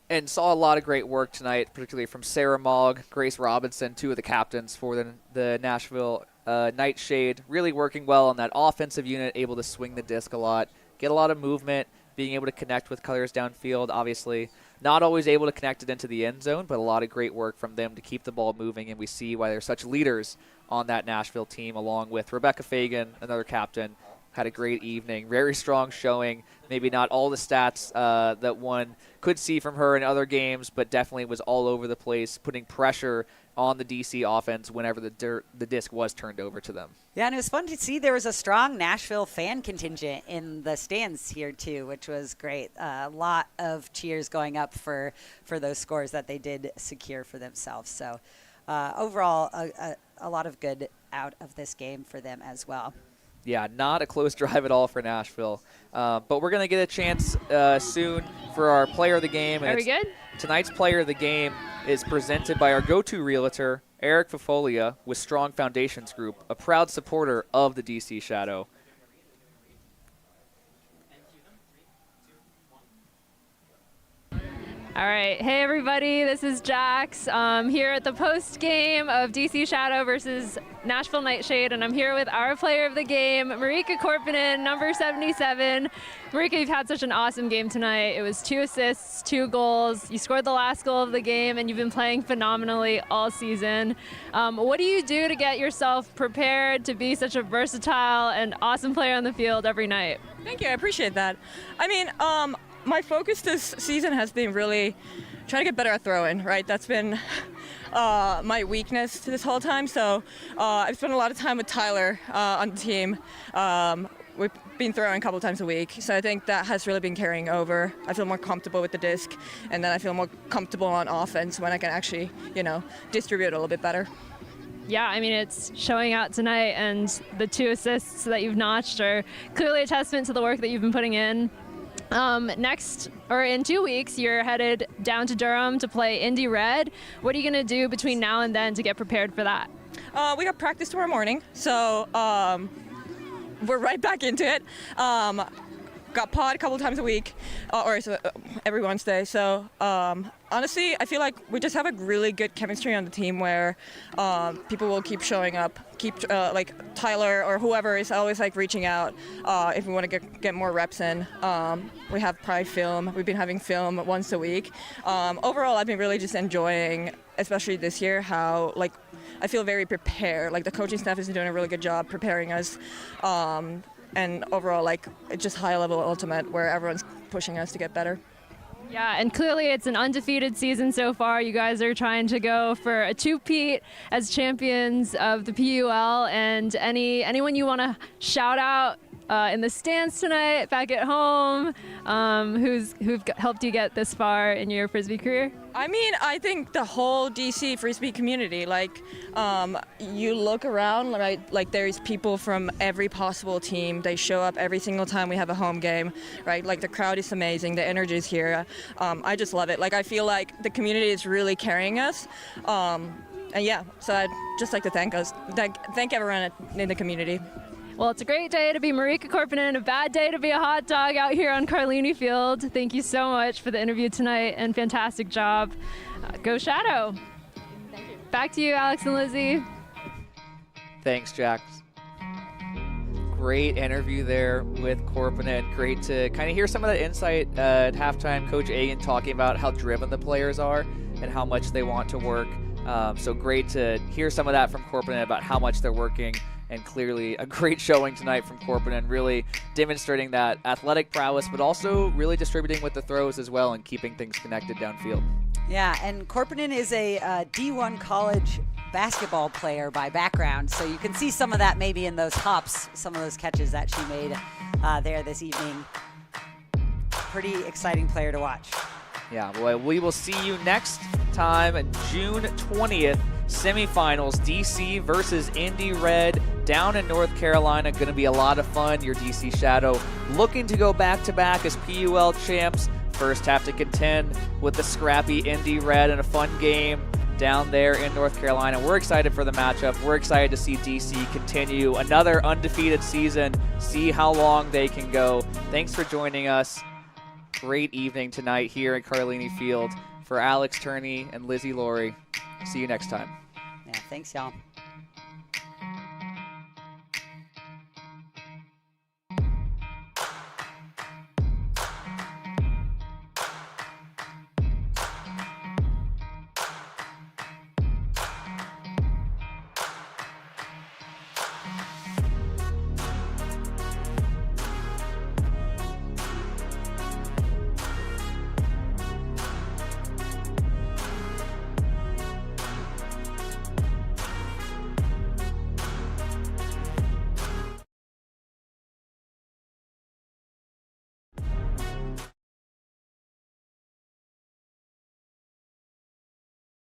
And saw a lot of great work tonight, particularly from Sarah Mogg, Grace Robinson, two of the captains for the Nashville Nightshade, really working well on that offensive unit, able to swing the disc a lot, get a lot of movement, being able to connect with colors downfield, obviously. Not always able to connect it into the end zone, but a lot of great work from them to keep the ball moving, and we see why they're such leaders on that Nashville team, along with Rebecca Fagan, another captain. Had a great evening, very strong showing. Maybe not all the stats that one could see from her in other games, but definitely was all over the place, putting pressure on the DC offense whenever the disc was turned over to them. Yeah, and it was fun to see there was a strong Nashville fan contingent in the stands here too, which was great. A lot of cheers going up for those scores that they did secure for themselves. So overall, a lot of good out of this game for them as well. Yeah, not a close drive at all for Nashville. But we're going to get a chance soon for our player of the game. Are we good? Tonight's player of the game is presented by our go-to realtor, Eric Fafolia, with Strong Foundations Group, a proud supporter of the DC Shadow. All right. Hey, everybody. This is Jax. Here at the post game of DC Shadow versus Nashville Nightshade, and I'm here with our player of the game, Marika Korpinen, number 77. Marika, you've had such an awesome game tonight. It was 2 assists, 2 goals. You scored the last goal of the game, and you've been playing phenomenally all season. What do you do to get yourself prepared to be such a versatile and awesome player on the field every night? Thank you. I appreciate that. I mean, my focus this season has been really trying to get better at throwing, right? That's been my weakness this whole time. So I've spent a lot of time with Tyler on the team. We've been throwing a couple times a week. So I think that has really been carrying over. I feel more comfortable with the disc, and then I feel more comfortable on offense when I can actually, distribute a little bit better. Yeah, I mean, it's showing out tonight, and the 2 assists that you've notched are clearly a testament to the work that you've been putting in. In 2 weeks, you're headed down to Durham to play Indy Red. What are you going to do between now and then to get prepared for that? We got practice tomorrow morning, so we're right back into it. Got pod a couple times a week, every Wednesday. So honestly, I feel like we just have a really good chemistry on the team where people will keep showing up, like Tyler or whoever is always reaching out if we want to get more reps in. We have probably film. We've been having film once a week. Overall, I've been really just enjoying, especially this year, how I feel very prepared. The coaching staff is doing a really good job preparing us and overall, like, just high-level Ultimate where everyone's pushing us to get better. Yeah, and clearly it's an undefeated season so far. You guys are trying to go for a two-peat as champions of the PUL. And anyone you want to shout out in the stands tonight, back at home, who've helped you get this far in your Frisbee career? I mean, I think the whole DC Frisbee community, like, you look around, right, like there's people from every possible team. They show up every single time we have a home game, right? Like the crowd is amazing, the energy is here. I just love it. Like, I feel like the community is really carrying us. And yeah, so I'd just like to thank everyone in the community. Well, it's a great day to be Marika Korpinen, a bad day to be a hot dog out here on Carlini Field. Thank you so much for the interview tonight and fantastic job. Go Shadow. Thank you. Back to you, Alex and Lizzie. Thanks, Jax. Great interview there with Korpinen. Great to kind of hear some of that insight at halftime. Coach Agan talking about how driven the players are and how much they want to work. So great to hear some of that from Korpinen about how much they're working. And clearly a great showing tonight from Korpinen, really demonstrating that athletic prowess, but also really distributing with the throws as well and keeping things connected downfield. Yeah, and Korpinen is a D1 college basketball player by background, so you can see some of that maybe in those hops, some of those catches that she made there this evening. Pretty exciting player to watch. Yeah, well, we will see you next time, June 20th. Semifinals, DC versus Indy Red down in North Carolina. Going to be a lot of fun. Your DC Shadow looking to go back-to-back as PUL champs. First have to contend with the scrappy Indy Red in a fun game down there in North Carolina. We're excited for the matchup. We're excited to see DC continue another undefeated season, see how long they can go. Thanks for joining us. Great evening tonight here at Carlini Field. For Alex Turney and Lizzie Laurie, see you next time. Yeah, thanks, y'all.